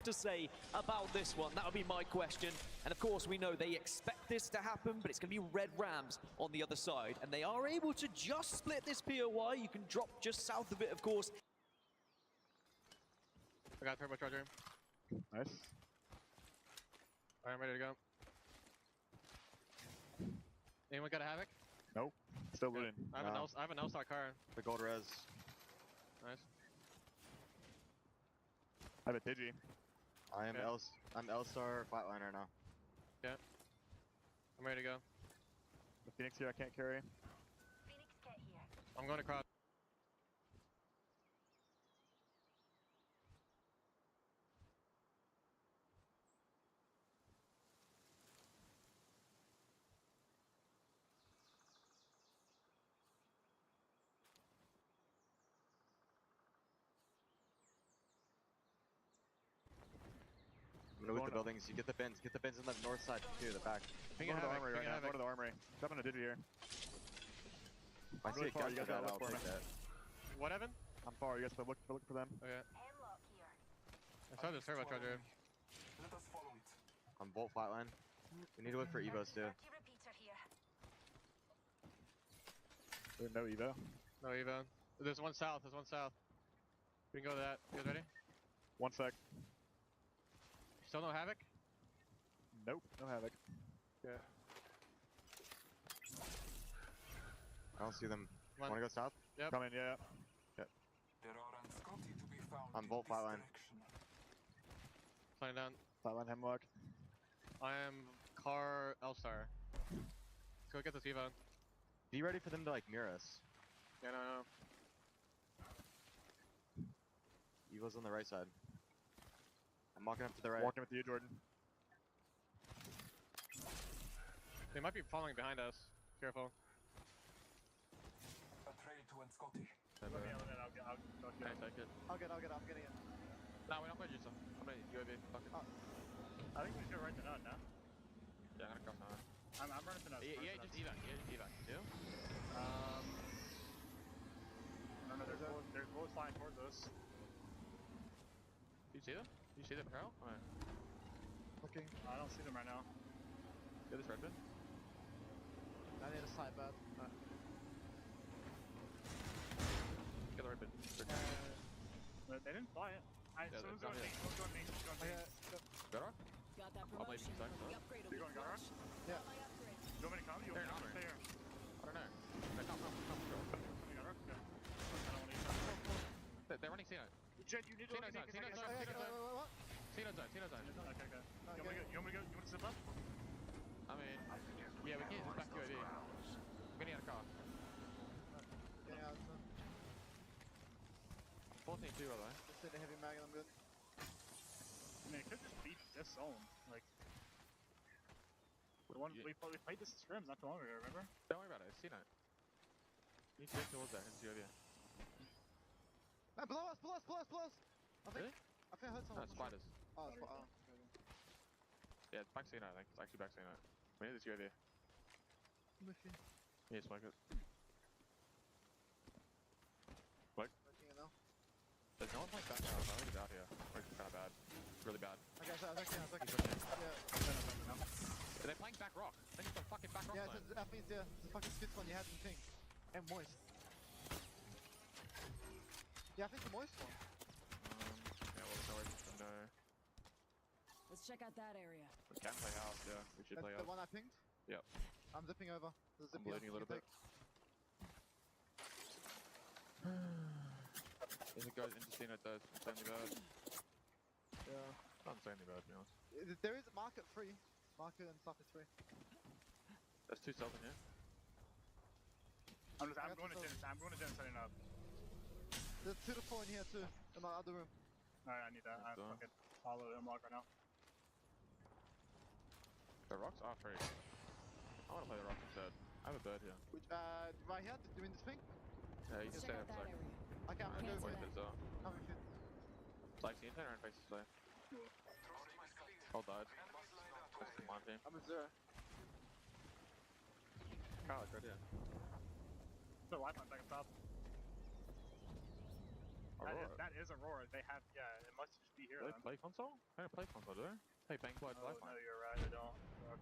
to say about this one? That would be my question. And of course, we know they expect this to happen, but it's going to be Red Rams on the other side. And they are able to just split this POI. You can drop just south of it, of course. I got turbocharger. Nice. Alright, I'm ready to go. Anyone got a Havoc? Nope. Still looting. I have an L-Star car. The gold res. Nice. I have a Digi. I'm L-Star flatliner now. Yeah. I'm ready to go. The Phoenix here I can't carry. Phoenix, get here. I'm going across. I'm gonna loot the buildings. You get the bins. Get the bins in the north side too, the back. Go to the armory right now. Go to the armory. Jump on a Digi here. If I see a gun for that, I'll take that. What, Evan? I'm far. You guys look for them. Okay. Hemlock here. I saw this turbocharger. Let us follow it. I'm Bolt flatline. We need to look for Evos too. 30 repeater here. There's no Evo. No Evo. There's one south. There's one south. We can go to that. You guys ready? 1 sec. Still no Havoc? Nope. No Havoc. Yeah. I don't see them. Come on. Wanna go south? Yep. Coming, yeah. There are Scotty to be found I'm in Bolt this flatline. direction. Flying down. Flatline Hemlock. I am car L-Star. Let's go get this Evo. Be ready for them to like mirror us. Yeah, no. Evo's on the right side. I'm walking up to the right. Walking with you, Jordan. They might be following behind us. Careful. A trail to Scotty. Nice, take it. I'll get it, I'm getting it. No, we're not going to use them. I'm going to UAV. Fuck it. I think we should right to nut now. Yeah, I'm going to come now. I'm running to nut. Yeah, just evac. Too? No, there's bullets flying towards us. Do you see them? Do you see them, Carl? Alright. Looking. I don't see them right now. Get this red bin. I need a side bet. Get the red bin. They didn't fly it. Yeah, Someone's going me. Better? Got that I'll play promotion. B-side. The upgrade will You're be going Gara? flash. Yeah. My upgrade. Do you want me to come? You want me to stay here? I don't know. No, come, go. Coming Gara? Yeah. I don't want to use They're running C-Note. Jet, you need to C-Note zone, C-Note zone, What? C-Note zone. Okay. You want me to go? You want to zip up? I mean, yeah, we can't just back UAV. We're getting out of car. Getting out. 14-2, by the way. Just hit a heavy mag and I'm good. I mean, it could just beat this zone. Like, we played this in scrims not too long ago, remember? Don't worry about it, it's C-Note. You need to get towards that into UAV. No, below us! I think Really? I heard someone. No, spiders. Oh, it's Yeah, it's back C-Note, I think. It's actually back C-Note. We need this UAV. Yeah, smoke it. What? Working it now. There's no one playing back now, I think it's out here. It's kind of bad. Really bad. Okay, so I was actually, Yeah. They're playing back rock. They need the fucking back rock yeah, zone. that means the fucking spits one you had in pink. And moist. Yeah, I think the moist one. Yeah, well, no. Let's check out that area. We can play house, yeah. We should play The house. one I pinged? Yep. I'm zipping over. I'm bleeding a little bit. If it goes into C-Note though, it's insanely bad. Yeah. It's not insanely bad, to be honest. There is a market free. Market and stuff is free. There's 2 cells in here. I'm going to Jen setting up. There's 2 to 4 in here too, in my other room. Alright, I need that. I fucking follow the unlock right now. The rocks are free. I want to play the rocks instead. I have a bird here. Which, right here? Did you mean this thing? Yeah, you can Let's stay check there out for a that second. area. Okay, I'm Just gonna wait go. a bit, so. I'm shit. It's like, can you turn around and face this way? All died. That's my team. I'm a 0. Carl, it's right here. The lifeline back up top. Aurora. That is Aurora. They have, yeah, it must just be here. Do they Then. play console? I don't play console, do they? Hey, bang play No, Lifeline. no, you're right. I don't. Fuck.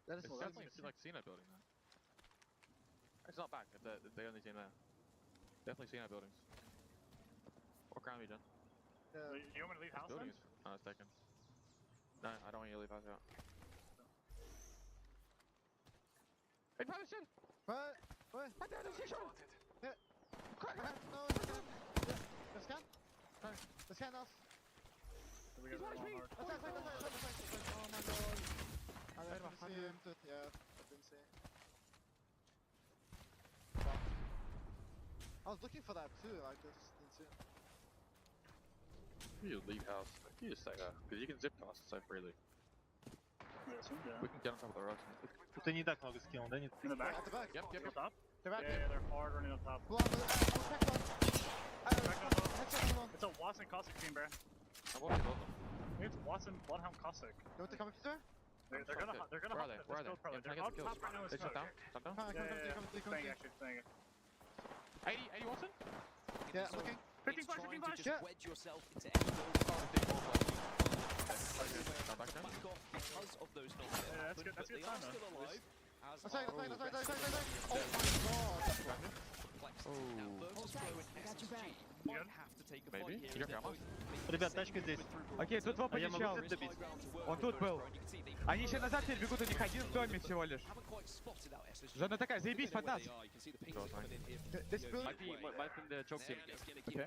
That is It's definitely like Cena building then. It's not back if they only team there. Definitely Cena buildings. Or ground region. Do you want me to leave house then? Buildings. No, it's taken. No, I don't want you to leave house yet. Hey, position! What? What? Spotted. No, it's good. Yeah. The scan? The scan us. We got the wrong mark. Oh my god. I didn't see him. Yeah, I didn't see him. Fuck. I was looking for that too, I just didn't see him. You just leave house. You just say that. Because you can zip past so freely. Yeah. We can get on top of the rocks. Тут они и так много скилл, да? Нет? In the back. At the back. Yep, yep, On yep. top. They're back. Yeah, they're hard running on top. One, cracked one. Headshot one. It's a Watson Cossack team, bro. I want to build them. It's Watson Bloodhound Cossack. You want to come up here? They're gonna hop Where are they? this Where are they? build probably. Yeah, They're can I on get the top right now. kills? They shut down? Shut down? Come Staying actually, staying. 80 Watson? Yeah, I'm looking. 15 flash, 15 Trying to flash. just Yeah. wedge yourself into any build. Not back there? Back off because of those knocks that Yeah, that's happened, good- that's but good they are time, still though. alive. As Outside. are Oh my the god. rest of the complexity. Now, Hold versus tight. Pro and I got your SSG back. might have to take a Maybe. fight here. You got They're ammo? both maybe Ребят, sending тачка здесь. movement through Окей, тут два А я могу подъезжал. тут добить? Он тут был. Они еще назад теперь бегут, у них один в доме всего лишь. Зона такая, заебись, под нас. This building. Might be the choke team. Okay.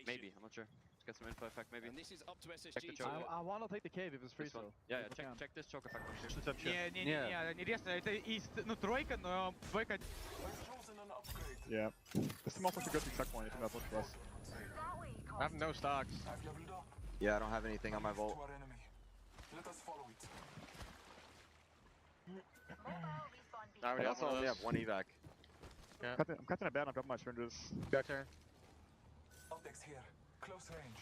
Maybe, I'm not sure. Let's get some info effect, maybe. And this is up to Check the SSG. choke. I wanna take the cave if it's free This one. still. Yeah, If we can. check this choke effect. Что это вообще? Не, они резко, это из, ну, тройка, но двойка. We've chosen an upgrade. Yeah. This team also should go through checkpoint if that's for us. That way, I have no stocks. I've leveled up. Yeah, I don't have anything on my vault. To our enemy. Let us follow it. mobile respawn beacon. Now we I got also one of only those. have one evac. I'm catching a bad on top of my strangers. Back there. Optics here. Close range.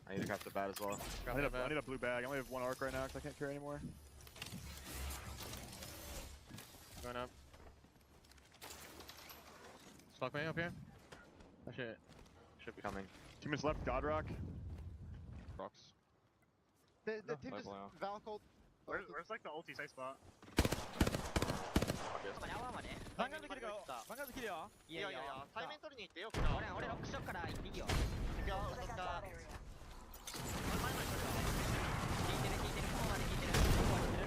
I need to catch the bat as well. I need a blue bag. I only have one arc right now because I can't carry anymore. Going up. Stock me up here. Oh shit. Should be coming. 2 minutes left. God Rock. Rocks. The No, team no, just wow. Valcold. Where's like the ulti safe spot? 番外できるか番外できるよいやいやいや、対面取りに行ってよ、俺ロックしよっから行っていいよ。いくよ、 Check out that area. 聞いてる、ここまで聞いてる。ここまで聞いてる。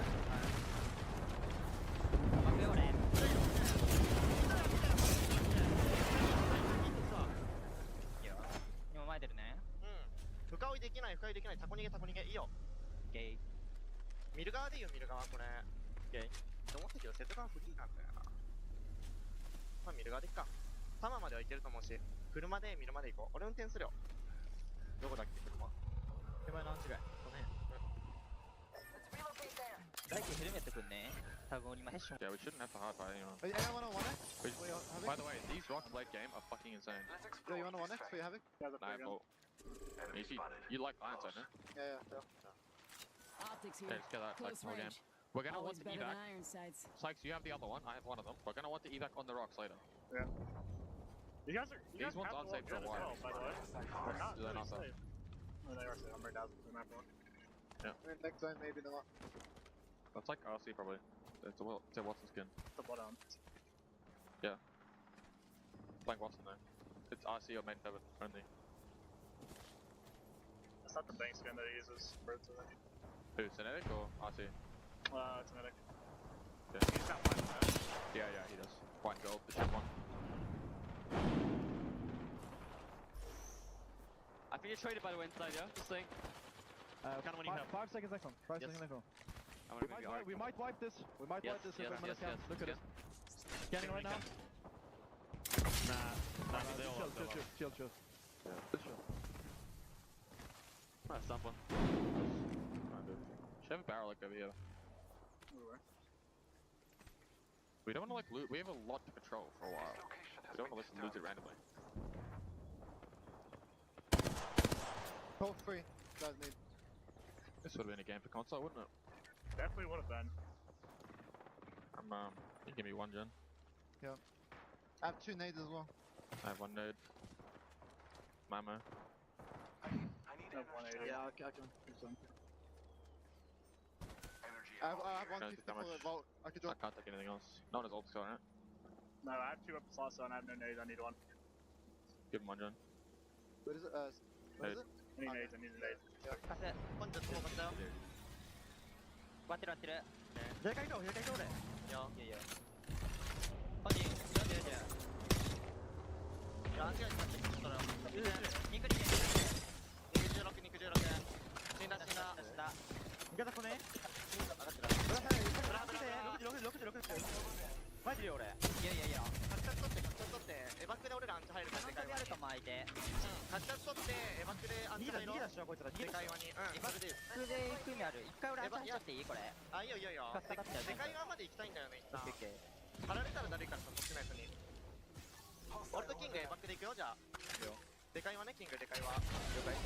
待ってよ、俺。いいよ。今前出るね。うん。深追いできない、深追いできない。タコ逃げ、タコ逃げ。いいよ。ゲイ。見る側でいいよ、見る側、これ。ゲイ。と思ったけど、セット側フリーなんだよな。まあ、見る側でいっか。タマまでは行けると思うし、車で見るまで行こう。俺運転するよ。どこだっけ、車。手前何時ぐらいこの辺。 Let's relocate there. 大輝ヘルメットくんね。多分今ヘッション。 Yeah, we shouldn't have to hard fight anyone. Hey, anyone on 1x? We- We have By it? the way, these rocks late game are fucking insane. Let's Yeah, explore you want a this 1x? track. We have it? Yeah, the Nah, gun. but you like Ironside, no? Yeah, yeah. Optics Yeah, here. just get that like Close small game. range. We're gonna Always want the better than evac. iron sights. Sykes, you have the other one. I have one of them. We're gonna want the evac on the rocks later. You guys are. You These guys ones have aren't to safe look for a good as while. well, by the way. They're not They're really not safe. safe. Oh, they are safe. I'm right down the map one. I mean, next time, maybe not. That's like RC probably. It's a Watson skin. The bottom. Playing Watson though. It's RC or main pivot only. That's not the bank skin that he uses for it. Who, Synetic or RC? It's medic. Yeah. He's got one. Yeah, he does. White and gold, the shit one. I think it's traded by the way inside, yeah? Just saying. Five seconds next one. 5 seconds next one. We might wipe this. We might wipe this if I'm gonna scan. Look at this. Scanning right now. Chill. Just chill. Nice, someone. Should have a barrel like over here. We don't want to like loot. We have a lot to control for a while. We don't want to loot it randomly. Hold free. Guys need. This would have been a game for console, wouldn't it? Definitely would have been. You give me one gen. I have 2 nades as well. I have one node. Mamo. Yeah, I can do some. I have 150 for the vault. I could I drop. can't take anything else. No one has ults going, right? No, I have 2 up plus and I have no nades, I need 1. Give him one, John. What is it? What is it? I need nades, I need a nade. 貸せ。本日も貸したよ。割ってる割ってる。でかいと、でかいと俺。いやいやいや。本人、40、40。いや、間違えた。ちょっとだよ。肉に肉16、肉16。死んだ、死んだ。死んだ。味方来ね上がってる。マジで俺。いやいやいや。カッチャ取って、エバックで俺らアンチ入るからでかいワニ。あるかも相手。カッチャ取って、エバックでアンチ入ろう。でかいワニ。エバックで行く意味ある。一回俺アンチ入っちゃっていいこれ。あ、いいよいいよいいよ。でかいワンまで行きたいんだよね、一旦。張られたらだるいからさ、こっちのやつに。俺とキングエバックで行くよ、じゃあ。でかいワね、キングでかいワ。了解。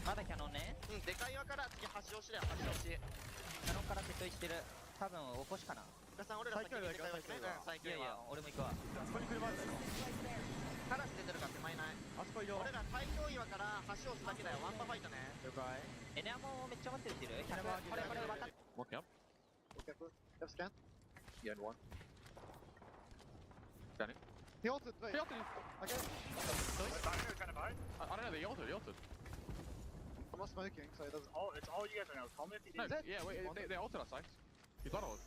まだキャノンね。うん、でかいワから次端押しだよ、端押し。キャノンから設定してる。多分起こしかな。おさん、俺ら先にでかいワ来ない。最強いやいや、俺も行くわ。ここに車あるだろ。カラス出てるから手前ない。あそこいる。俺ら最強岩から橋押すだけだよ、ワンパファイトね。了解。エネアモめっちゃ待ってるってる。これ渡っ。Walking up. Okay, cool. You have scan? Yeah, and one. Scanning. He ulted, wait. He ulted. Okay. I don't know, they ulted. I'm not smoking, so it doesn't. It's all you guys right now. Call me if you No, need. yeah, wait, they ulted us, Sykes. He's on ult.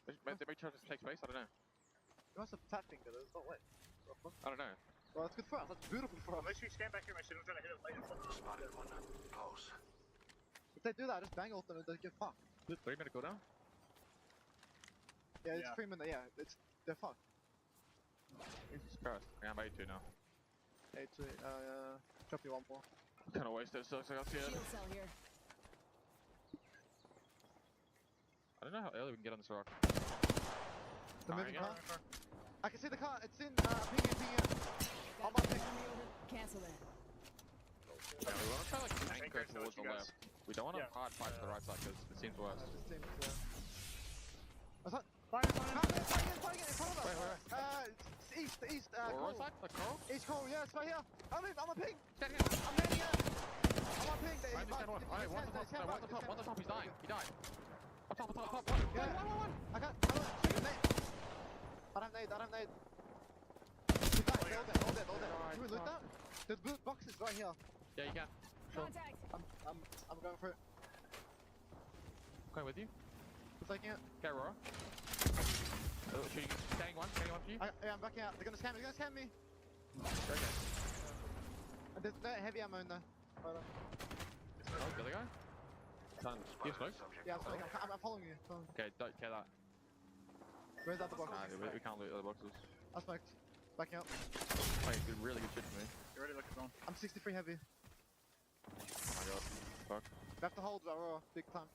They may try to take space, I don't know. You must have tapping it, it's not wet. I don't know. Well, that's good for us, that's beautiful for us. Unless we stand back here, my shit, I'm trying to hit it later. Spotted one. Close. If they do that, just bang ult them and they get fucked. 3 minute cooldown? Yeah, it's Yeah. 3 minutes, yeah, they're fucked. Jesus Christ. Yeah, I'm 82 now. 8 drop you one more. Kinda wasted, so I got scared. Shield cell here. I don't know how early we can get on this rock. The Car moving again? car. I can see the car, it's in, ping it. On my ping. Cancel that. Yeah, we want to try like anchor towards the left. We don't want to hard fight to the right side because it seems worse. This seems, What's that? Fire! Fighting in front of us! Where? It's east, Or Coral. right side? Like Coral? East Coral, yeah, it's right here. I'm a ping! Stand here! I'm landing here! I'm on ping, I understand one. Alright, one on the top, one on the top, he's dying. He died. Up top, one. Yeah. One. I don't nade. He's dying, all dead. Can we loot that? There's blue boxes right here. Yeah, you can. Contact. I'm going for it. Going with you. I'm taking it. Okay, Aurora. Shooting, standing one for you. Yeah, I'm backing out. They're gonna scan me. Okay. And there's no heavy ammo in there. Right on. Oh, the other guy? Done. Do you have smokes? Yeah, I'm following you. Okay, don't care that. Where's the other box? Nah, we can't loot the other boxes. I smoked. Backing up. Wait, good, really good shit for me. You ready to look at zone? I'm 63 heavy. Oh my god. Fuck. We have to hold Aurora, big time.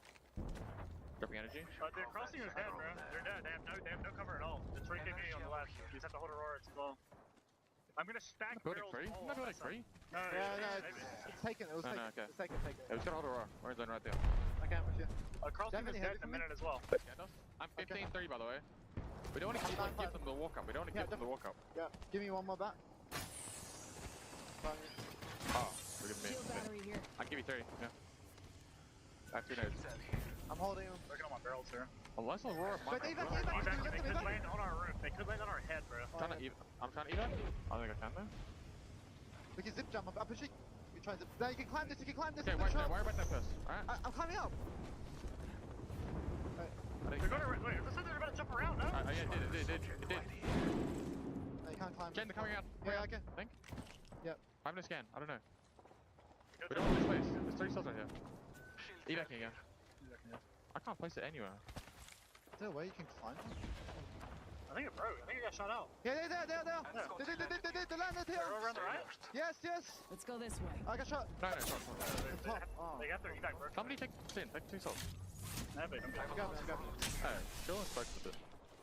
Dropping energy. They're crossing his head, bro. They're dead. They have no cover at all. The 3 KV on the left. You just have to hold Aurora to go. I'm gonna stack Building barrels 3? all Not on building that side. 3? No, It's taken. It was No, taken. no, okay. It's taken. Yeah, we just gotta hold Aurora. We're in zone right there. I can't push you. Crossing Definitely is dead heavy in a for me. minute as well. I'm 15-3 by the way. We don't want to give them the walk up. We don't want to give them the walk up. Yeah, give me one more back. Oh, we're giving me. Shield battery here. I'll give you 3, yeah. I have 2 nades. I'm holding him. Working on my barrels here. Unless Aurora might Wait, have evac, room. They could land on our roof. They could land on our head, bro. I'm trying to evac. I don't think I can though. We can zip jump. I'm pushing. You try zip. No, you can climb this. Okay, worry about that first. Alright. I'm climbing up. They're going to. Wait, this is they're about to jump around, no? Yeah, it did. No, you can't climb. Jen, they're coming out. Yeah, okay. I think. Yep. I'm gonna scan. I don't know. We don't want this place. There's 3 cells right here. Evacing again. I can't place it anywhere. Is there a way you can climb? I think it broke. I think it got shot out. Yeah, there. They landed here. They're around the right? Yes. Let's go this way. I got shot. No, it's not. Oh. They got their evac broke. Somebody take 2 cells. Nah, but I'm I'm grabbing. Hey, chill and focus a bit.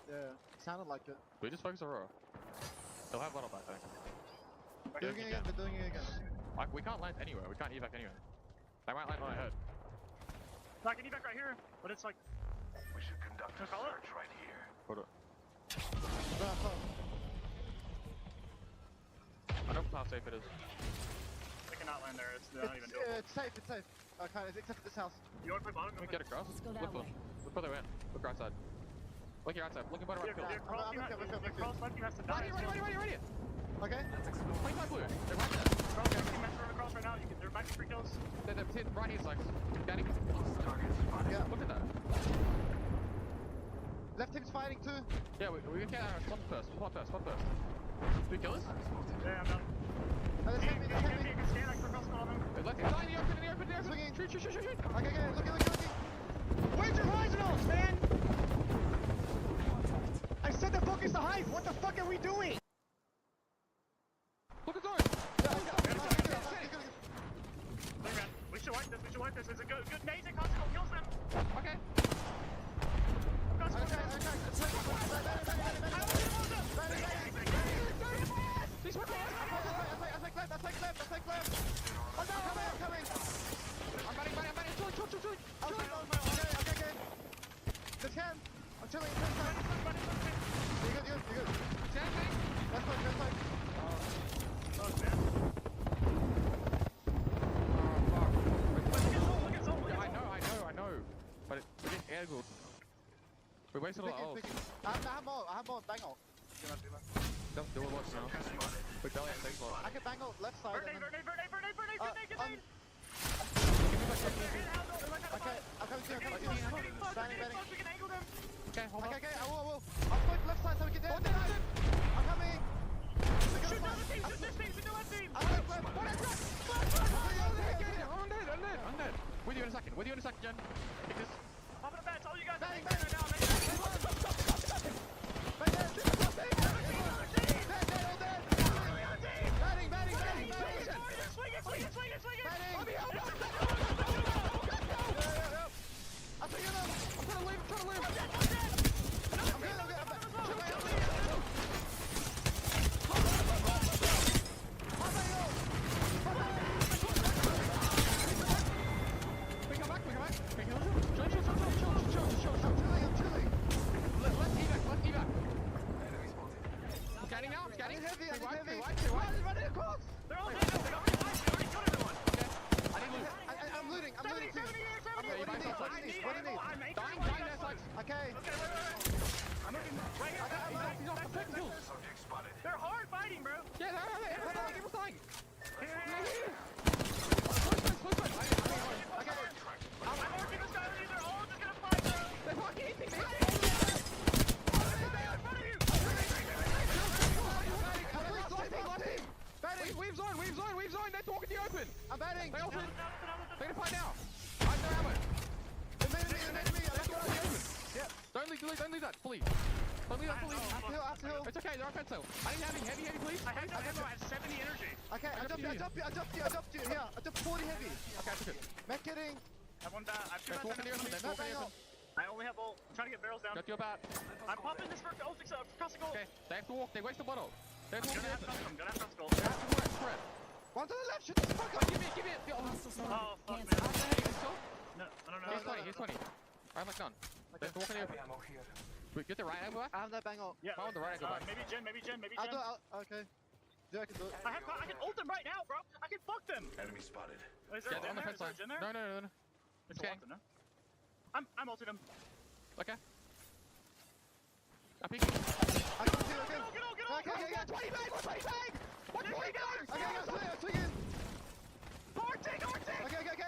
Yeah, sounded like it. We just focus Aurora. They'll have bottle back, I think. They're doing it again. Like, we can't land anywhere. We can't evac anywhere. They might land on our head. I can evac right here, but it's like. We should conduct a Call it? search right here. Hold it. Back up. I know how safe it is. They can cannot land there. It's not even doable. It's safe, it's safe. Okay, except for this house. You want to play bottom? Can we get across? Let's go Look that low. way. Look further in. Look right side. Look here outside. Look bottom right. Your Kill. cross team has to die. Right here. Okay. 25 blue. They're right there. Cross, your team has to run across right now. There might be 3 kills. They're right here, Slugs. Danny. Yeah. Look at that. Left team's fighting too. Yeah, we can spot first. Spot first. 3 killers. Yeah, I'm done. Oh, there's enemy, there's enemy. You can scan, I can cross all of them. Left team's in the open. Swinging. Shoot. Okay, looking. Where's your horizonals, man? I said to focus the hive. What the fuck are we doing? Look at those. Look, man, we should wipe this. It's a good amazing consequence kills them. Okay. I'm chilling. You're good. That's fine. I know. But we're getting angled. We wasted a lot of ults. I have more bang ult. Don't do a lot now. We don't have things I can bang ult left side. Grenade. Okay, I'm coming to you. Banding. We can angle them. Okay, hold on. Okay, I will. I'll go to left side so we can do it. I'm coming. Shoot the other team. Shoot this team. Shoot the left team. I'm dead. With you in a second, Jen. Take this. Pop in the bats. All you guys. Bang. Right now. Swing it. I'm trying to leave. We come back. Chill. I'm chilling. Left evac. Scanning now. Heavy. Right. Running across. They're all dead. They already killed everyone. Okay. I need loot. I'm looting too. What do you need? Dying there, Slugs. Okay. I'm looking right here. He's off the pick kills. Subject spotted. They're hard fighting, bro. Yeah, everyone's dying. Here. Close. Okay. I'm marking this guy. They're all just gonna fight, bro. They're fucking eating me. We've zone. They're talking the open. I'm batting. They ulted. They're gonna fight now. I have no ammo. The enemy. Yeah. Don't leave that, please. Don't leave that, please. After hill. It's okay, they're on fence hill. I need heavy, please. I have no ammo. I have 70 energy. Okay, I dropped you. Here, I dropped 40 heavy. Okay, I took it. Mech getting. I have one bat. I have 2 They're talking the open. No bang ult. I only have ult. I'm trying to get barrels down. Got your bat. I'm popping this for ult across the goal. Okay, they have to walk. They waste the bottle. They're talking the open. I'm gonna have cross goal. They have to spread. One to the left. Shoot this fucker. Give me. Hostile spawn. Oh, fuck, Cancel. No, I don't know. He's 20. I'm like done. They're walking the open. Ammo here. Wait, get the right angle back. I have no bang ult. Yeah. Mine on the right angle back. Maybe Jen. I'll do it. Okay. Yeah, I can do it. I can ult them right now, bro. I can fuck them. Enemy spotted. Is there Yeah, they're on the fence line. a Jen there? No. It's Okay. a Watson, no? I'm ulting him. Okay. I peek. I can do it. Get on. Okay. 20 bang. 20 bang. Okay, I'm swinging. Hard take. Okay.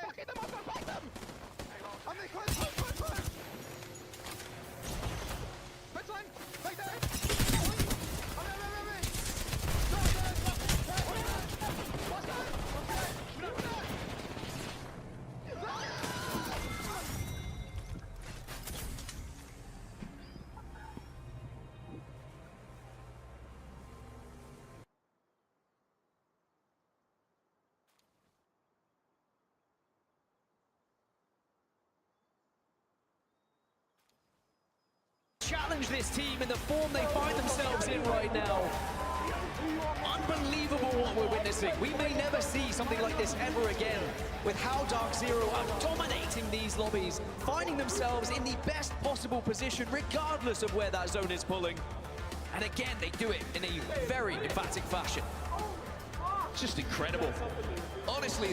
Fucking them up, fight them! I'm in close. Fence line! Back there. Challenge this team in the form they find themselves in right now. Unbelievable what we're witnessing. We may never see something like this ever again, with how Dark Zero are dominating these lobbies, finding themselves in the best possible position regardless of where that zone is pulling. And again, they do it in a very emphatic fashion. Just incredible. honestly,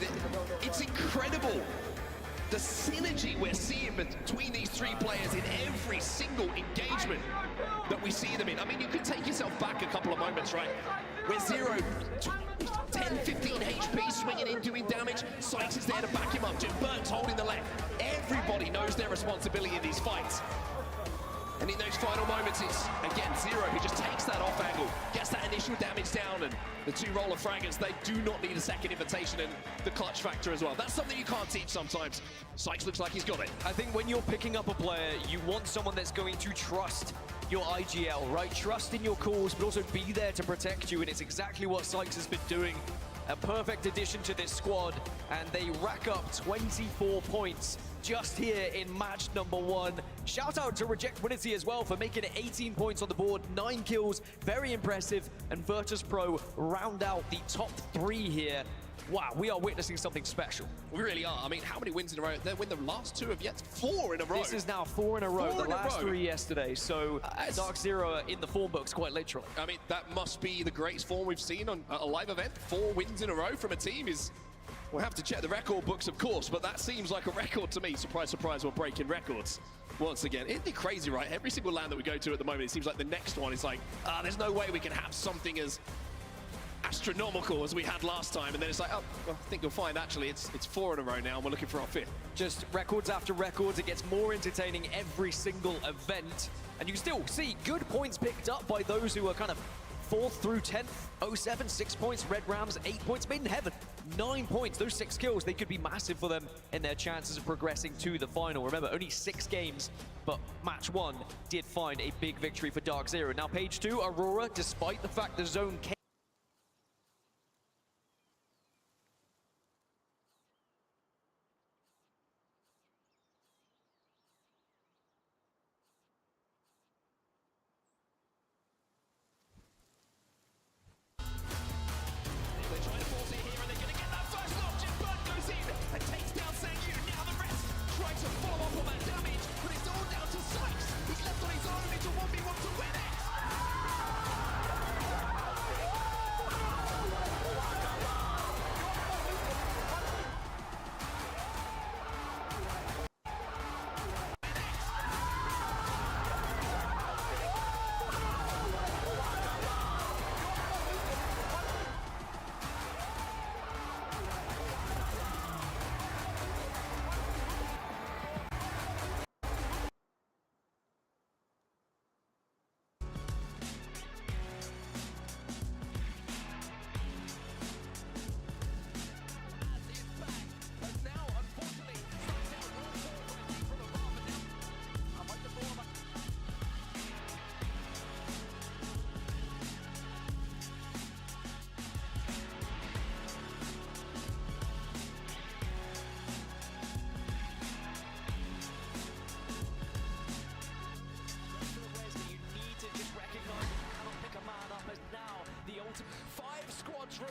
it's incredible. The synergy we're seeing between these three players in every single engagement that we see them in. I mean, you can take yourself back a couple of moments, right? Where Zero, 10, 15 HP, swinging in, doing damage. Sykes is there to back him up. Jim Burke's holding the left. Everybody knows their responsibility in these fights. And in those final moments, it's, again, Zero who just takes that off angle, gets that initial damage down, and the two roller fraggers, they do not need a second invitation, and the clutch factor as well. That's something you can't teach sometimes. Sykes looks like he's got it. I think when you're picking up a player, you want someone that's going to trust your IGL, right? Trust in your calls, but also be there to protect you, and it's exactly what Sykes has been doing. A perfect addition to this squad, and they rack up 24 points just here in match number 1. Shout out to Reject Winity as well for making it 18 points on the board, 9 kills, very impressive, and Virtus Pro round out the top 3 here. Wow, we are witnessing something special. We really are. I mean, how many wins in a row? They win the last 2 of yet 4 in a row. This is now 4 in a row. 4 the last 3 yesterday. So Dark Zero are in the form books quite literally. I mean, that must be the greatest form we've seen on a live event. 4 wins in a row from a team is... We'll have to check the record books, of course, but that seems like a record to me. Surprise, surprise, we're breaking records once again. Isn't it crazy, right? Every single land that we go to at the moment, it seems like the next one is like, there's no way we can have something as astronomical as we had last time, and then it's like, oh, well, I think you'll find actually it's 4 in a row now, and we're looking for our 5th. Just records after records. It gets more entertaining every single event, and you can still see good points picked up by those who are kind of 4th through 10th. 07, 6 points. Red Rams, 8 points. Made in Heaven, 9 points. Those 6 kills, they could be massive for them in their chances of progressing to the final. Remember, only 6 games, but match 1 did find a big victory for Dark Zero. Now, page 2, Aurora, despite the fact the zone came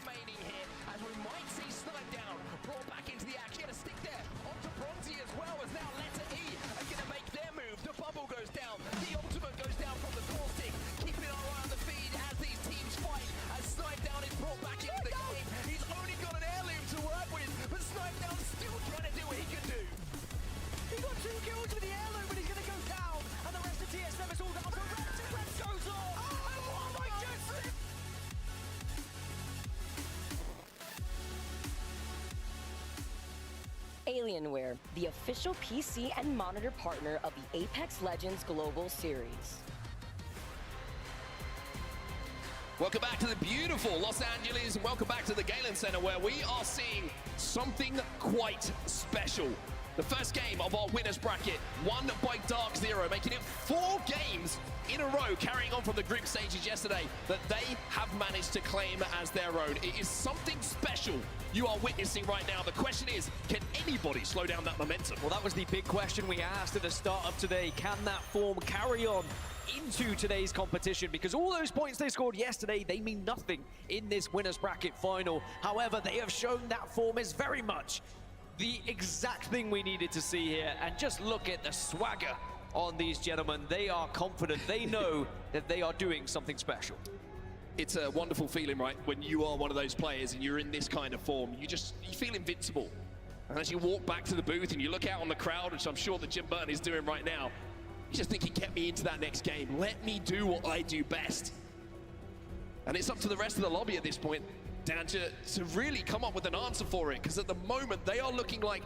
remaining here as we might see Snipe down, brought back into the action. Gonna stick there onto Bronzy as well as now letter E are gonna make their move. The bubble goes down, the ultimate goes down from the core stick. Keeping our eye on the feed as these teams fight. As Snipe down is brought back into the game. He's only got an heirloom to work with, but Snipe down still trying to do what he can do. He got 2 kills with the heirloom, but he's gonna go down, and the rest of TSM is all down to Rex. Rex goes off. Oh my goodness! Alienware, the official PC and monitor partner of the Apex Legends Global Series. Welcome back to the beautiful Los Angeles, and welcome back to the Galen Center, where we are seeing something quite special. The first game of our winners bracket, won by Dark Zero, making it 4 games in a row, carrying on from the group stages yesterday, that they have managed to claim as their own. It is something special you are witnessing right now. The question is, can anybody slow down that momentum? Well, that was the big question we asked at the start of today. Can that form carry on into today's competition? Because all those points they scored yesterday, they mean nothing in this winners bracket final. However, they have shown that form is very much the exact thing we needed to see here. And just look at the swagger on these gentlemen. They are confident. They know that they are doing something special. It's a wonderful feeling, right? When you are one of those players and you're in this kind of form, you feel invincible. And as you walk back to the booth and you look out on the crowd, which I'm sure that Jim Burton is doing right now, you just think he kept me into that next game. Let me do what I do best. And it's up to the rest of the lobby at this point, Dan, to really come up with an answer for it, because at the moment they are looking like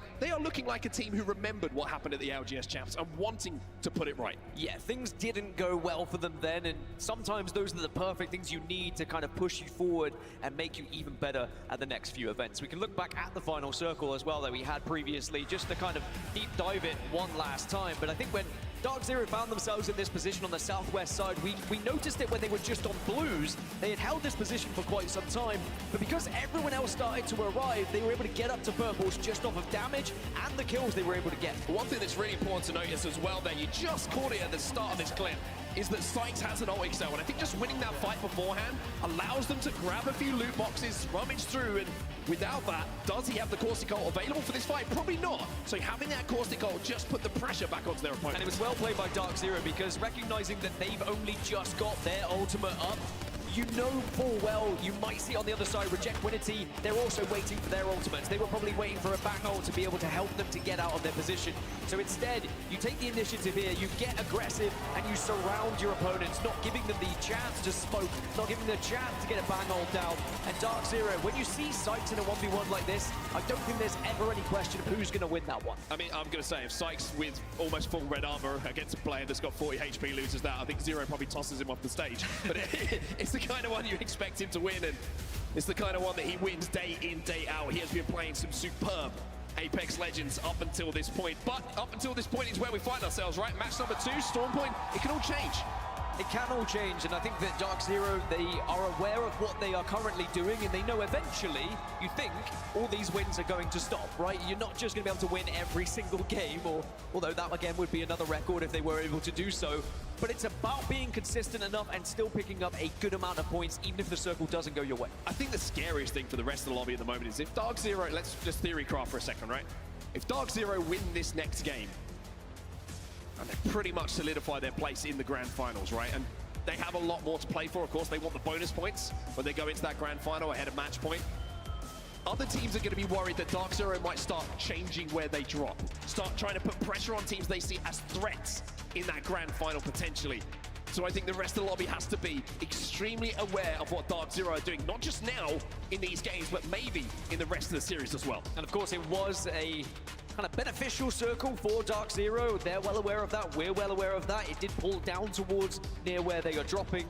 a team who remembered what happened at the LGS Champs and wanting to put it right. Yeah, things didn't go well for them then, and sometimes those are the perfect things you need to kind of push you forward and make you even better at the next few events. We can look back at the final circle as well that we had previously, just to kind of deep dive it one last time. But I think when Dark Zero found themselves in this position on the southwest side, we noticed it when they were just on blues. They had held this position for quite some time, but because everyone else started to arrive, they were able to get up to purples just off of damage and the kills they were able to get. One thing that's really important to notice as well there, you just caught it at the start of this clip, is that Sykes has an ult excel, and I think just winning that fight beforehand allows them to grab a few loot boxes, rummage through, and without that, does he have the caustic ult available for this fight? Probably not. So having that caustic ult just put the pressure back onto their opponent. And it was well played by Dark Zero, because recognizing that they've only just got their ultimate up, you know full well you might see on the other side Reject Winity. They're also waiting for their ultimates. They were probably waiting for a back ult to be able to help them to get out of their position. So instead, you take the initiative here, you get aggressive, and you surround your opponents, not giving them the chance to smoke, not giving them the chance to get a bang ult down. And Dark Zero, when you see Sykes in a 1v1 like this, I don't think there's ever any question of who's going to win that one. I mean, I'm going to say, if Sykes with almost full red armor against a player that's got 40 HP loses that, I think Zero probably tosses him off the stage. But it's the kind of one you expect him to win, and it's the kind of one that he wins day in, day out. He has been playing some superb Apex Legends up until this point, but up until this point is where we find ourselves, right? Match number 2, Storm Point, it can all change. It can all change, and I think that Dark Zero, they are aware of what they are currently doing, and they know eventually, you think, all these wins are going to stop, right? You're not just going to be able to win every single game, or although that again would be another record if they were able to do so, but it's about being consistent enough and still picking up a good amount of points, even if the circle doesn't go your way. I think the scariest thing for the rest of the lobby at the moment is if Dark Zero, let's just theory craft for a second, right? If Dark Zero win this next game, and they pretty much solidify their place in the grand finals, right? And they have a lot more to play for, of course. They want the bonus points when they go into that grand final ahead of match point. Other teams are going to be worried that Dark Zero might start changing where they drop, start trying to put pressure on teams they see as threats in that grand final potentially. So I think the rest of the lobby has to be extremely aware of what Dark Zero are doing, not just now in these games, but maybe in the rest of the series as well. And of course, it was a kind of beneficial circle for Dark Zero. They're well aware of that. We're well aware of that. It did pull down towards near where they are dropping.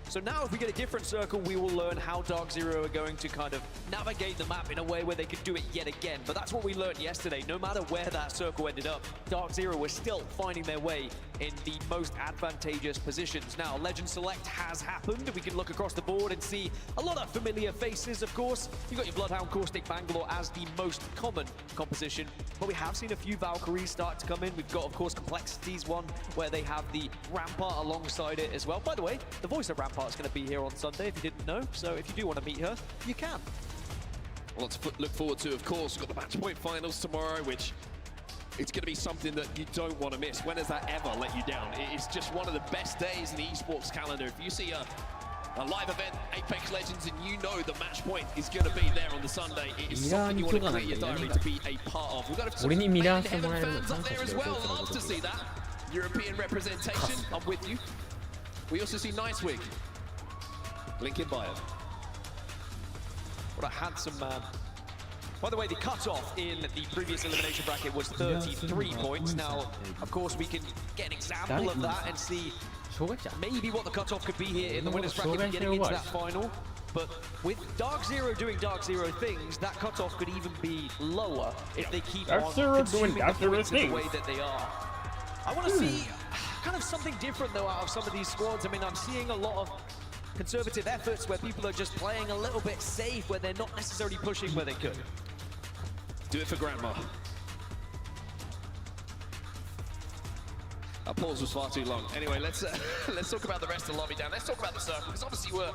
So now if we get a different circle, we will learn how Dark Zero are going to kind of navigate the map in a way where they could do it yet again. But that's what we learned yesterday. No matter where that circle ended up, Dark Zero was still finding their way in the most advantageous positions. Now, Legend Select has happened. We can look across the board and see a lot of familiar faces, of course. You've got your Bloodhound Caustic Bangalore as the most common composition, but we have seen a few Valkyries start to come in. We've got, of course, Complexities one, where they have the Rampart alongside it as well. By the way, the voice of Rampart is going to be here on Sunday, if you didn't know, so if you do want to meet her, you can. Well, let's look forward to, of course. We've got the match point finals tomorrow, which it's going to be something that you don't want to miss. When has that ever let you down? It's just one of the best days in the esports calendar. If you see a live event, Apex Legends, and you know the match point is going to be there on the Sunday, it is something you want to clear your diary to be a part of. We've got some main heaven fans up there as well. Love to see that. European representation, I'm with you. We also see Nicewig. Link in bio. What a handsome man. By the way, the cutoff in the previous elimination bracket was 33 points. Now, of course, we can get an example of that and see maybe what the cutoff could be here in the winners bracket getting into that final. But with Dark Zero doing Dark Zero things, that cutoff could even be lower if they keep on consuming the points in the way that they are. I want to see kind of something different, though, out of some of these squads. I mean, I'm seeing a lot of conservative efforts where people are just playing a little bit safe, where they're not necessarily pushing where they could. Do it for Grandma. Our pause was far too long. Anyway, let's talk about the rest of the lobby down. Let's talk about the circle, because obviously we're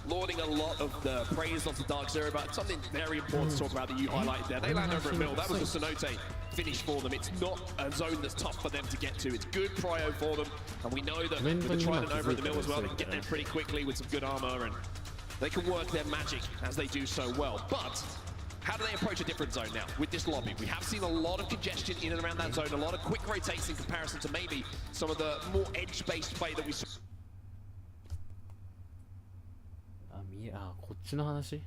lauding a lot of the praise onto Dark Zero, but something very important to talk about that you highlighted there. They land over at Mill. That was a Cenote finish for them. It's not a zone that's tough for them to get to. It's good prio for them, and we know that with the Trident over at the Mill as well, they can get there pretty quickly with some good armor, and They can work their magic as they do so well. But how do they approach a different zone now with this lobby? We have seen a lot of congestion in and around that zone, a lot of quick rotates in comparison to maybe some of the more edge-based play that we saw. こっちの話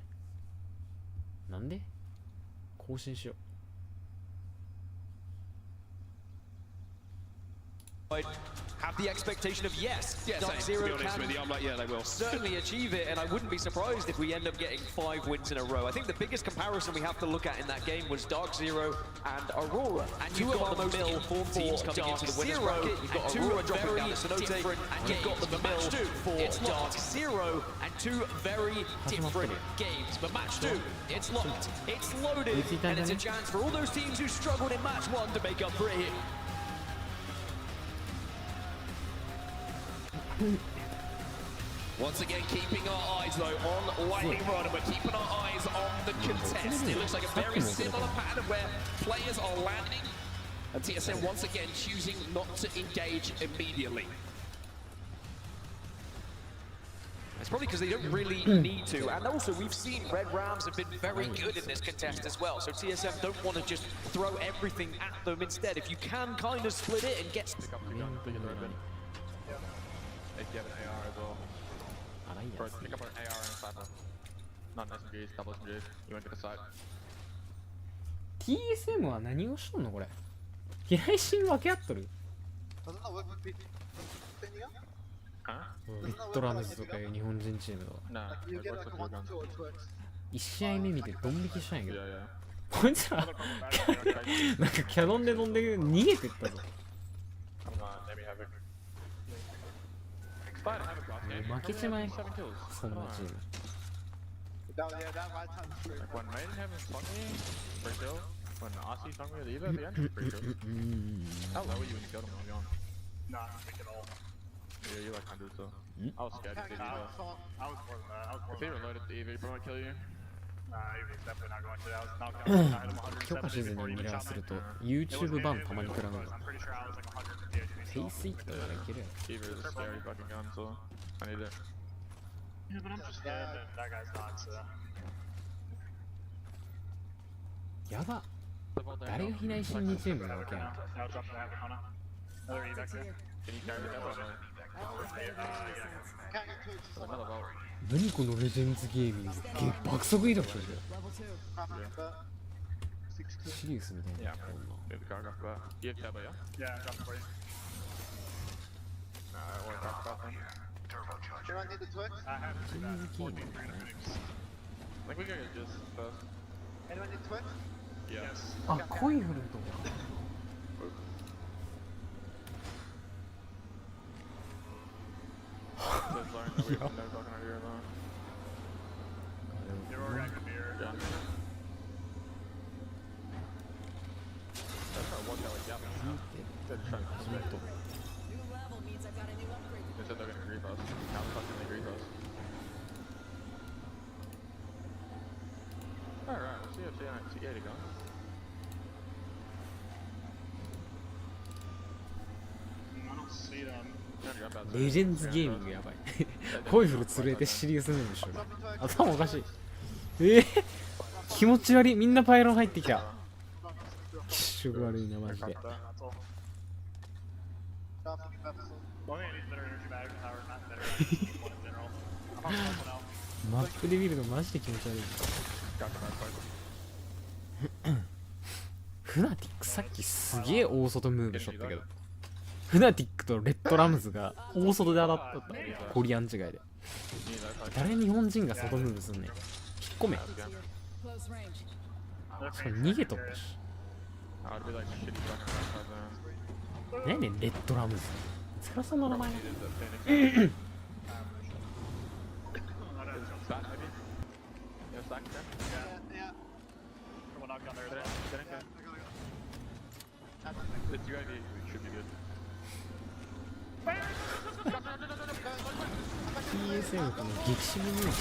なんで更新しよう。Have the expectation of yes, Yeah, Dark same, to Zero be honest can with you, I'm like, yeah, they will. certainly achieve it, and I wouldn't be surprised if we end up getting 5 wins in a row. I think the biggest comparison we have to look at in that game was Dark Zero and Aurora, and you've got the most informed teams coming into the winners bracket. You've got Aurora dropping down to Cenote, and you've got the match 2 for Dark Zero, and 2 very different games. But match 2, it's locked, it's loaded, and it's a chance for all those teams who struggled in match 1 to make up for it here. Once again, keeping our eyes though on Lightning Rod, and we're keeping our eyes on the contest. It looks like a very similar pattern where players are landing, and TSM once again choosing not to engage immediately. It's probably because they don't really need to, and also we've seen Red Rams have been very good in this contest as well, so TSM don't want to just throw everything at them. Instead, if you can kind of split it and get... Pick up the gun, pick it up. If you have an AR as well. First, pick up an AR and a sniper. Not SMGs, double SMGs. You went to the side. TSM は何をしとんのこれ。平井心分け合っとる。レッドラムズとかいう日本人チームの。1試合目見てドン引きしたんやけど。こいつらなんかキャノンで飛んで逃げてったぞ。負けちまえ、そんなチーム。Like when Maiden having Songmi for kill, when Aussie Songmi with Eva at the end, pretty good. How low were you when you killed him early on? Not weak at all. Yeah, you like 100, so I was scared to Eva. I was more than that. If he reloaded the Eva, he'd probably kill you. He was definitely not going to. I was knocked out. I hit him 許可しずにミラーすると YouTube バンたまに食らうの。I'm pretty sure I was like 150. フェイスイットならいけるやろ。 Eva is a scary fucking gun, so I need it. Yeah, but I'm just dead, and that guy's not, so. やば。誰が避難しにチームなわけやん。Now drop that Hana. Another evac here. Can you carry that one? Another vault. 何このレジェンズゲーミング。爆速移動してるよ。シリウスみたいな。Move the car off that. You have Tabba, yeah? Yeah, drop it for you. I want to talk about them. Anyone need the Twix? I have to do that. ゲーミングね。 I think we gotta just Anyone need Twix? yes. あ、コイフルと。 Just learn that we have no fucking idea though. You're already gonna be here. Yeah. That's not one guy like Yap. They're trying to New level means I've got a new upgrade. They said they're gonna grief us. How the fuck can they grief us? Alright, let's see if CA to go. レジェンズゲーミングやばい。コイフル連れてシリウスムーブしよう。頭おかしい。気持ち悪い。みんなパイロン入ってきた。気色悪いなマジで。マップで見るのマジで気持ち悪い。フナティックさっきすげえ大外ムーブしとったけど。フナティックとレッドラムズが大外で当たったコリアン違いで。誰日本人が外ムーブすんねん。引っ込め。それ逃げとったし。何やねんレッドラムズ。いつからそんな名前TSM との激シムムーブね。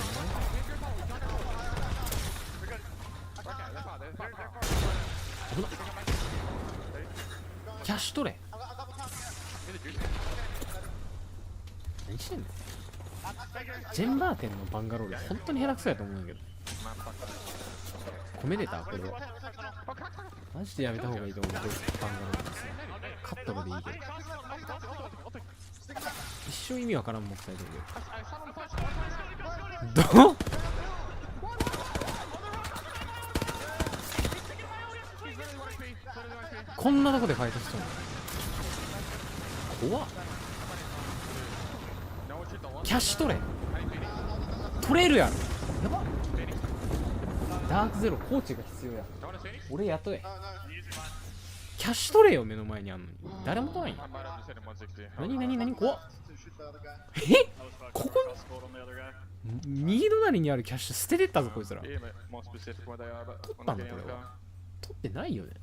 キャッシュ取れ。何してんの？ジェンバー店のバンガロール本当に下手くそやと思うんだけど。コメデーターこれはマジでやめた方がいいと思う。こいつバンガロールですよ。カットルでいいけど一生意味わからん木材でどうこんなとこでファイトしとんの怖っ。キャッシュ取れ取れるやろ。やばっ。ダークゼロコーチが必要や。俺雇え。キャッシュ取れよ。目の前にあんのに誰も取らんやん。何怖っ。ここ右隣にあるキャッシュ捨ててったぞこいつら。取ったんだこれは。取ってないよね。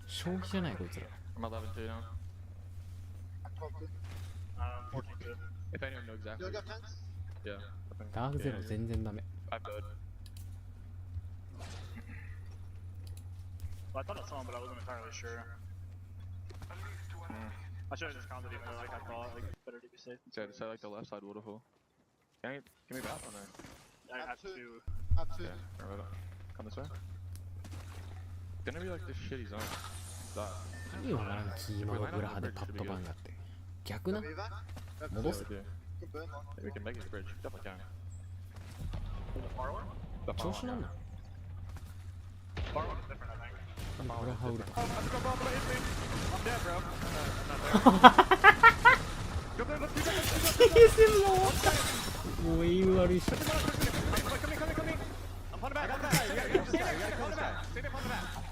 正気じゃないこいつら。ダークゼロ全然ダメ。I thought it saw him, but I wasn't entirely sure. I should have just counted even though like I thought like better to be safe. So I like the left side waterfall. Can we back on there? I have to. Yeah, right. Come this way. It's gonna be like this shitty zone. That. 意味わからん。キーマのブラハでパッとバンやって逆な戻せ。 We can make it bridge. Definitely can. 調子なんだ。ブラハウルとか TSM が終わった。もうエイム悪いし。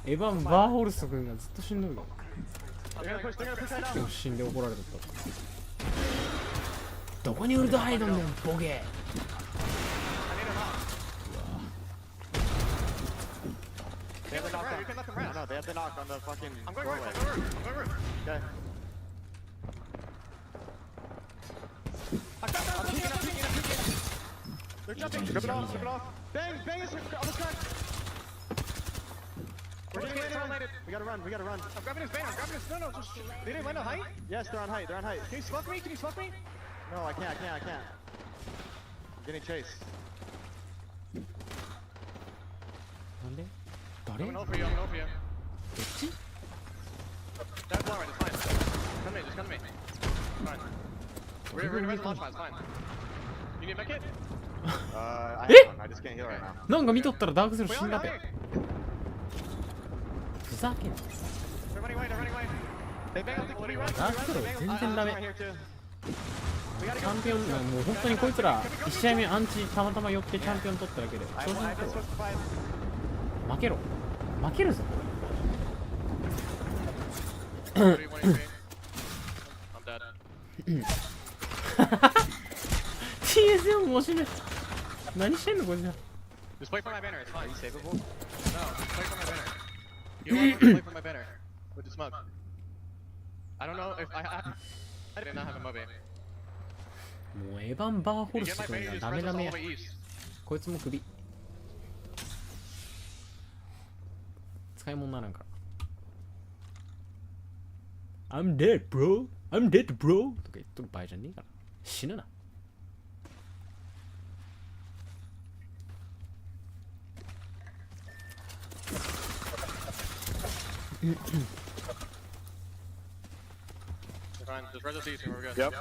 エヴァン・バーホルスト君がずっと死んどるよ。でも死んで怒られとった。どこにウルトハイドんねんボケ。They have the knock down. No, they have the knock on the fucking doorway. Okay. I'm peeking. They're jumping. Rip it off. Bang is on the track. We're getting it. We gotta run. I'm grabbing his banner. No, just. They didn't land on height? Yes, they're on height. Can you smoke me? No, I can't. I'm getting chased. なんで誰 I'm gonna ult for you. どっち That's alright, it's fine. Just come to me. Fine. We're in a res launch pad, it's fine. You need a medkit? I have one. I just can't heal right now. なんか見とったらダークゼロ死んだべ。ふざけんな。 They're running away. ダークゼロ全然ダメ。チャンピオン、もう本当にこいつら1試合目アンチたまたま寄ってチャンピオン取っただけで調子乗ってる。負けろ。負けるぞ。TSM もしね。何してんのこいつら。Just wait for my banner, it's fine. Are you savable? No, just wait for my banner. You don't want to wait for my banner with the smoke. I don't know if I did not have a movie. もうエヴァン・バーホルスト君がダメダメや。こいつも首。使い物ならんから。I'm dead, bro. I'm dead, bro. とか言っとる場合じゃねえから。死ぬな。Fine, just res us east and we're good. Yep.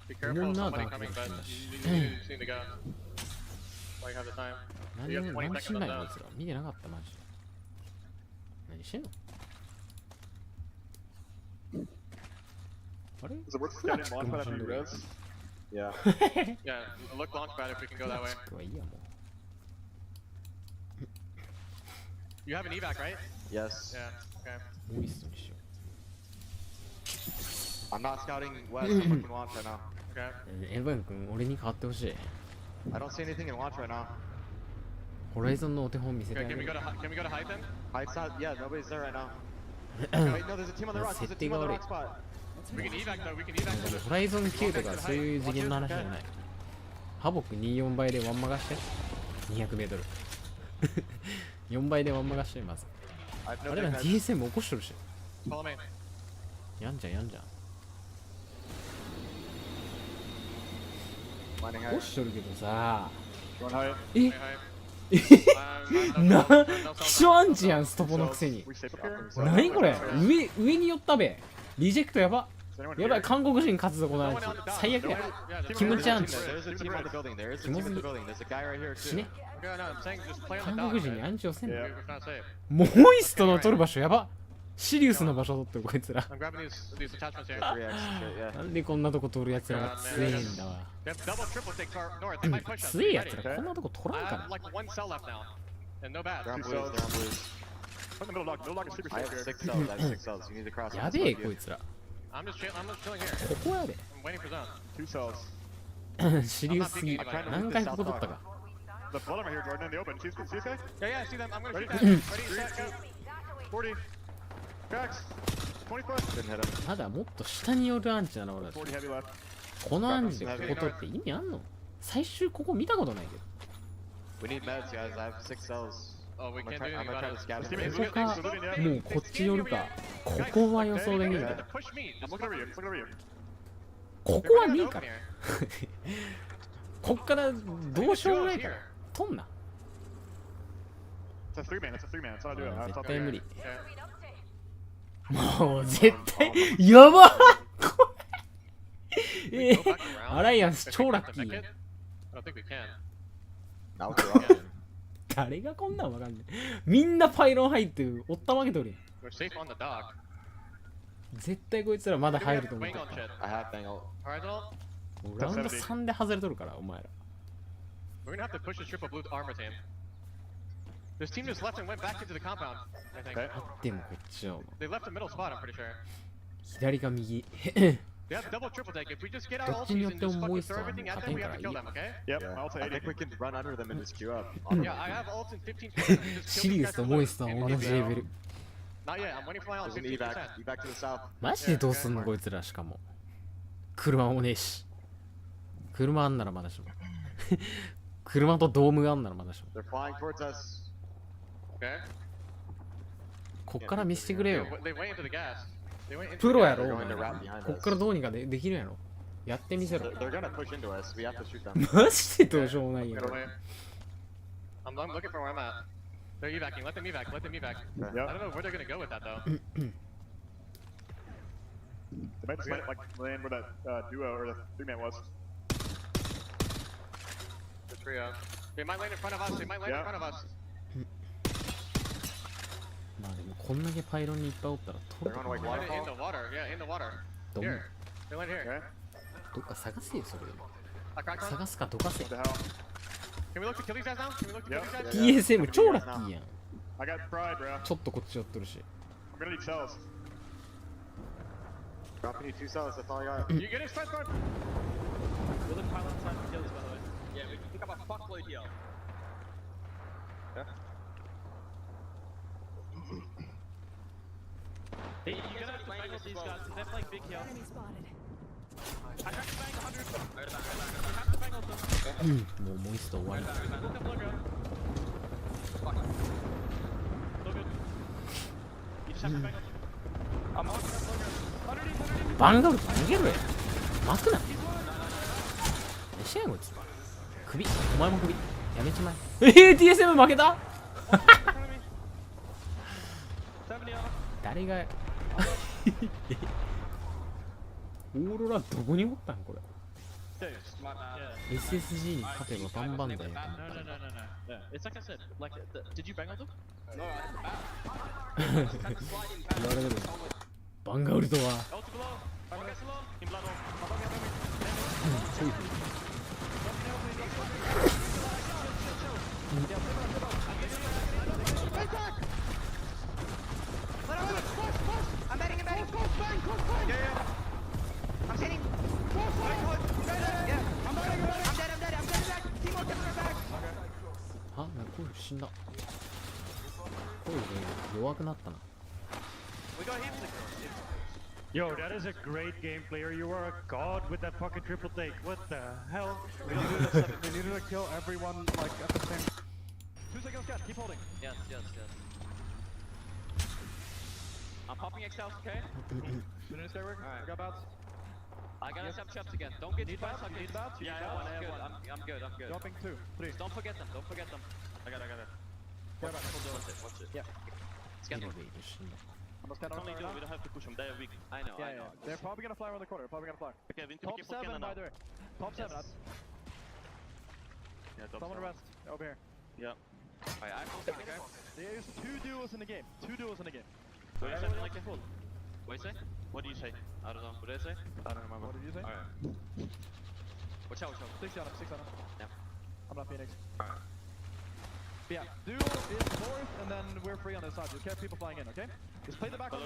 Be careful of somebody coming, but you just need to go. While you have the time. 何してんだよこいつら。見てなかったマジで。何してんのあれ Is it worth scanning launch pad after you res? Yeah. Yeah, look launch pad if we can go that way. いいやもう。You have an evac, right? Yes. Yeah, okay. モーリストにしよ I'm not scouting west. I'm looking launch right now. Okay. う。エヴァン君俺に代わってほしい。 I don't see anything in launch right now. ホライゾンのお手本見せてあ Okay, げ can we る。 go to height then? Height's not. Yeah, nobody's there right now. Wait, no, there's a team on the rocks. There's a team on the rock spot. We can evac though, we can evac でも though. ホライゾン9とかそういう次元の話じゃない。ハボック24倍でワンマガして。200メートル。4倍でワンマガしてまず。あれら DSM 起こしとるし。Follow me. やんじゃんやんじゃん。押しとるけどさ。えな、気象アンチやん、ストポのくせに。何これ、上に寄ったべ。リジェクトやば。やばい、韓国人勝つぞ、このアンチ。最悪や。キムチアンチ。キモすぎ。死ね。韓国人にアンチをせんの。モイストの取る場所やば。シリウスの場所取ってるこいつら。なんでこんなとこ取るやつらが強えんだわ。強えやつらこんなとこ取らんから。やべえこいつら。ここやで。シリウスすぎ。何回ここ取ったか。まだもっと下によるアンチなの俺。このアンチでここ取って意味あんの？最終ここ見たことないけど。ここか、もうこっち寄るか。ここは予想できるけど。ここはねえから。こっからどうしようもないから。取んな。絶対無理。もう絶対やばっこれアライアンス超ラッキー。誰がこんなんわかんない。みんなパイロン入ってる。おったまげとるやん。絶対こいつらまだ入ると思う。ラウンド3で外れとるからお前ら。This team just left and went back into the compound, I think. でもこっちは They left the middle spot, I'm pretty sure. 左か右。 They have double triple take. If we just get our どっち ultis によっ and て just もモ fucking イスト throw は everything 勝 at て them, ん we か have ら to いい kill や。 them, okay? Yep, I think we can run under them and just queue up. Yeah, I have ult in 15 seconds. Just シ kill リ these ウ guys スと from モイ left. ストは同じレベル。 Not yet, I'm waiting for my ult. There's an 15%. evac to the south. マジでどうすんのこいつら。しかも車もねえし。車あんならまだしも。車とドームがあんならまだしも。 They're flying towards us. Okay. こっから見せてくれよ。 They went into the gas. They went into プロやろ。 They're going to route behind こっ us. からどうにかできるやろ。やってみせろ。 They're gonna push into us. We have to shoot them. マジでどうしようもないやろ。 I'm looking for where I'm at. They're evacing. Let them evac. Let them evac. Yep. I don't know where they're gonna go with that though. They might just like land where that duo or the 3-man was. The trio. They might land in front of us. They might land in front of us. まあでもこんだけパイロンにいっぱいおったら取る They're か going to な。 like In the waterfall. water. Yeah, in the water. どん Here. They land here. Okay. どっか探せよそれでも。 I cracked one. 探すかどかせ。 What the hell? Can we look to kill these guys now? Can we look to kill Yep. these guys? TSM 超ラッキーやん。 I got pride, bro. ちょっとこっち寄っとるし。 I'm gonna need cells. Dropping you 2 cells. That's all I got. You get it, start. We'll look pile inside the kills, by the way. Yeah, we can pick up a fuckload here. Hey, you're gonna have to bang with these guys, because they're playing big here. Enemy spotted. I have to bang 100. You have to bang on them. もうモイスト終わり。 Look up, look up. So good. You just have to bang on them. I'm on. Underneath. バンガルト逃げろや。巻くな。何してんやこいつ。首。お前も首。やめちまえ。TSM 負けた誰がオーロラどこにおったんこれ。SSG に勝てばバンバンだよと思った。 No. Yeah, it's like I said. Like, did you bang on them? No, I didn't back. 言われるバンガウルトは Ulti below. One guy's below. In blood hole. そういうふうに I'm betting, I'm betting. I'm sitting. Yeah, I'm dead. I'm dead back. Team will get her back. あ、なんかコイル死んだ。コイル弱くなったな。 We got heaps of Yo, that is a great game, player. You are a god with that fucking triple take. What the hell? They needed to kill everyone like at the same. 2 seconds, cat. Keep holding. Yes. I'm popping XLs, okay? Finish their work. I got bats. I got some chops again. Don't get too bad. You need bats? Yeah, I have one. I'm good. Dropping 2, 3. Just don't forget them. I got it. Watch it. Yeah. Scan them. We don't have to push them. They are weak. I know. They're probably gonna fly around the corner. Okay, we need to be careful. Top 7, by the way. Top 7. Yeah, top 7. Rest. Over here. Yeah. Alright, I'm full, okay? There's 2 duos in the game. So you say like a full. What do you say? What do you say? I don't know. What did I say? I don't remember. What did you say? Alright. Watch out. 6 on him. Yeah. I'm not Phoenix. Alright. Yeah, duo is north, and then we're free on this side. Just care people flying in, okay? Just play the back on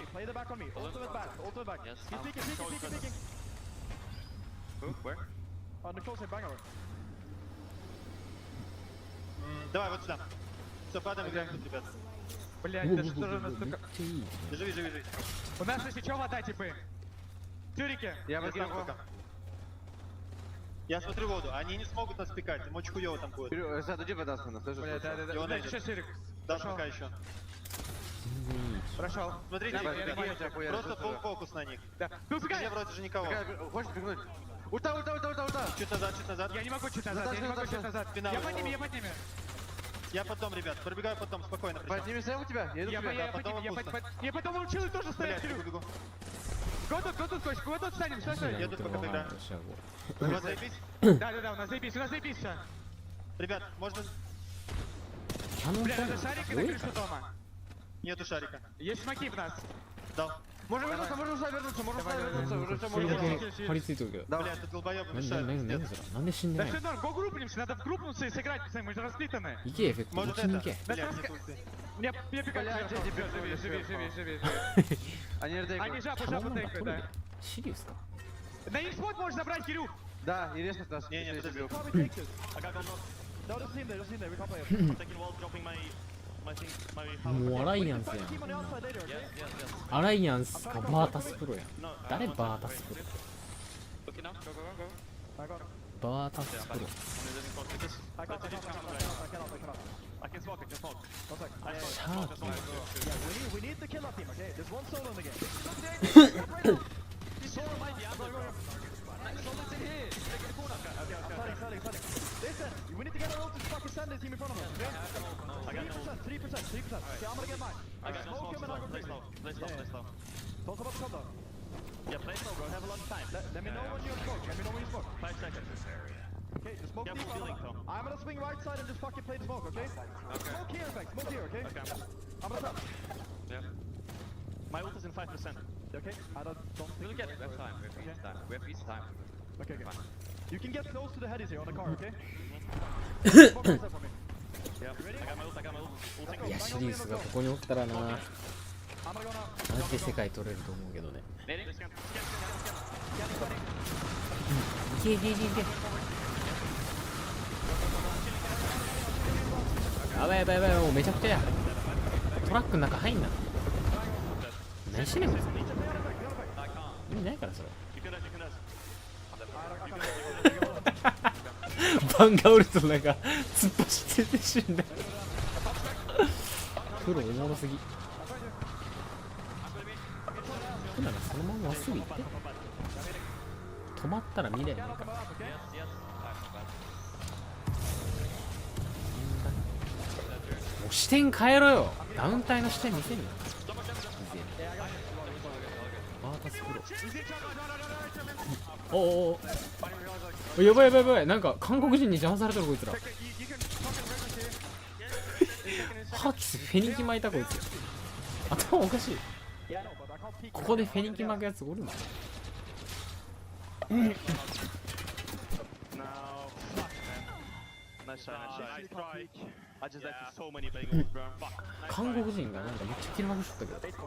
me. Ultimate back. Yes. He's peeking. Who? Where? On the close bang over. Давай, вот сюда. Все, падаем, играем тут, ребят. Блять, это что же настолько... Живи. У нас если чё, вода, типы. Тюрики. Я возьму пока. Я смотрю воду, они не смогут нас пикать, им очень хуёво там будет. Зад, иди вода, слышишь? Блять, да. Еще Сирик. Да, пока еще. Прошел. Смотрите, просто full фокус на них. Да. Где вроде же никого. Хочешь пикнуть? Ульта! Чуть назад. Я не могу чуть назад. Я под ними. Я потом, ребят, пробегаю потом, спокойно. Подними сэм у тебя? Я иду к тебе. Я потом учил тоже стоять. Бегу. Го тут станем, стой. Я тут пока поиграю. У вас заебись? Да, у нас заебись все. Ребят, можно... Бля, надо шарик и на крышу дома. Нету шарика. Есть смоки в нас. Дал. Можем вернуться, уже все それだけ張り付いてるけど Бля, это долбоёбы 何 мешают. なんで死んで Да ない все норм, го группнемся, надо вгруппнуться и сыграть, пацаны, мы же распитаны. 行けエフェクト Может 一緒に行 это? け Бля, нет ульты. Я пикаю. Живи. Они жапу тейкают, да. シリウスか На их спот можешь забрать, Кирюх. Да, и резко нас. Не, подожди. No, just in there. We can't play it. Taking wall, dropping my もうアライアンスやんアライアンスかバータスプロやん誰バータスプロバータスプロ I can smoke. We need to kill our team, okay? There's one solo in the game. Solo might be Solo's in here. Starting. Listen, we need to get our ult to fucking send the team in front of us, okay? 3%. Okay, I'm gonna get mine. I got no smoke. Him and I'll go Play slow. Talk about the counter. Yeah, play slow, bro. Have a lot of time. Let me know when you smoke. 5 seconds. Okay, just smoke Careful deep. healing, Tom. I'm gonna swing right side and just fucking play the smoke, okay? Smoke here, Bex. Smoke here, okay? I'm gonna stop. Yeah. My ult is in 5%. Okay, I don't think We'll get it. We have time. We have each time. Okay. You can get close to the headies here on the car, okay? Yeah, ready? I got my ult. いやシリウスがここにおったらなマジで世界取れると思うけどねいけやばいもうめちゃくちゃやトラックの中入んな何しねんこいつ意味ないからそれバンガウルトなんか突っ走ってて死んだプロおもろすぎ普段そのまままっすぐ行って止まったら見れんのかもう視点変えろよダウンタイの視点見せんのバータスプロおやばいなんか韓国人に邪魔されてるこいつらハキスフェニキ巻いたこいつ頭おかしいここでフェニキ巻くやつおるの韓国人がなんかめっちゃキルまくしとったけど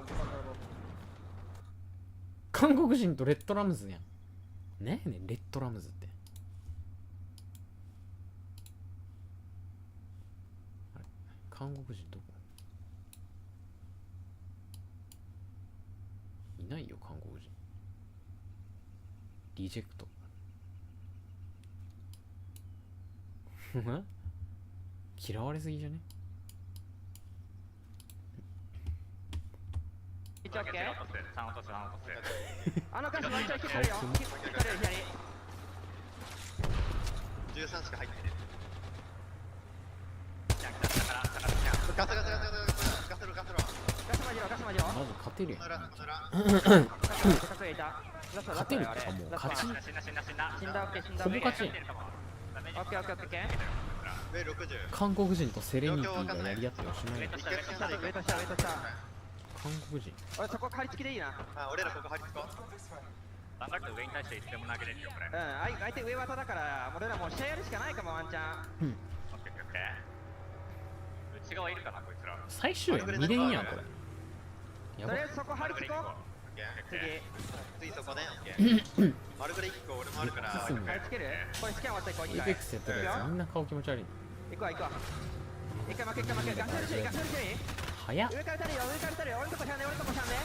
韓国人とレッドラムズやんねえねんレッドラムズってあれ韓国人どこいないよ韓国人リジェクト嫌われすぎじゃねオッケー。あのガスワンチャン引っかかるよ。引っかかるよ左。13しか入ってねガサガサガサガサガサロガサロ。ガスマジロガスマジロ。まず勝てるやん。隠れいた。勝てるかもう勝ち。死んだオッケー死んだ。ほぼ勝ちやん。オッケーオッケーオッケー。上60韓国人とセレニティがやり合っておしまい。ウェイトしたウェイトした。韓国人。俺そこ張り付きでいいな。あ俺らここ張り付こう考えると上に対していつでも投げれるよこれ。相手上技だから俺らもう試合やるしかないかもワンチャン。オッケーオッケー。内側いるかなこいつら。最終やん2連やんこれ。やばい。とりあえずそこ張り付こう。次そこねオッケー丸ぐらい1個俺もあるから張り付ける。これスキャン終わったら行こう。エイペックスやってるやつみんな顔気持ち悪い。行くわ行くわ。一回負けガスルシュリガスルシュリ。早っ。上から撃たれるよ上から撃たれるよ。俺のとこしゃんね俺のとこしゃんね。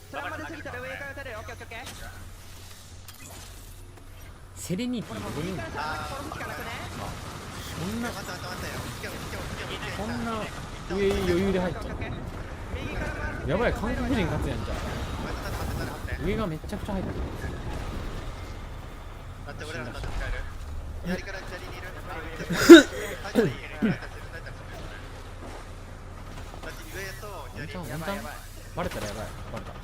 それまで過ぎたら上から撃たれるよ。オッケーオッケーオッケー。セレニティどこにいるの？そんな上余裕で入ったの？やばい韓国人勝つやんじゃん。上がめっちゃくちゃ入ってる。だって俺らの使える左から左にいるワンタンバレたらやばい。バレた。や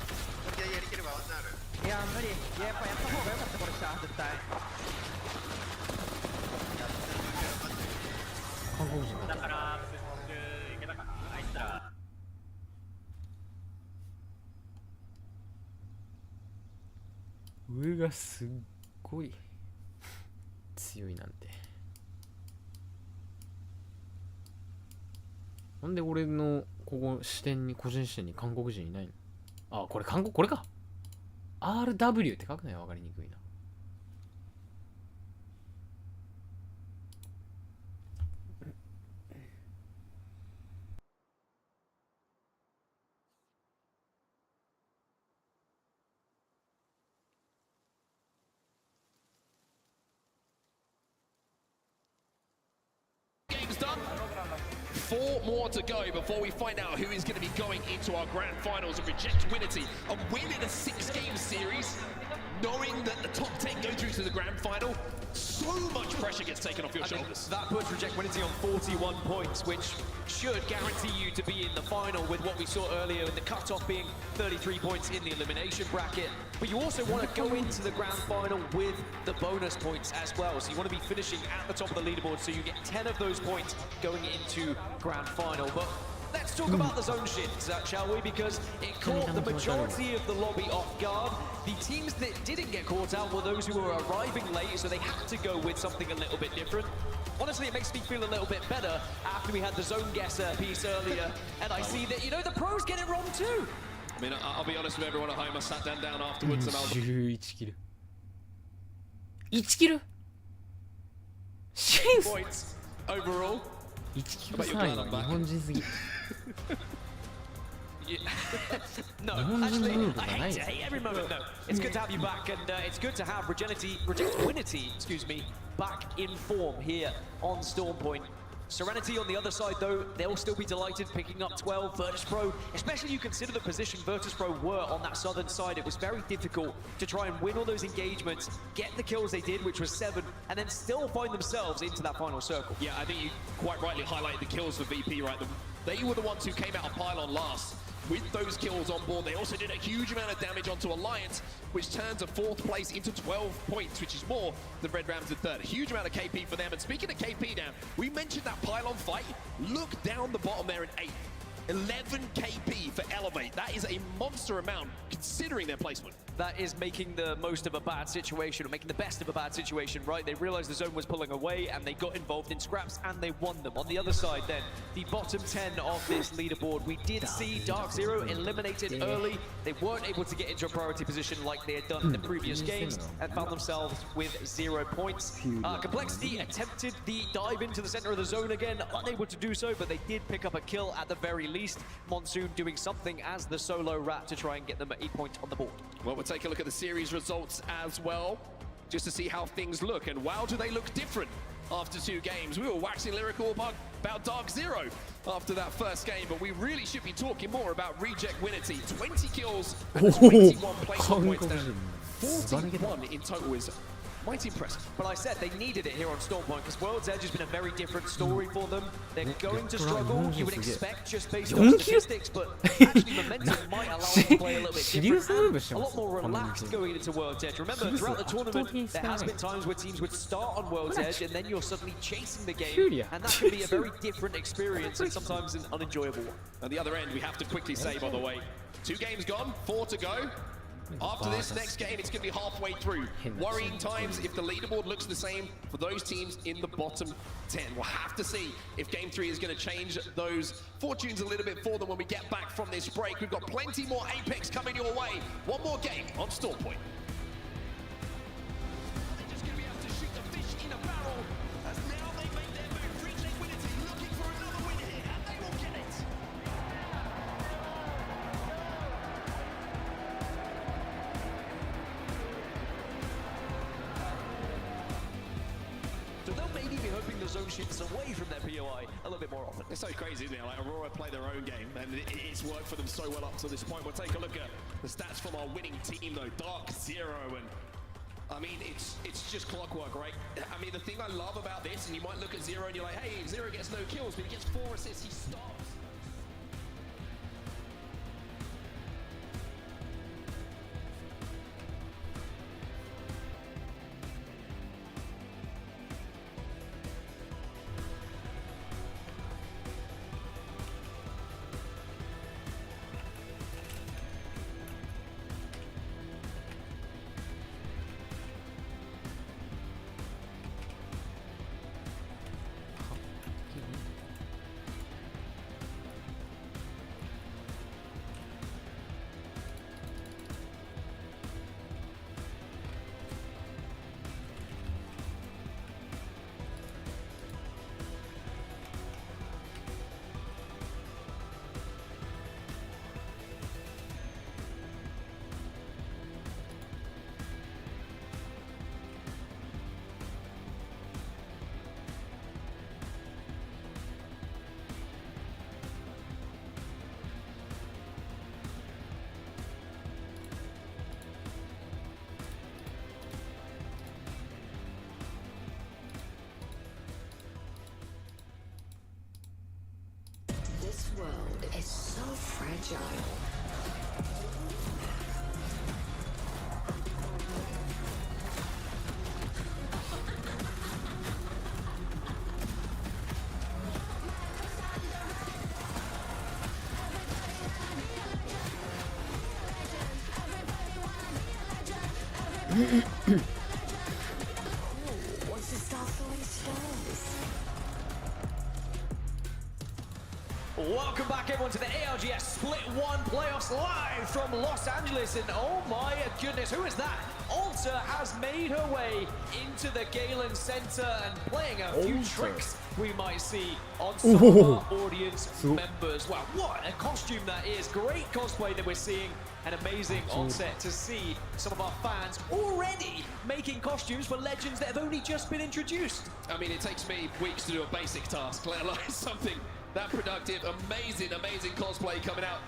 りきればワンタンある。いや無理。いややっぱやった方が良かったこれした絶対。韓国人だからいけたかなあいつら。上がすっごい強いなんて。なんで俺のここ視点に個人視点に韓国人いないの？あ、これ韓国これか。RW って書くのよ分かりにくいな。Four more to go before we find out who is going to be going into our grand finals and reject Winnity and win in a 6-game series, knowing that the top 10 go through to the grand final. So much pressure gets taken off your shoulders. That puts Reject Winnity on 41 points, which should guarantee you to be in the final with what we saw earlier in the cutoff being 33 points in the elimination bracket. But you also want to go into the grand final with the bonus points as well. So you want to be finishing at the top of the leaderboard so you get 10 of those points going into grand final. But let's talk about the zone shifts, shall we? Because it caught the majority of the lobby off guard. The teams that didn't get caught out were those who were arriving late, so they had to go with something a little bit different. Honestly, it makes me feel a little bit better after we had the zone guesser piece earlier, and I see that, you know, the pros get it wrong too. I mean, I'll be honest with everyone at home, I sat down afterwards and I was... 11キル。1キルシンス points overall. 1キル3位は日本人すぎ。No, actually, I hate every moment. No, it's good to have you back, and it's good to have Reject Winnity, excuse me, back in form here on Storm Point. Serenity on the other side, though, they'll still be delighted picking up 12. Virtus.pro, especially you consider the position Virtus.pro were on that southern side. It was very difficult to try and win all those engagements, get the kills they did, which was 7, and then still find themselves into that final circle. Yeah, I think you quite rightly highlighted the kills for VP, right? They were the ones who came out of pylon last. With those kills on board, they also did a huge amount of damage onto Alliance, which turns a 4th place into 12 points, which is more than Red Rams in 3rd. A huge amount of KP for them. And speaking of KP now, we mentioned that pylon fight. Look down the bottom there in 8th. 11 KP for Elevate. That is a monster amount, considering their placement. That is making the most of a bad situation, or making the best of a bad situation, right? They realized the zone was pulling away, and they got involved in scraps, and they won them. On the other side then, the bottom 10 of this leaderboard, we did see Dark Zero eliminated early. They weren't able to get into a priority position like they had done in the previous games, and found themselves with 0 points. Complexity attempted the dive into the center of the zone again, unable to do so, but they did pick up a kill at the very least. Monsoon doing something as the solo rat to try and get them a point on the board. Well, we'll take a look at the series results as well, just to see how things look. And wow, do they look different after 2 games. We were waxing lyrical about Dark Zero after that first game, but we really should be talking more about Reject Winity. 20 kills and 21 placement points down. 41 in total is mighty impressive. But I said they needed it here on Stormpoint because World's Edge has been a very different story for them. They're going to struggle, you would expect, just based on statistics, but actually momentum might allow them to play a little bit different and a lot more relaxed going into World's Edge. Remember, throughout the tournament, there has been times where teams would start on World's Edge and then you're suddenly chasing the game, and that can be a very different experience and sometimes an unenjoyable one. At the other end, we have to quickly say, by the way, 2 games gone, 4 to go. After this next game, it's going to be halfway through. Worrying times if the leaderboard looks the same for those teams in the bottom 10. We'll have to see if Game 3 is going to change those fortunes a little bit for them when we get back from this break. We've got plenty more Apex coming your way. One more game on Stormpoint. They're just going to be able to shoot the fish in a barrel as now they make their move. Reject Winity looking for another win here, and they will get it. So they'll maybe be hoping the zone shifts away from their POI a little bit more often. It's so crazy, isn't it? Like Aurora play their own game, and it's worked for them so well up to this point. We'll take a look at the stats from our winning team, though. Dark Zero, and I mean, it's just clockwork, right? I mean, the thing I love about this, and you might look at Zero and you're like, hey, Zero gets no kills, but he gets 4 assists, he stops. This world is so fragile. What's the stop throwing stones? Welcome back everyone to the ALGS Split 1 playoffs live from Los Angeles, and oh my goodness, who is that? Alta has made her way into the Galen Center and playing a few tricks we might see on some of our audience members. Wow, what a costume that is. Great cosplay that we're seeing. An amazing onset to see some of our fans already making costumes for legends that have only just been introduced. I mean, it takes me weeks to do a basic task, let alone something that productive. Amazing cosplay coming out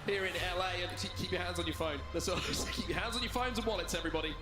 here in LA. And keep your hands on your phone. That's all. Keep your hands on your phones and wallets, everybody.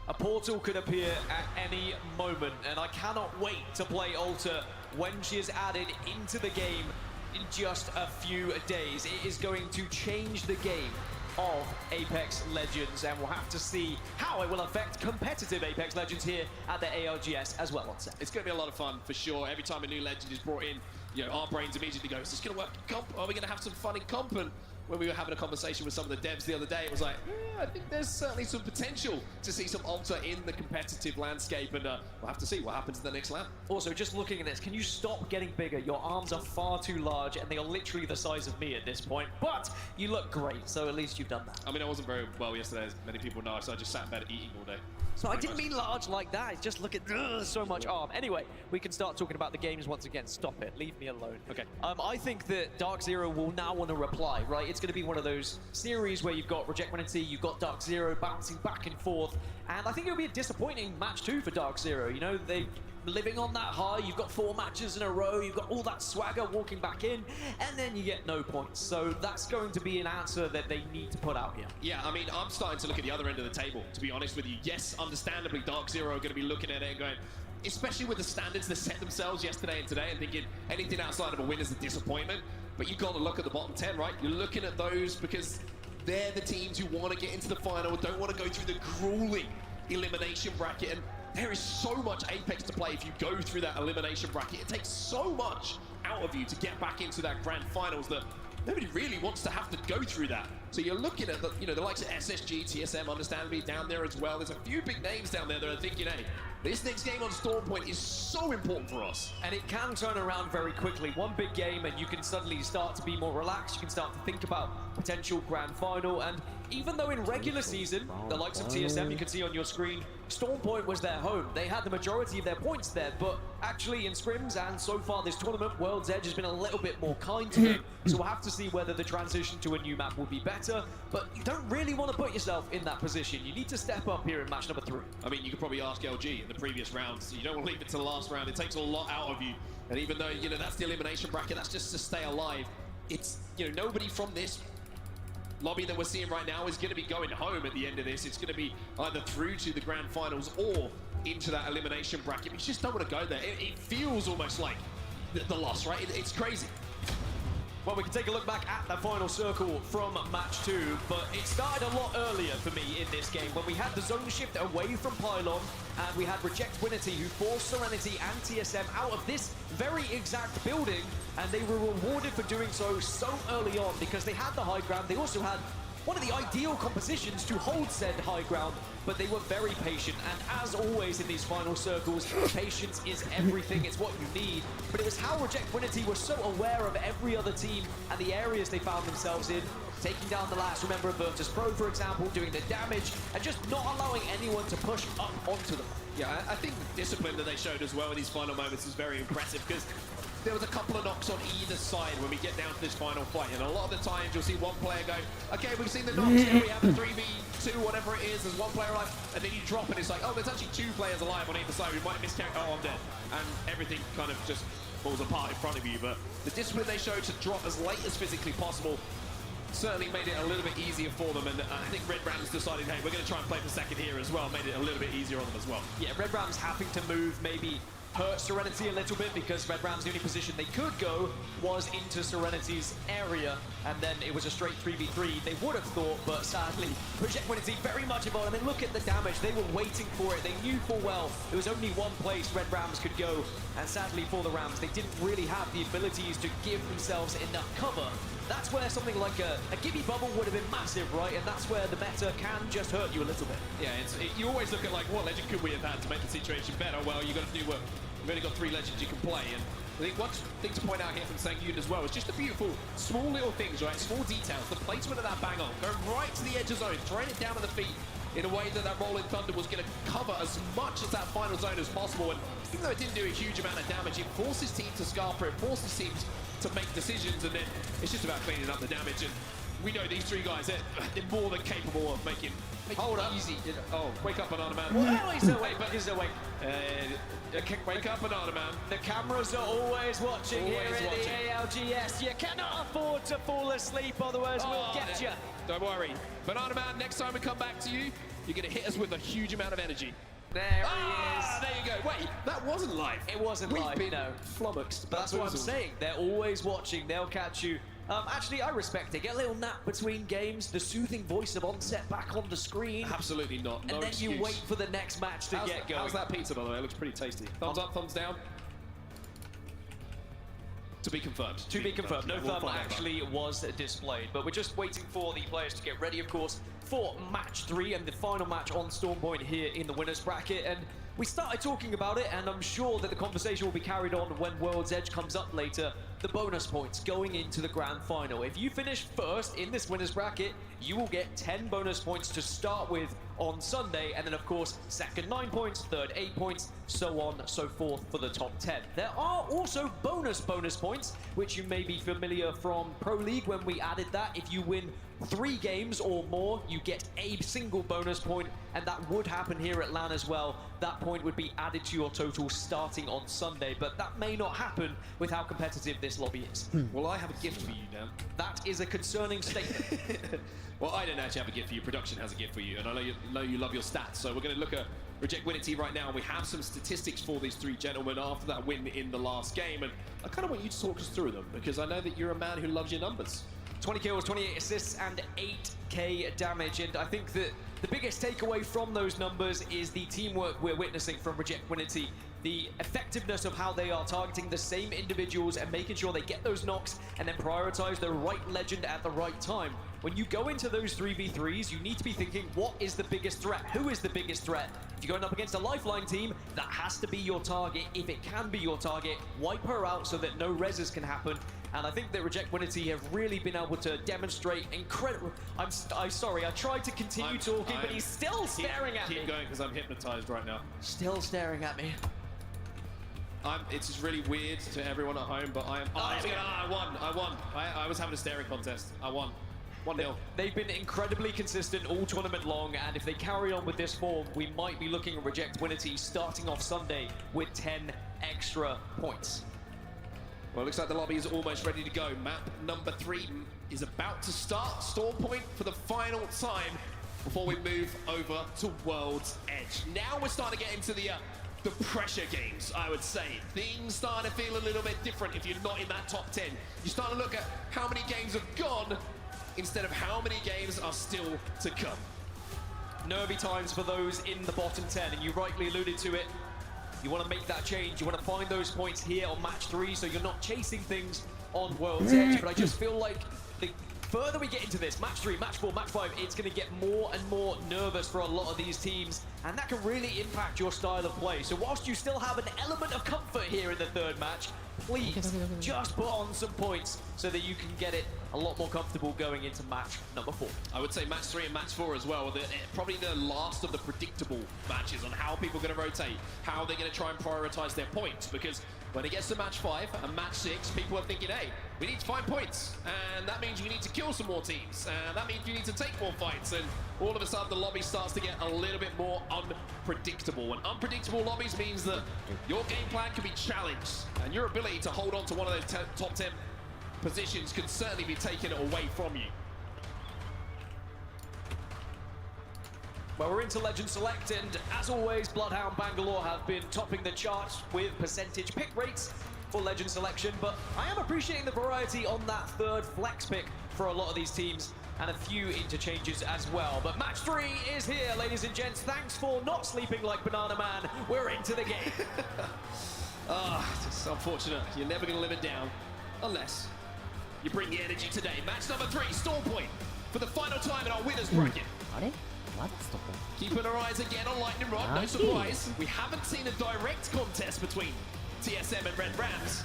A portal could appear at any moment, and I cannot wait to play Alta when she is added into the game in just a few days. It is going to change the game of Apex Legends, and we'll have to see how it will affect competitive Apex Legends here at the ALGS as well on set. It's going to be a lot of fun for sure. Every time a new legend is brought in, you know, our brains immediately go, is this going to work in comp? Are we going to have some fun in comp? And when we were having a conversation with some of the devs the other day, it was like, yeah, I think there's certainly some potential to see some Alta in the competitive landscape, and we'll have to see what happens in the next lap. Also, just looking at this, can you stop getting bigger? Your arms are far too large, and they are literally the size of me at this point, but you look great, so at least you've done that. I mean, I wasn't very well yesterday, as many people know, so I just sat in bed eating all day. So I didn't mean large like that. Just look at so much arm. Anyway, we can start talking about the games once again. Stop it. Leave me alone. Okay. I think that Dark Zero will now want to reply, right? It's going to be one of those series where you've got Reject Winity, you've got Dark Zero bouncing back and forth. And I think it'll be a disappointing match too for Dark Zero. You know, they living on that high. You've got 4 matches in a row. You've got all that swagger walking back in, and then you get no points. So that's going to be an answer that they need to put out here. Yeah, I mean, I'm starting to look at the other end of the table, to be honest with you. Yes, understandably, Dark Zero are going to be looking at it and going, especially with the standards they set themselves yesterday and today, and thinking anything outside of a win is a disappointment. But you've got to look at the bottom 10, right? You're looking at those because they're the teams who want to get into the final, don't want to go through the grueling elimination bracket. And there is so much Apex to play if you go through that elimination bracket. It takes so much out of you to get back into that grand finals that nobody really wants to have to go through that. So you're looking at the likes of SSG, TSM, understandably down there as well. There's a few big names down there that are thinking, hey, this next game on Storm Point is so important for us. And it can turn around very quickly. One big game and you can suddenly start to be more relaxed. You can start to think about potential grand final. And even though in regular season, the likes of TSM, you can see on your screen, Storm Point was their home. They had the majority of their points there, but actually in scrims and so far this tournament, World's Edge has been a little bit more kind to them. So we'll have to see whether the transition to a new map will be better, but you don't really want to put yourself in that position. You need to step up here in match number 3. I mean, you could probably ask LG in the previous rounds. You don't want to leave it to the last round. It takes a lot out of you. And even though, that's the elimination bracket, that's just to stay alive. It's, nobody from this lobby that we're seeing right now is going to be going home at the end of this. It's going to be either through to the grand finals or into that elimination bracket. You just don't want to go there. It feels almost like the loss, right? It's crazy. Well, we can take a look back at the final circle from match 2, but it started a lot earlier for me in this game when we had the zone shift away from Pylon and we had Reject Winity who forced Serenity and TSM out of this very exact building, and they were rewarded for doing so early on because they had the high ground. They also had one of the ideal compositions to hold said high ground, but they were very patient. And as always in these final circles, patience is everything. It's what you need. But it was how Reject Winity were so aware of every other team and the areas they found themselves in, taking down the last, remember Virtus Pro, for example, doing the damage, and just not allowing anyone to push up onto them. Yeah, I think the discipline that they showed as well in these final moments was very impressive because there was a couple of knocks on either side when we get down to this final fight, and a lot of the times you'll see one player go, okay, we've seen the knocks, here we have a 3v2, whatever it is, there's one player alive, and then you drop and it's like, oh, there's actually 2 players alive on either side, we might miscount, oh, I'm dead, and everything kind of just falls apart in front of you. But the discipline they showed to drop as late as physically possible certainly made it a little bit easier for them, and I think Red Rams decided, hey, we're going to try and play for second here as well, made it a little bit easier on them as well. Yeah, Red Rams having to move maybe hurt Serenity a little bit because Red Rams, the only position they could go was into Serenity's area, and then it was a straight 3v3 they would have thought, but sadly Reject Winity very much involved. I mean, look at the damage, they were waiting for it, they knew full well there was only one place Red Rams could go, and sadly for the Rams they didn't really have the abilities to give themselves enough cover. That's where something like a Gibby bubble would have been massive, right? And that's where the meta can just hurt you a little bit. Yeah, you always look at like, what legend could we have had to make the situation better? Well, you've got to do work. You've only got 3 legends you can play, and I think one thing to point out here from Sangyun as well is just the beautiful small little things, right? Small details, the placement of that bang on, going right to the edge of zone, throwing it down at the feet in a way that Rolling Thunder was going to cover as much as that final zone as possible. And even though it didn't do a huge amount of damage, it forces teams to scarf it, forces teams to make decisions, and then it's just about cleaning up the damage. And we know these 3 guys, they're more than capable of making Hold up. easy. Oh, wake up, Banana Man. Well, he's awake, but he's awake. Wake up, Banana Man. The cameras are always watching here at the ALGS. You cannot afford to fall asleep, otherwise we'll get you. Don't worry. Banana Man, next time we come back to you, you're going to hit us with a huge amount of energy. There he is. There you go. Wait, that wasn't live. It wasn't We've live, been no. flummoxed. But that's what I'm saying. They're always watching. They'll catch you. Actually, I respect it. Get a little nap between games. The soothing voice of Onset back on the screen. Absolutely not. No and then excuse. you wait for the next match to get going. How's that pizza, by the way? It looks pretty tasty. Thumbs up, thumbs down. To be confirmed. To be confirmed. No We'll thumb find out. actually was displayed, but we're just waiting for the players to get ready, of course, for match 3 and the final match on Storm Point here in the winners bracket. And we started talking about it, and I'm sure that the conversation will be carried on when World's Edge comes up later. The bonus points going into the grand final. If you finish first in this winners bracket, you will get 10 bonus points to start with on Sunday, and then of course second 9 points, third 8 points, so on so forth for the top 10. There are also bonus points, which you may be familiar from Pro League when we added that. If you win 3 games or more, you get a single bonus point, and that would happen here at LAN as well. That point would be added to your total starting on Sunday, but that may not happen with how competitive this lobby is. Well, I have a gift for you, Dan. That is a concerning statement. Well, I don't actually have a gift for you. Production has a gift for you, and I know you love your stats. So we're going to look at Reject Winity right now. We have some statistics for these 3 gentlemen after that win in the last game, and I kind of want you to talk us through them because I know that you're a man who loves your numbers. 20 kills, 28 assists, and 8k damage. And I think that the biggest takeaway from those numbers is the teamwork we're witnessing from Reject Winity. The effectiveness of how they are targeting the same individuals and making sure they get those knocks and then prioritize the right legend at the right time. When you go into those 3v3s, you need to be thinking, what is the biggest threat? Who is the biggest threat? If you're going up against a lifeline team, that has to be your target. If it can be your target, wipe her out so that no reses can happen. And I think that Reject Winity have really been able to demonstrate incredible... I'm sorry, I tried to continue talking, but he's still staring at me. Keep going, because I'm hypnotized right now. Still staring at me. It's just really weird to everyone at home, but I am... I won. I was having a staring contest. I won. 1-0. They've been incredibly consistent all tournament long, and if they carry on with this form, we might be looking at Reject Winity starting off Sunday with 10 extra points. Well, it looks like the lobby is almost ready to go. Map number 3 is about to start. Storm Point for the final time before we move over to World's Edge. Now we're starting to get into the pressure games, I would say. Things starting to feel a little bit different if you're not in that top 10. You start to look at how many games have gone instead of how many games are still to come. Nervy times for those in the bottom 10, and you rightly alluded to it. You want to make that change. You want to find those points here on match 3 so you're not chasing things on World's Edge. But I just feel like the further we get into this, match 3, match 4, match 5, it's going to get more and more nervous for a lot of these teams, and that can really impact your style of play. So whilst you still have an element of comfort here in the 3rd match, please just put on some points so that you can get it a lot more comfortable going into match number 4. I would say match 3 and match 4 as well. Probably the last of the predictable matches on how people are going to rotate, how they're going to try and prioritize their points. Because when it gets to match 5 and match 6, people are thinking, hey, we need to find points. And that means we need to kill some more teams. And that means we need to take more fights. And all of a sudden, the lobby starts to get a little bit more unpredictable. And unpredictable lobbies means that your game plan can be challenged. And your ability to hold on to one of those top 10 positions can certainly be taken away from you. Well, we're into Legend Select, and as always, Bloodhound Bangalore have been topping the charts with percentage pick rates for Legend Selection, but I am appreciating the variety on that 3rd flex pick for a lot of these teams, and a few interchanges as well. But match 3 is here, ladies and gents. Thanks for not sleeping like Banana Man. We're into the game. It's unfortunate. You're never going to live it down unless you bring the energy today. Match number 3, Storm Point, for the final time in our winners bracket. Keeping our eyes again on Lightning Rod, no surprise. We haven't seen a direct contest between TSM and Red Rams.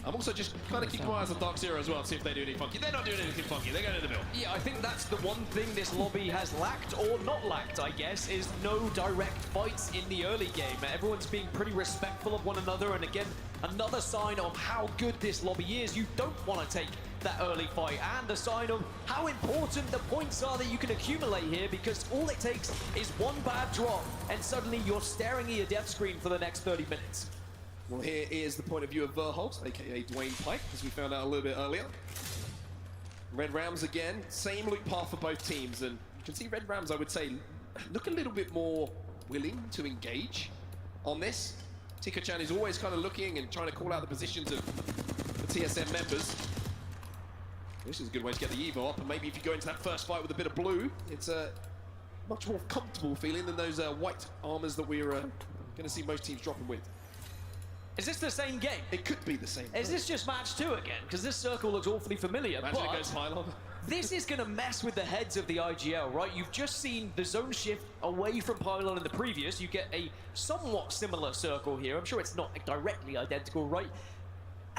I'm also just kind of keeping my eyes on Dark Zero as well, see if they do anything funky. They're not doing anything funky, they're going to the middle. Yeah, I think that's the one thing this lobby has lacked, or not lacked, I guess, is no direct fights in the early game. Everyone's being pretty respectful of one another, and again, another sign of how good this lobby is. You don't want to take that early fight, and a sign of how important the points are that you can accumulate here, because all it takes is one bad drop, and suddenly you're staring at your death screen for the next 30 minutes. Well, here is the point of view of Verholt, aka Dwayne Pike, as we found out a little bit earlier. Red Rams again, same loop path for both teams, and you can see Red Rams, I would say, look a little bit more willing to engage on this. Tika-chan is always kind of looking and trying to call out the positions of the TSM members. This is a good way to get the Evo up, and maybe if you go into that first fight with a bit of blue, it's a much more comfortable feeling than those white armors that we're going to see most teams dropping with. Is this the same game? It could be the same. Is this just match 2 again? Because this circle looks awfully familiar. Imagine it goes Pylon. This is going to mess with the heads of the IGL, right? You've just seen the zone shift away from Pylon in the previous. You get a somewhat similar circle here. I'm sure it's not directly identical, right?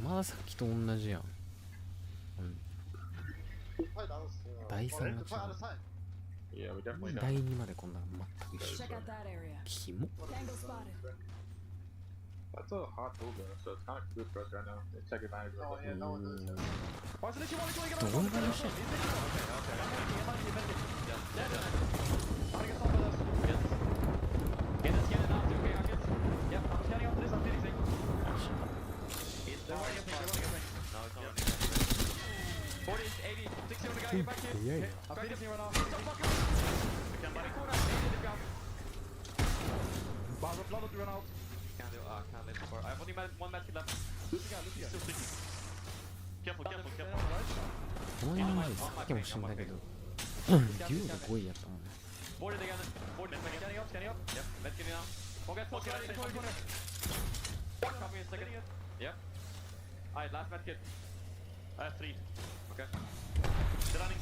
まださっきと同じやん。第3が違う。 Yeah, we definitely don't. 第2までこんなの全く一緒。 Check out that area. キモ。 Tango spotted. That's a hot move though, so it's kind of good for us right now. Let's take advantage of it. Mm. Why is it you want to go? Don't worry about shit. I have only one match left. Still sticking. Careful, careful, careful. この前さっきも死んだけど、デュオで5位やったもんね。 Boarded again. Boarded. Scanning up, scanning up. Yep, let's get it now. Forget, forget. Copy a second. Yep. Alright, last med kit. I have 3. Okay. Still running.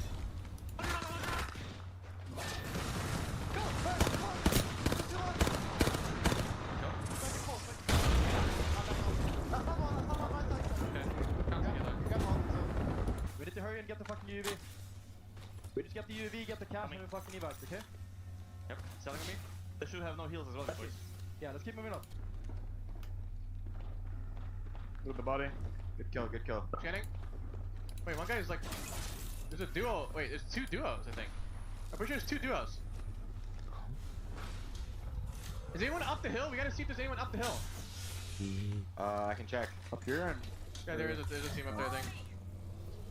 We need to hurry and get the fucking UV. We just get the UV, get the cash, and we fucking evac, okay? Yep, selling me. They should have no heals as well, boys. Yeah, let's keep moving up. Loot the body. Good kill, good kill. Scanning. Wait, one guy is like... There's a duo. Wait, there's 2 duos, I think. I'm pretty sure there's 2 duos. Is anyone up the hill? We gotta see if there's anyone up the hill. I can check. Up here and... Yeah, there's a team up there, I think.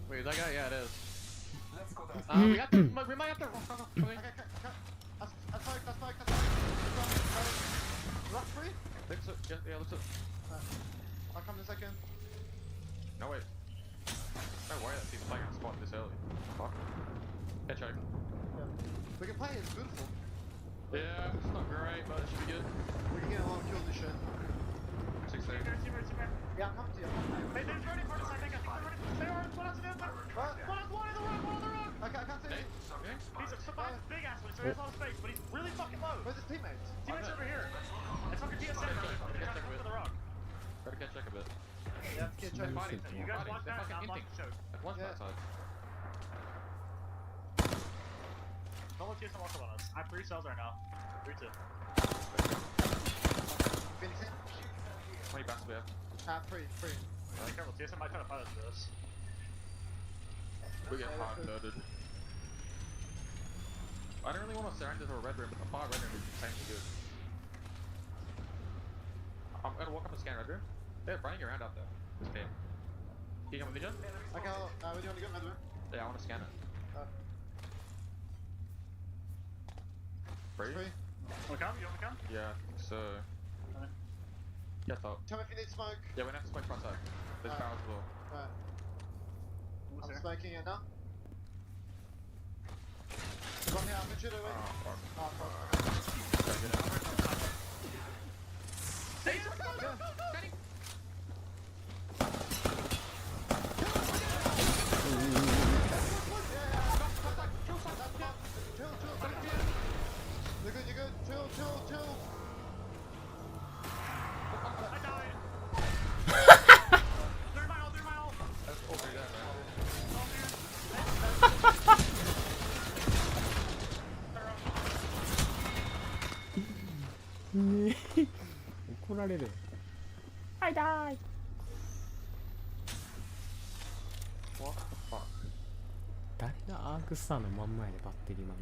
Wait, is that guy? Yeah, it is. Let's go that We have to... We might have to... Rock free? Looks up. Yeah, looks up. I'll come in a second. No, wait. No way that team's playing on spot this early. Fuck. Yeah, check. We can play it, it's beautiful. Yeah, it's not great, but it should be good. We can get a lot of kills this shit. 16. Yeah, I'm coming to you. Hey, there's already part of my thing. Stay on, one on the rock, one on the rock. I can't see Hey, you. okay. He's a big ass one, so he has a lot of space, but he's really fucking low. Where's his teammates? Teammates over here. It's fucking TS center. They're trying to come for the rock. Gotta catch check a bit. Yeah, get They're checked. fighting. You guys watch They're that, fucking I'm inting. watching choke. Like, one's Yeah. outside. Don't let TS walk on us. I have 3 cells right now. 3-2. Phoenix in. 20 bats we have. Free. Be careful, TS might try to fight us for this. We get hard loaded. I don't really want to surrender to a red room. A far red room is insanely good. I'm gonna walk up and scan red room. They're running around out there. This game. Can you come with me, John? Okay, where do you want to go, Medler? Yeah, I want to scan it. Free? Free. Wanna come? You wanna come? Yeah, I think so. Alright. Yeah, top. Tell me if you need smoke. Yeah, we're gonna have to smoke front side. There's barrels as well. Right. Who's I'm there? smoking it now. There's one here, I'm gonna shoot it away. Oh, fuck. Oh, fuck. Okay, get out. You're good. Chill. I died! They're my ult! That's over there, man.怒られる。I died! What the fuck? 誰がアークスターの真ん前でバッテリーなの？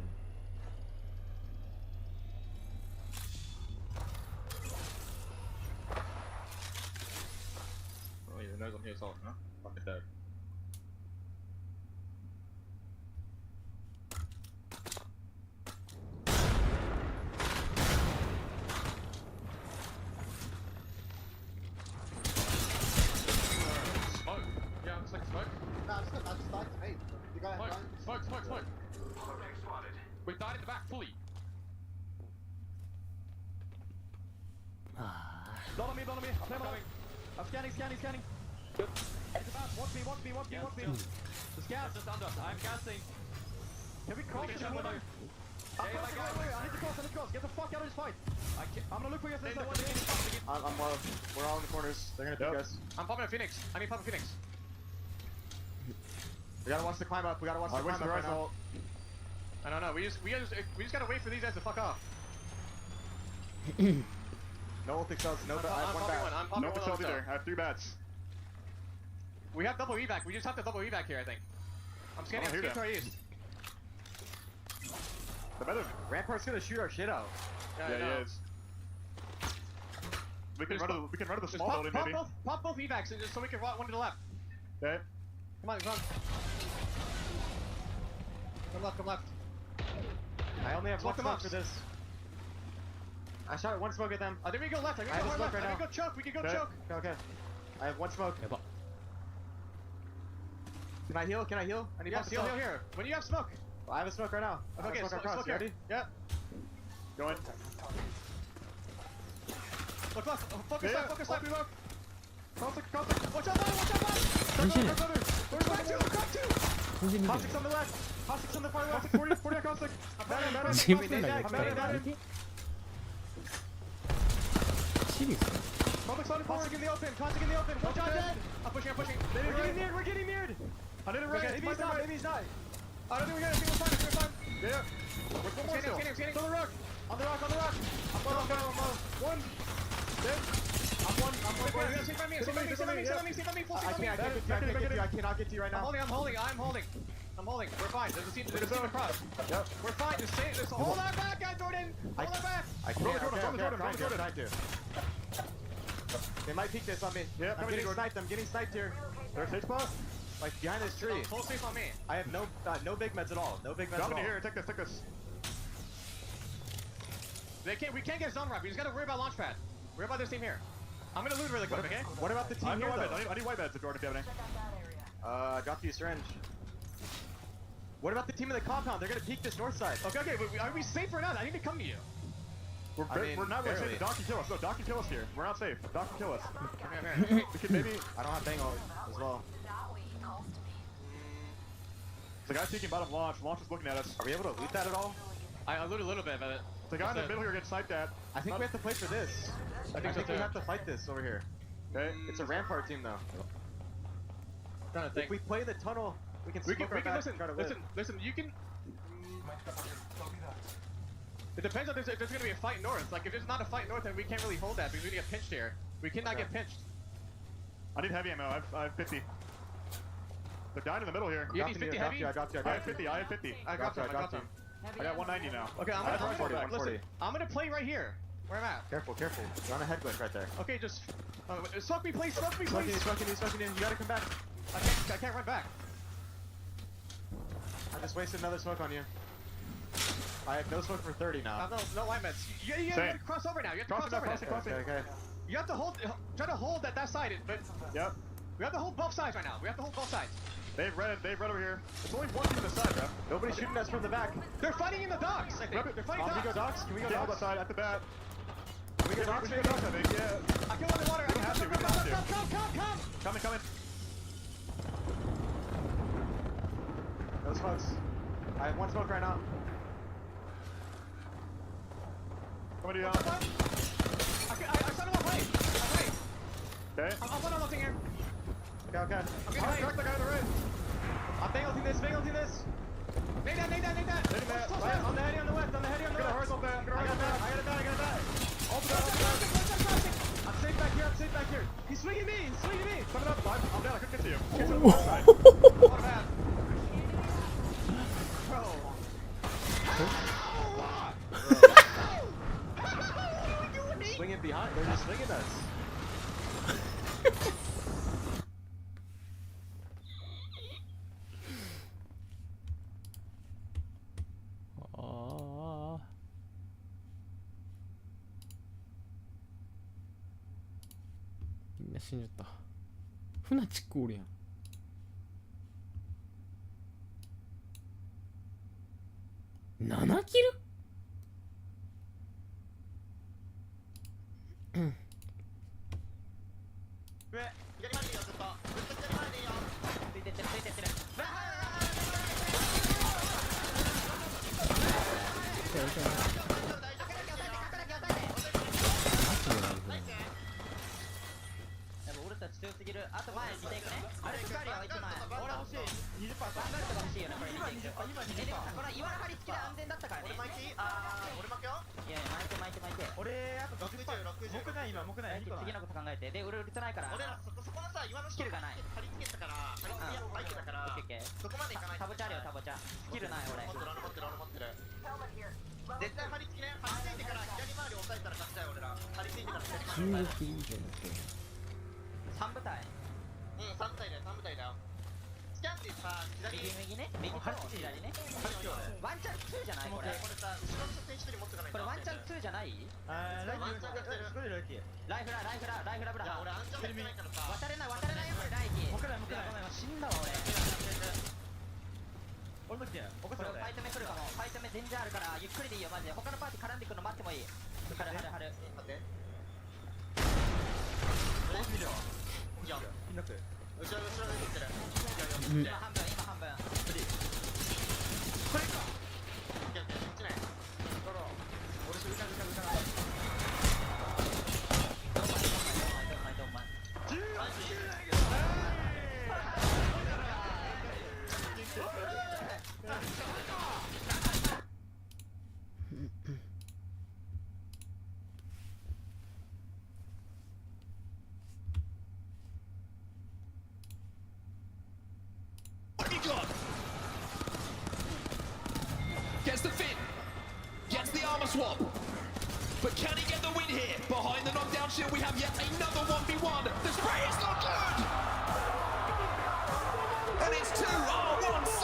Oh, your nose on here is on, huh? Fucking dead. Smoke! Yeah, looks like smoke. Nah, I just died to me. You guys Smoke! died? Smoke! Object spotted. We died in the back fully. Blood on me! I'm scanning! Good. It's about, watch me. The scan. Just under us. I'm gassing. Can we cross this window? I need to cross. Get the fuck out of this fight. I'm gonna look for you. I'm low. We're all in the corners. They're gonna pick us. I'm popping a Phoenix. I need pop a Phoenix. We gotta watch the climb up. We gotta watch the climb up right now. I don't know. We just gotta wait for these guys to fuck off. No ult cells. No bat. I have one bat. I'm popping one cells either. I have 3 bats. We have double evac. We just have to double evac here, I think. I'm scanning to our east. Rampart's gonna shoot our shit out. Yeah, he is. We can run to the small building, maybe. Pop both evacs and just so we can run one to the left. Okay. Come on. Come left. I only have one smoke for this. I shot one smoke at them. I think we go left. I think we go left. I think we go choke. We can go choke. Okay. I have one smoke. Can I heal? I need heal here. When do you have smoke? I have a smoke right now. Okay, smoke across. You ready? Yeah. Go in. Look left. Focus left. We look. Conflict. Watch out, bottom. Crack two. Conflict's on the left. Conflict's on the far left. 40 on conflict. I'm down. 自分らがやったらやめてシリウス Conflict's on forward. In the open. Conflict in the open. Watch out, dead. I'm pushing. We're getting neared. I did it right. Maybe he's not. I don't think we got it. We're fine. Yeah. We're scanning. On the rock. I'm low. One. Dead. I'm one. Save by me. I cannot get to you right now. I'm holding. We're fine. There's a team across. Yep. We're fine. Just stay. Just hold our back, guys, Jordan. Hold our back. I can't. I'm trying to. They might peek this on me. Yeah, I'm getting sniped here. There's safe spot. Like behind this tree. Full safe on me. I have no big meds at all. Drop into here. Take this. We can't get zone right. We just gotta worry about launchpad. Worry about this team here. I'm gonna loot really quick, okay? What about the team here, though? I need white beds if Jordan, if you have any. Drop you a syringe. What about the team in the compound? They're gonna peek this north side. Okay, are we safe or not? I need to come to you. We're not really safe. Doc can kill us. No, Doc can kill us here. We're not safe. Doc can kill us. Come here. We can maybe... I don't have bang ult as well. The guy's taking bottom launch. Launch is looking at us. Are we able to loot that at all? I looted a little bit of it. The guy in the middle here gets sniped at. I think we have to play for this. I think we have to fight this over here. Okay. It's a rampart team, though. Trying to think. If we play the tunnel, we can smoke our back and try to live. Listen, you can... It depends on if there's going to be a fight north. Like, if there's not a fight north, then we can't really hold that because we get pinched here. We cannot get pinched. I need heavy ammo. I have 50. They're down in the middle here. You need 50 heavy? I dropped you. I have 50. I got them. I got 190 now. Okay, I'm gonna play right here. Where I'm at. Careful. You're on a head glitch right there. Okay, just... smoke me, please. Smoking in. You gotta come back. I can't run back. I just wasted another smoke on you. I have no smoke for 30 now. No light meds. You have to cross over now. You have to cross over. Okay. You have to hold... Try to hold that side. But yep. We have to hold both sides right now. They've read over here. There's only one team on the side, bro. Nobody's shooting us from the back. They're fighting in the docks, I think. They're fighting docks. Can we go docks? Side at the bat. Can we go docks, maybe? I think, yeah. I kill on the water. We have to. Come. Coming. No smokes. I have one smoke right now. Coming to you. I saw no one play. Okay. I'm one on nothing here. Okay. I'm getting crack the guy on the right. I'm banging this. Nade that. Right. On the heady on the left. I got a bat. All the bat. I'm safe back here. He's swinging me. Coming up. I'm down. I couldn't get to you. Catch up the left side. On a bat. Bro. Swinging behind. They're just swinging us.みんな死んじゃった。フナチックおるやん。7キル？うん。左回りでいいよ、ずっと左回りでいいよ。ついてってる。ちゃうちゃう。やっぱ俺たち強すぎる。あと前リテイクね。あれ使えるよ、1枚。俺欲しい。20%。ワンガルとか欲しいよね、これリテイク。今20%。これ岩の張り付きで安全だったからね。俺巻き俺負けよ。いやいや、巻いて。俺あと60、60。僕ない今、僕ない。次のこと考えて。で、俺売れてないから。俺らそこのさ、岩のスキルがない。張り付けたから、張り付けやばいだから、そこまでいかない。タボチャあるよ、タボチャ。スキルない俺。持ってる。絶対張り付きね。張り付いてから左回り押さえたら勝ちだよ、俺ら。張り付いてから左回り。中国いいじゃんけ。3部隊。うん、3部隊だよ。スキャンってさ、右ね。右と左ね。ワンチャン2じゃないこれ。これさ、後ろの選手1人持ってかないと。これワンチャン2じゃない？ライフラブラ。いや、俺アンチャンやってないからさ。渡れないよ、これライキ。僕ない。死んだわ俺。俺も来て。これファイト目来るかも。ファイト目全然あるからゆっくりでいいよマジで。他のパーティー絡んでくるの待ってもいい。張る。待って。いや、ピンナック。後ろで打ってる。今半分。これか。いや、こっちない。俺と歌どんまい。Gets the fin, gets the armor swap, but can he get the win here? Behind the knockdown shield we have yet another 1v1. The spray is not good! And it's 2R1C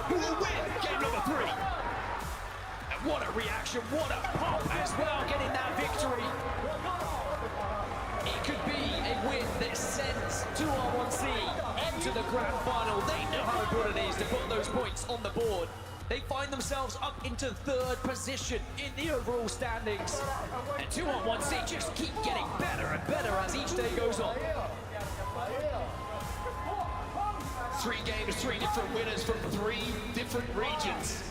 who will win game number 3. And what a reaction, what a pop as well, getting that victory. It could be a win that sends 2R1C into the grand final. They know how important it is to put those points on the board. They find themselves up into 3rd position in the overall standings. And 2R1C just keep getting better and better as each day goes on. 3 games, 3 different winners from 3 different regions.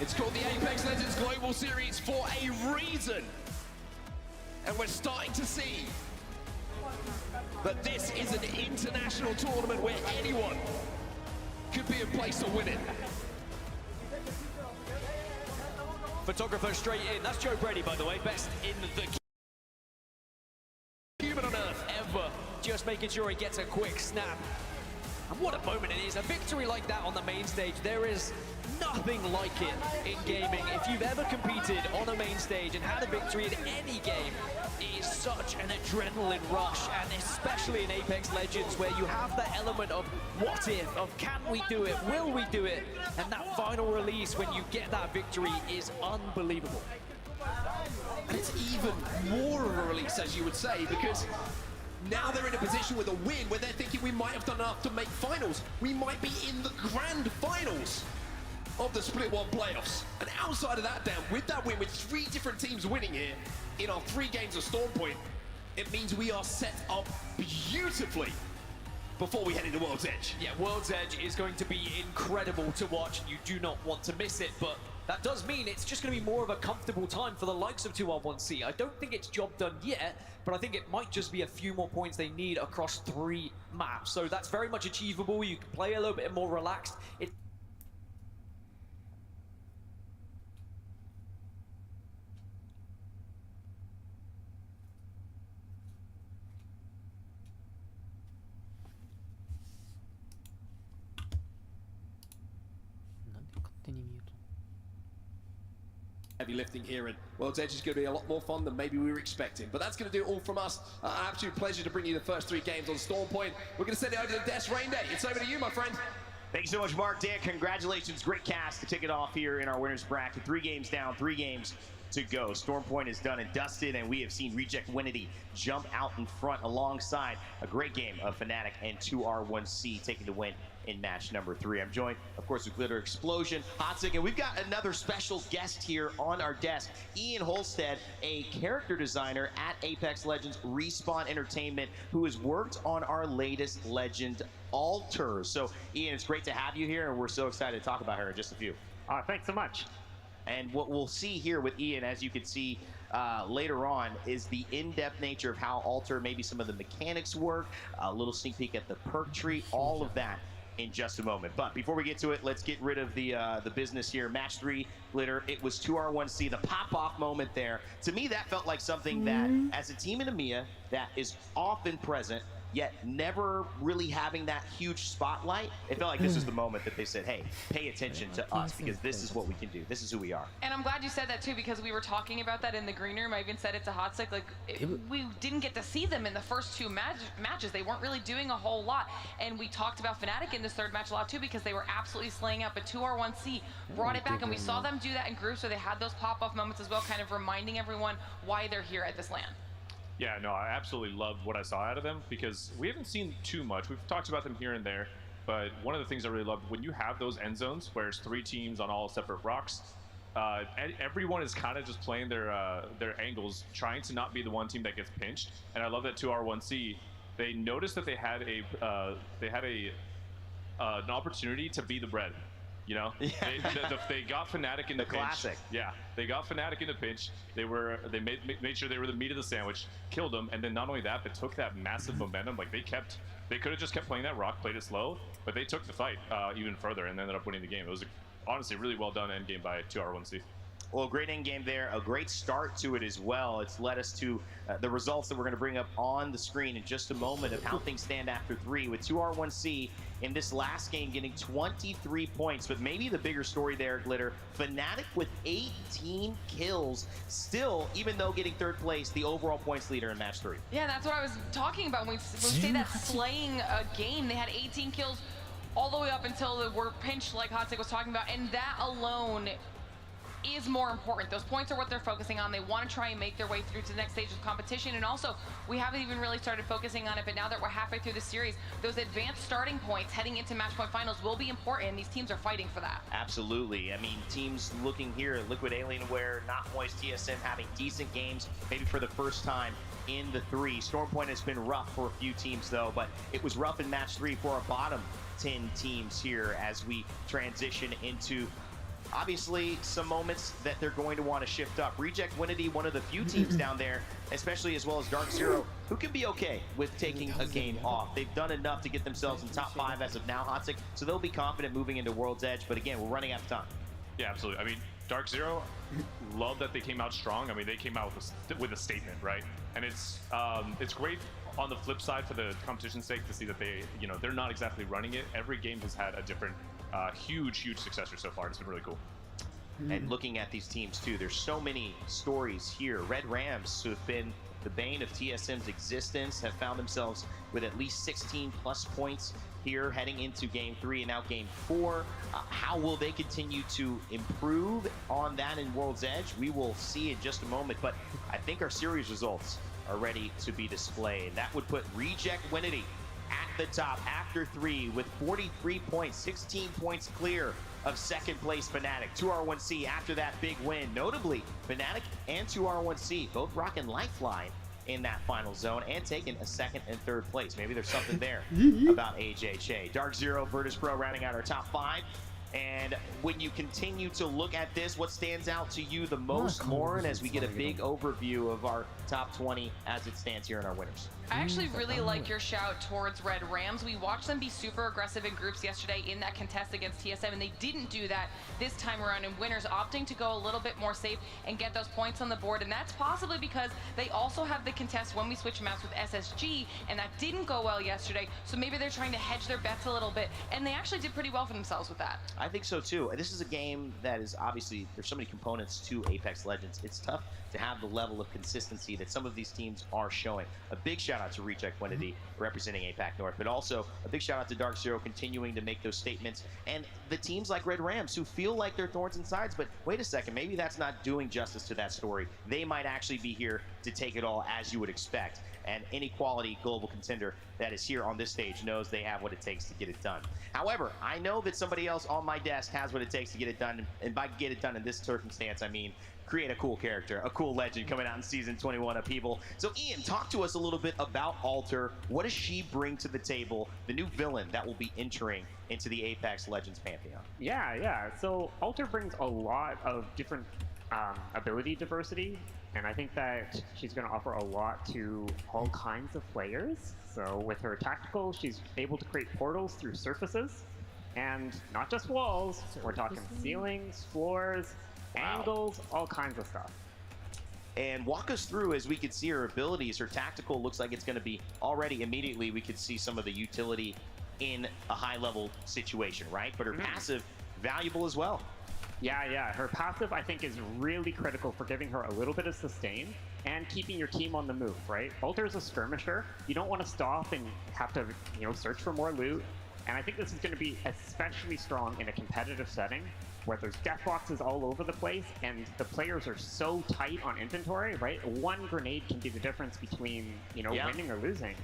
It's called the Apex Legends Global Series for a reason. And we're starting to see that this is an international tournament where anyone could be in place to win it. Photographer straight in. That's Joe Brady, by the way. Best in the human on earth ever. Just making sure he gets a quick snap. And what a moment it is. A victory like that on the main stage. There is nothing like it in gaming. If you've ever competed on a main stage and had a victory in any game, it is such an adrenaline rush, and especially in Apex Legends where you have that element of what if, of can we do it, will we do it, and that final release when you get that victory is unbelievable. And it's even more of a release, as you would say, because now they're in a position with a win where they're thinking we might have done enough to make finals. We might be in the grand finals of the Split 1 playoffs. And outside of that, Dan, with that win, with 3 different teams winning here in our 3 games of Storm Point, it means we are set up beautifully before we head into World's Edge. Yeah, World's Edge is going to be incredible to watch. You do not want to miss it, but that does mean it's just going to be more of a comfortable time for the likes of 2R1C. I don't think it's job done yet, but I think it might just be a few more points they need across 3 maps. So that's very much achievable. You can play a little bit more relaxed. Heavy lifting here, and World's Edge is going to be a lot more fun than maybe we were expecting. But that's going to do it all from us. Absolute pleasure to bring you the first 3 games on Storm Point. We're going to send it over to the Desk Rain Day. It's over to you, my friend. Thank you so much, Mark. Dan, congratulations. Great cast to kick it off here in our winners bracket. 3 games down, 3 games to go. Storm Point is done and dusted, and we have seen Reject Winity jump out in front alongside a great game of Fnatic and 2R1C taking the win in match number 3. I'm joined, of course, with Glitter Explosion, Hotzig, and we've got another special guest here on our desk, Ian Holstead, a character designer at Apex Legends Respawn Entertainment, who has worked on our latest Legend Alter. So, Ian, it's great to have you here, and we're so excited to talk about her in just a few. Thanks so much. And what we'll see here with Ian, as you can see later on, is the in-depth nature of how Alter, maybe some of the mechanics work, a little sneak peek at the perk tree, all of that in just a moment. But before we get to it, let's get rid of the business here. Match 3, Glitter, it was 2R1C, the pop-off moment there. To me, that felt like something that, as a team in EMEA that is often present, yet never really having that huge spotlight, it felt like this was the moment that they said, hey, pay attention to us because this is what we can do. This is who we are. And I'm glad you said that too, because we were talking about that in the green room. I even said it to Hotstick, like we didn't get to see them in the first 2 matches. They weren't really doing a whole lot. And we talked about Fnatic in this 3rd match a lot too, because they were absolutely slaying out, but 2R1C brought it back, and we saw them do that in groups where they had those pop-off moments as well, kind of reminding everyone why they're here at this LAN. Yeah, no, I absolutely loved what I saw out of them because we haven't seen too much. We've talked about them here and there, but one of the things I really loved, when you have those end zones where it's 3 teams on all separate rocks, everyone is kind of just playing their angles, trying to not be the one team that gets pinched. And I love that 2R1C, they noticed that they had an opportunity to be the bread. You know, they got Fnatic in the pinch. Classic. Yeah, they got Fnatic in the pinch. They made sure they were the meat of the sandwich, killed them, and then not only that, but took that massive momentum. Like they could have just kept playing that rock, played it slow, but they took the fight even further and ended up winning the game. It was honestly really well done end game by 2R1C. Well, great end game there, a great start to it as well. It's led us to the results that we're going to bring up on the screen in just a moment of how things stand after 3, with 2R1C in this last game getting 23 points. But maybe the bigger story there, Glitter, Fnatic with 18 kills, still, even though getting 3rd place, the overall points leader in match 3. Yeah, that's what I was talking about when we say that slaying a game. They had 18 kills all the way up until they were pinched, like Hotstick was talking about, and that alone is more important. Those points are what they're focusing on. They want to try and make their way through to the next stage of competition. And also, we haven't even really started focusing on it, but now that we're halfway through the series, those advanced starting points heading into match point finals will be important, and these teams are fighting for that. Absolutely. I mean, teams looking here, Liquid Alienware, Not Moist, TSM having decent games, maybe for the first time in the 3. Stormpoint has been rough for a few teams though, but it was rough in match 3 for our bottom 10 teams here as we transition into obviously some moments that they're going to want to shift up. Reject Winity, one of the few teams down there, especially as well as Dark Zero, who can be okay with taking a game off. They've done enough to get themselves in top 5 as of now, Hotstick, so they'll be confident moving into World's Edge. But again, we're running out of time. Yeah, absolutely. I mean, Dark Zero, love that they came out strong. I mean, they came out with a statement, right? And it's great on the flip side for the competition's sake to see that they're not exactly running it. Every game has had a different huge successor so far. It's been really cool. And looking at these teams too, there's so many stories here. Red Rams, who have been the bane of TSM's existence, have found themselves with at least 16 plus points here heading into game 3 and now game 4. How will they continue to improve on that in World's Edge? We will see in just a moment, but I think our series results are ready to be displayed. That would put Reject Winity at the top after 3 with 43 points, 16 points clear of 2nd place Fnatic. 2R1C after that big win. Notably, Fnatic and 2R1C both rocking Lifeline in that final zone and taking a 2nd and 3rd place. Maybe there's something there about AJJ. Dark Zero, Virtus Pro rounding out our top 5. And when you continue to look at this, what stands out to you the most, Lauren, as we get a big overview of our top 20 as it stands here in our winners? I actually really like your shout towards Red Rams. We watched them be super aggressive in groups yesterday in that contest against TSM, and they didn't do that this time around in winners, opting to go a little bit more safe and get those points on the board. And that's possibly because they also have the contest when we switch maps with SSG, and that didn't go well yesterday. So maybe they're trying to hedge their bets a little bit, and they actually did pretty well for themselves with that. I think so too. This is a game that is obviously, there's so many components to Apex Legends. It's tough to have the level of consistency that some of these teams are showing. A big shout out to Reject Winity representing APAC North, but also a big shout out to Dark Zero continuing to make those statements, and the teams like Red Rams who feel like they're thorns and sides, but wait a second, maybe that's not doing justice to that story. They might actually be here to take it all as you would expect. And any quality global contender that is here on this stage knows they have what it takes to get it done. However, I know that somebody else on my desk has what it takes to get it done, and by get it done in this circumstance, I mean create a cool character, a cool legend coming out in Season 21 of People. So Ian, talk to us a little bit about Alter. What does she bring to the table, the new villain that will be entering into the Apex Legends Pantheon? Yeah. So Alter brings a lot of different ability diversity, and I think that she's going to offer a lot to all kinds of players. So with her tactical, she's able to create portals through surfaces, and not just walls. We're talking ceilings, floors, angles, all kinds of stuff. And walk us through, as we could see her abilities. Her tactical looks like it's going to be already immediately, we could see some of the utility in a high-level situation, right? But her passive, valuable as well. Yeah. Her passive, I think, is really critical for giving her a little bit of sustain and keeping your team on the move, right? Alter is a skirmisher. You don't want to stop and have to, search for more loot. And I think this is going to be especially strong in a competitive setting where there's death boxes all over the place and the players are so tight on inventory, right? One grenade can be the difference between, winning or losing,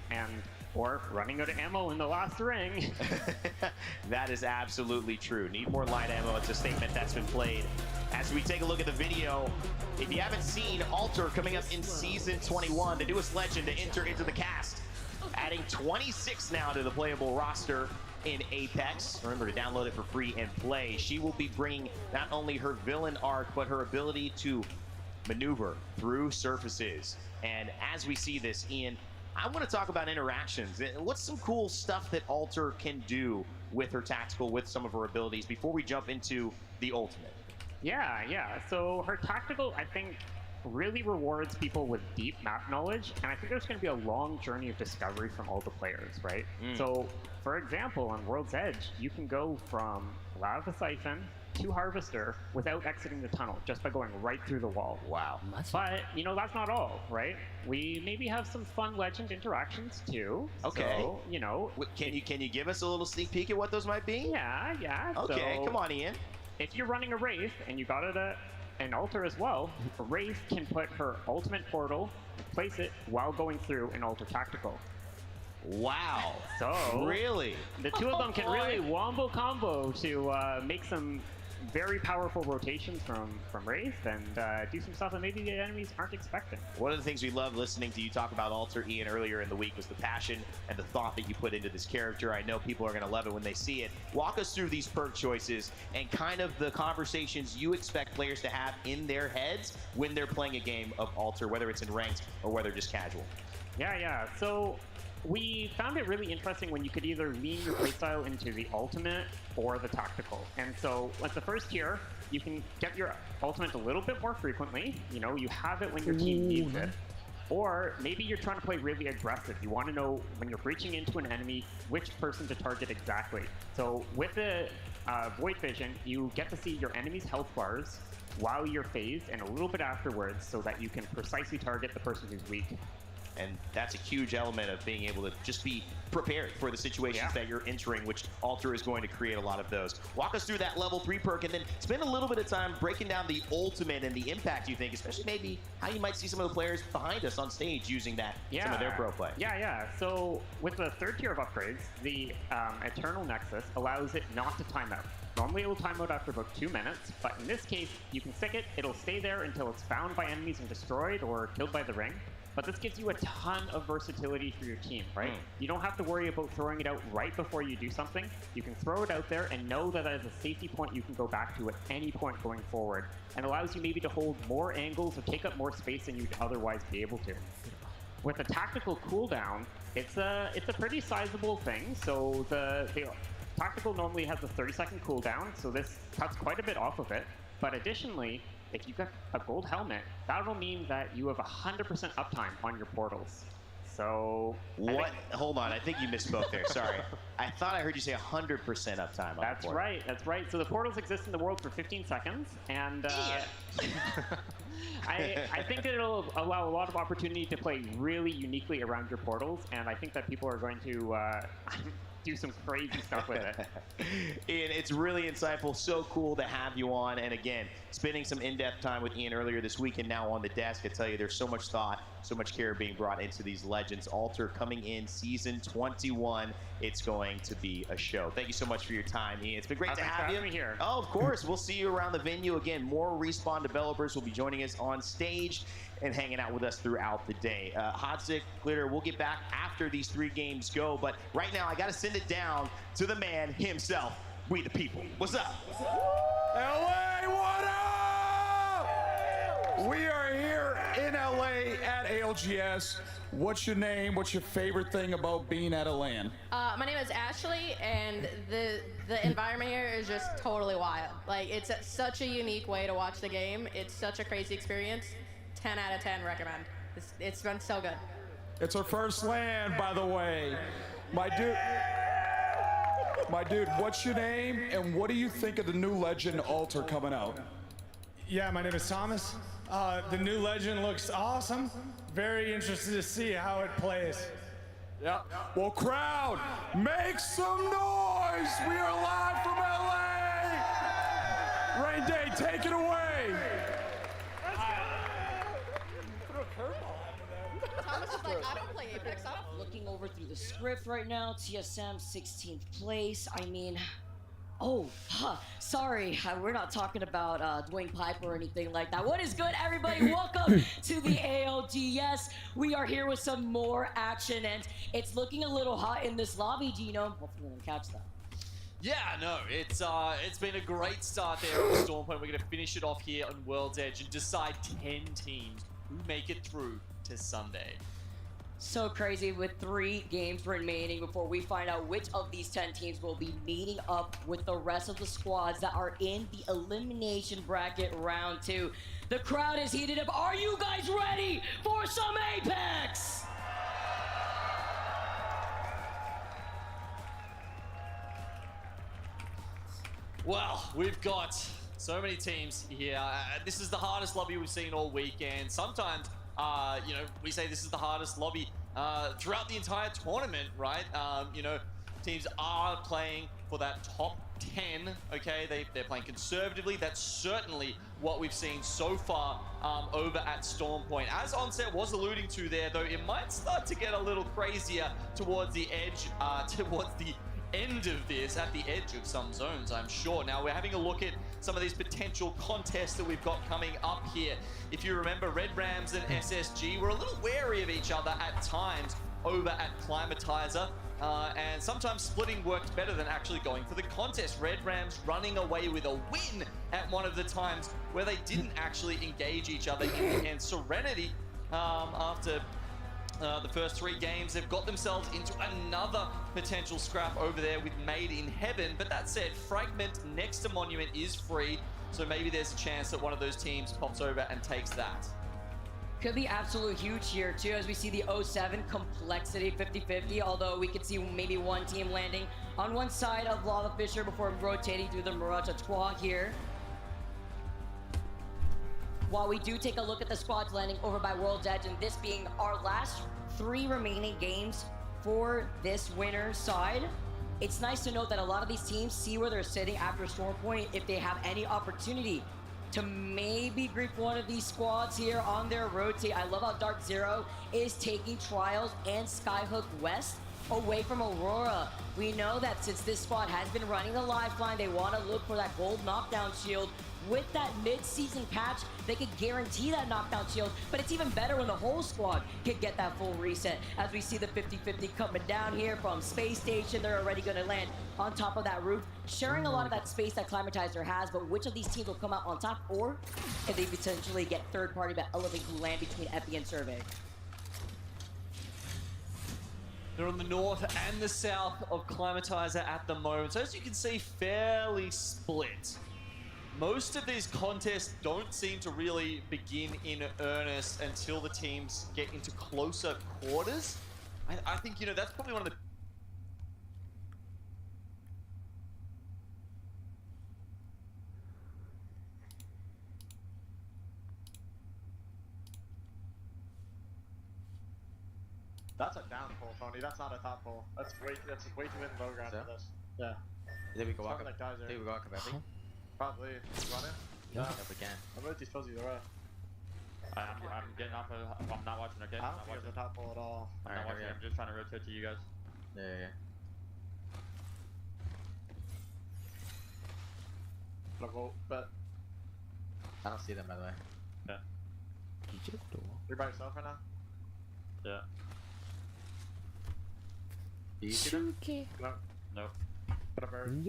or running out of ammo in the last ring. That is absolutely true. Need more light ammo. It's a statement that's been played. As we take a look at the video, if you haven't seen Alter coming up in Season 21, the newest legend to enter into the cast, adding 26 now to the playable roster in Apex. Remember to download it for free and play. She will be bringing not only her villain arc, but her ability to maneuver through surfaces. And as we see this, Ian, I want to talk about interactions. What's some cool stuff that Alter can do with her tactical, with some of her abilities, before we jump into the ultimate? Yeah. So her tactical, I think, really rewards people with deep map knowledge, and I think there's going to be a long journey of discovery from all the players, right? So, for example, on World's Edge, you can go from Lava Siphon to Harvester without exiting the tunnel, just by going right through the wall. Wow. But, that's not all, right? We maybe have some fun legend interactions, too. Okay. So, Can you give us a little sneak peek at what those might be? Yeah. Okay, so, come on, Ian. If you're running a Wraith, and you got it at an Alter as well, Wraith can put her ultimate portal, place it while going through an Alter tactical. Wow. So really, the two of them can really wombo combo to make some very powerful rotations from Wraith and do some stuff that maybe the enemies aren't expecting. One of the things we love listening to you talk about Alter, Ian, earlier in the week was the passion and the thought that you put into this character. I know people are going to love it when they see it. Walk us through these perk choices and kind of the conversations you expect players to have in their heads when they're playing a game of Alter, whether it's in ranked or whether just casual. Yeah. So we found it really interesting when you could either lean your playstyle into the ultimate or the tactical. And so with the first tier, you can get your ultimate a little bit more frequently. You have it when your team needs it. Or maybe you're trying to play really aggressive. You want to know when you're breaching into an enemy, which person to target exactly. So with the Void Vision, you get to see your enemy's health bars while you're phased and a little bit afterwards so that you can precisely target the person who's weak. And that's a huge element of being able to just be prepared for the situations that you're entering, which Alter is going to create a lot of those. Walk us through that level 3 perk, and then spend a little bit of time breaking down the ultimate and the impact you think, especially maybe how you might see some of the players behind us on stage using that, some of their pro play. Yeah. So with the third tier of upgrades, the Eternal Nexus allows it not to time out. Normally it will time out after about 2 minutes, but in this case, you can stick it, it'll stay there until it's found by enemies and destroyed or killed by the ring. But this gives you a ton of versatility for your team, right? You don't have to worry about throwing it out right before you do something. You can throw it out there and know that as a safety point you can go back to at any point going forward, and allows you maybe to hold more angles or take up more space than you'd otherwise be able to. With a tactical cooldown, it's a pretty sizable thing. So the tactical normally has a 30-second cooldown, so this cuts quite a bit off of it. But additionally, if you've got a gold helmet, that'll mean that you have 100% uptime on your portals. So what? Hold on, I think you misspoke there. Sorry, I thought I heard you say 100% uptime. That's right. So the portals exist in the world for 15 seconds, and I think it'll allow a lot of opportunity to play really uniquely around your portals, and I think that people are going to do some crazy stuff with it. Ian, it's really insightful. So cool to have you on. And again, spending some in-depth time with Ian earlier this week and now on the desk, I tell you, there's so much thought, so much care being brought into these legends. Alter coming in season 21. It's going to be a show. Thank you so much for your time, Ian. It's been great to have you here. Oh, of course. We'll see you around the venue. Again, more Respawn developers will be joining us on stage and hanging out with us throughout the day. Hotzik, Glitter, we'll get back after these 3 games go, but right now I got to send it down to the man himself, We the People. What's up? LA, what up? We are here in LA at ALGS. What's your name? What's your favorite thing about being at a LAN? My name is Ashley, and the environment here is just totally wild. Like, it's such a unique way to watch the game. It's such a crazy experience. 10 out of 10 recommend. It's been so good. It's our first LAN, by the way. My dude, what's your name, and what do you think of the new Legend Alter coming out? Yeah, my name is Thomas. The new Legend looks awesome. Very interested to see how it plays. Yeah. Well, crowd, make some noise. We are live from LA. Rain Day, take it away. Thomas is like, I don't play Apex. I don't. Looking over through the script right now, TSM 16th place. I mean, oh, sorry, we're not talking about Dwayne Piper or anything like that. What is good, everybody? Welcome to the ALDS. We are here with some more action, and it's looking a little hot in this lobby, Gino. Hopefully we don't catch that. Yeah, no, it's been a great start there at Storm Point. We're going to finish it off here on World's Edge and decide 10 teams who make it through to Sunday. So crazy with 3 games remaining before we find out which of these 10 teams will be meeting up with the rest of the squads that are in the elimination bracket round 2. The crowd is heated up. Are you guys ready for some Apex? Well, we've got so many teams here. This is the hardest lobby we've seen all weekend. Sometimes, you know, we say this is the hardest lobby throughout the entire tournament, right? You know, teams are playing for that top 10, okay? They're playing conservatively. That's certainly what we've seen so far over at Storm Point. As Onset was alluding to there, though, it might start to get a little crazier towards the edge, towards the end of this, at the edge of some zones, I'm sure. Now, we're having a look at some of these potential contests that we've got coming up here. If you remember, Red Rams and SSG were a little wary of each other at times over at Climatizer, and sometimes splitting worked better than actually going for the contest. Red Rams running away with a win at one of the times where they didn't actually engage each other in the end. Serenity, after the first 3 games, they've got themselves into another potential scrap over there with Made in Heaven. But that said, Fragment next to Monument is free, so maybe there's a chance that one of those teams pops over and takes that. Could be absolute huge here too, as we see the 07 complexity 50-50, although we could see maybe one team landing on one side of Lava Fisher before rotating through the Mirage Trois here. While we do take a look at the squads landing over by World's Edge, and this being our last 3 remaining games for this winner's side, it's nice to note that a lot of these teams see where they're sitting after Storm Point if they have any opportunity to maybe grief one of these squads here on their rotate. I love how Dark Zero is taking Trials and Skyhook West away from Aurora. We know that since this squad has been running the lifeline, they want to look for that gold knockdown shield. With that mid-season patch, they could guarantee that knockdown shield, but it's even better when the whole squad could get that full reset. As we see the 50-50 coming down here from Space Station, they're already going to land on top of that roof, sharing a lot of that space that Climatizer has, but which of these teams will come out on top, or can they potentially get third-party that elevate who land between Epi and Survey? They're on the north and the south of Climatizer at the moment, so as you can see, fairly split. Most of these contests don't seem to really begin in earnest until the teams get into closer quarters. I think, you know, that's probably one of the... That's a down pull, Tony. That's not a top pull. That's way too in low ground for this. Yeah. Did we go walk? Like dies there. Did we go walk about me? Probably. You want it? Yeah. If we can. I'm really supposed either way. I'm getting off of. I'm not watching. Okay. I don't think it's a top pull at all. I'm not watching. I'm just trying to rotate to you guys. Yeah. But I don't see them, by the way. Yeah. You're by yourself right now? Yeah. Do you see them? No. No. Put a bird.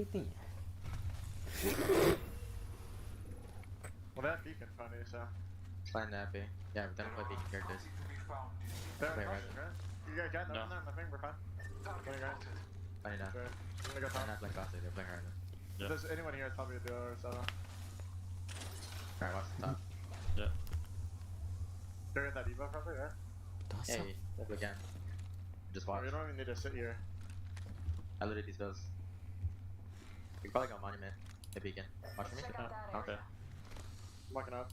Well, that beacon funny, so. Find that B. Yeah, we're done play beacon characters. There, Wait, right. You guys got nothing No. there? Nothing? We're fine. What are you guys? Funny enough. Sure. I'm gonna go They're top. not playing Gossip, they're playing right now. If there's anyone here, it's probably a duo or so. Alright, watch the top. Yeah. They're in that Evo probably, right? Hey, if we can. Just watch. We don't even need to sit here. I looted these bills. We can probably go monument. The beacon. Watch for me. Okay. I'm walking up.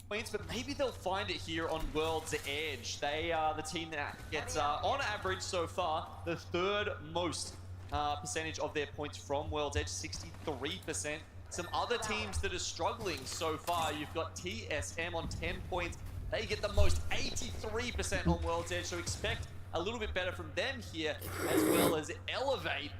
Points, but maybe they'll find it here on World's Edge. They are the team that gets, on average so far, the third most percentage of their points from World's Edge, 63%. Some other teams that are struggling so far, you've got TSM on 10 points. They get the most, 83% on World's Edge, so expect a little bit better from them here, as well as Elevate.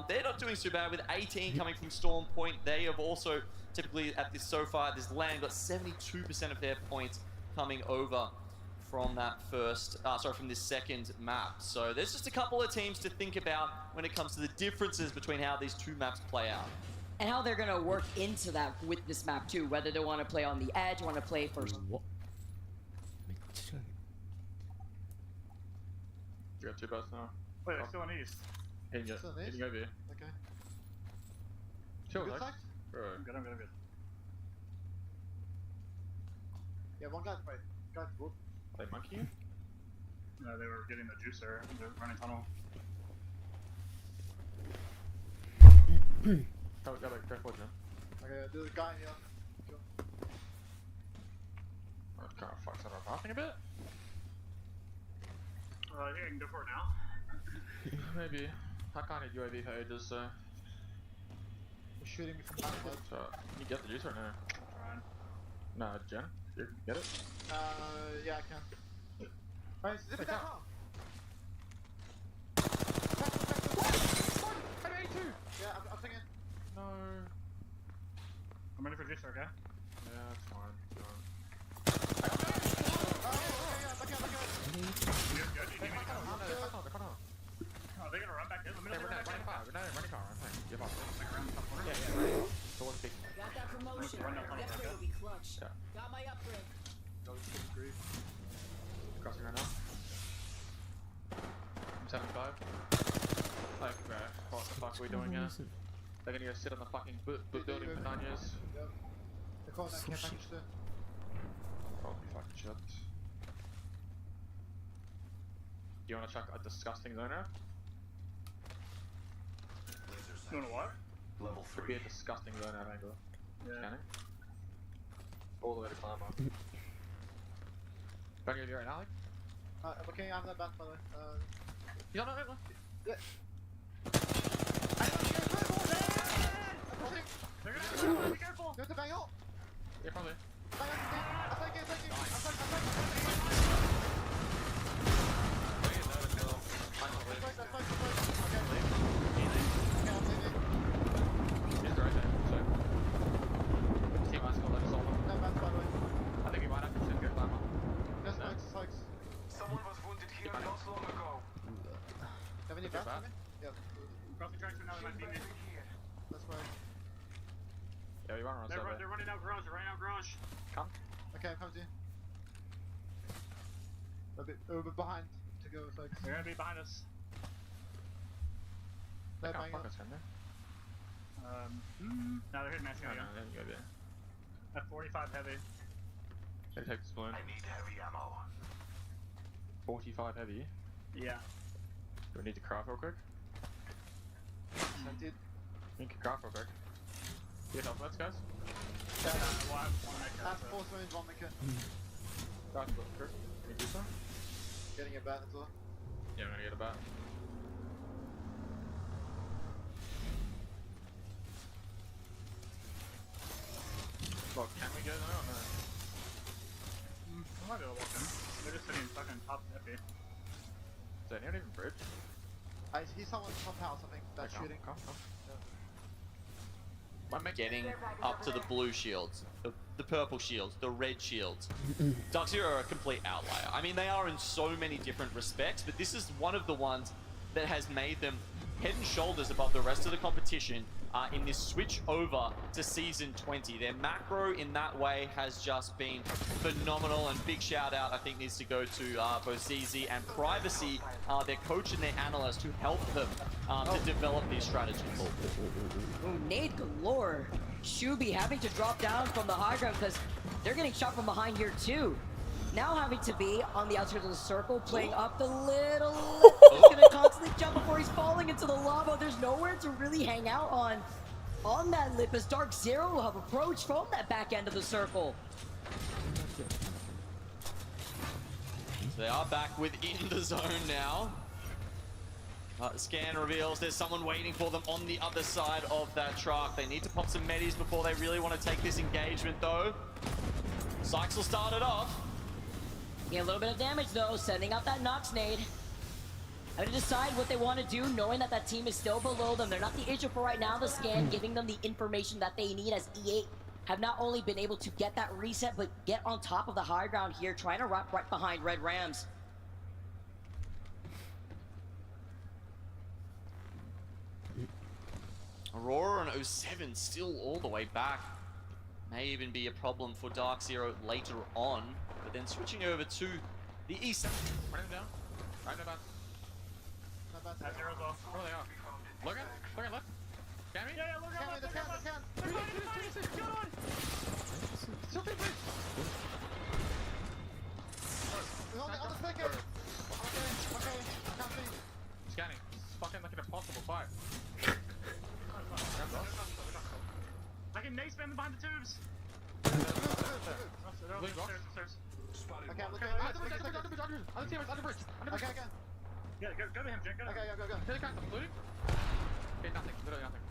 They're not doing so bad with 18 coming from Storm Point. They have also typically at this so far, this LAN got 72% of their points coming over from that from this second map. So there's just a couple of teams to think about when it comes to the differences between how these two maps play out. And how they're gonna work into that with this map too, whether they want to play on the edge, want to play first. You got 2 bots now. Wait, they're still in east. Hitting it. Still in east? Hitting over you. Okay. Chill, Good like. side? Bro. I'm good. Yeah, one guy's right. Guy's good. Are they monkeying? No, they were getting the juicer. They're running tunnel. Go forward, Jim. Okay, there's a guy here. Sure. That kind of fucks up our passing a bit. I think I can go for it now. Maybe. I can't hit UAV for ages, so. He's shooting me from backside. So, you get the juice right now? Trying. No, Jen, you get it? Yeah, I can. Alright, zip it down. Yeah, I'm thinking. No. I'm ready for juicer, okay? Yeah, it's fine. Oh, they're gonna run back in. Running car. Give up. So what's big? Got that promotion. That will be clutch. Yeah. Got my upgrade. Crossing right now. I'm 75. Like, what the fuck are we doing here? They're gonna go sit on the fucking building for 9 years. Yep. They're calling that camp actually. Holy fucking shit. Do you wanna chuck a disgusting zoner? You wanna what? Level 3. Could be a disgusting zoner angle. Yeah. Scanning. All the way to climb up. Don't you do right now, Alec? Okay, I have that back by the way. He's on it, one. Yeah. Be careful! Go to bang out! Yeah, probably. Bang out, thank you. He's right there, so. Team ice got let us I think we might have to sit here, climb up. Yes, spikes. Someone was wounded here not long ago. Have any Get back for me? Yeah. Crossing tracks right now, they might be me. That's fine. Yeah, we run around They're, so they're running out garage, Come. Okay, I'm coming to you. A bit behind to go, folks. They're gonna be behind us. They They're can't banging fuck up. us, can they? No, they're hitting machine No, gun. then you go there. At 45 heavy. They take this balloon. I need heavy ammo. 45 heavy. Yeah. Do we need to craft real quick? I did. We can craft real quick. Get help, let's guys. Well, I have one maker. That's 4 swimming, 1 maker. Craft real quick. Medusa? Getting a bat as well. Yeah, I'm gonna get a bat. Well, can we get it? I don't know. I might be able to walk in. They're just sitting stuck on top of the Is anyone even bridge? He's someone's top house, I think, that's Okay, shooting. come. Getting up to the blue shields, the purple shields, the red shields. Dark Zero are a complete outlier. I mean, they are in so many different respects, but this is one of the ones that has made them head and shoulders above the rest of the competition in this switch over to Season 20. Their macro in that way has just been phenomenal, and big shout out I think needs to go to both ZZ and Privacy, their coach and their analyst, who helped them to develop these strategies. Oh, nade galore. Shubi having to drop down from the high ground because they're getting shot from behind here too. Now having to be on the outskirts of the circle, playing up the little lip. He's gonna constantly jump before he's falling into the lava. There's nowhere to really hang out on that lip as Dark Zero will have approached from that back end of the circle. So they are back within the zone now. Scan reveals there's someone waiting for them on the other side of that truck. They need to pop some medis before they really want to take this engagement though. Sykes will start it off. Get a little bit of damage though, sending out that Nox nade. Having to decide what they want to do, knowing that that team is still below them. They're not the issue for right now. The scan giving them the information that they need, as E8 have not only been able to get that reset, but get on top of the high ground here, trying to wrap right behind Red Rams. Aurora and 07 still all the way back. May even be a problem for Dark Zero later on. But then switching over to the east. Run him down. Right in the bat. That zero's off. Where are they are? Logan left. Can we? Yeah, look at Can. Still take bridge. On the second. Okay, I can't see. Scanning. It's fucking like an impossible fight. I can nade spam behind the tubes. Blue box. Okay, I'm looking. Under bridge. Okay. Yeah, go to him, Jake. Go. Hit the crack, I'm looting. Okay, nothing. Literally nothing.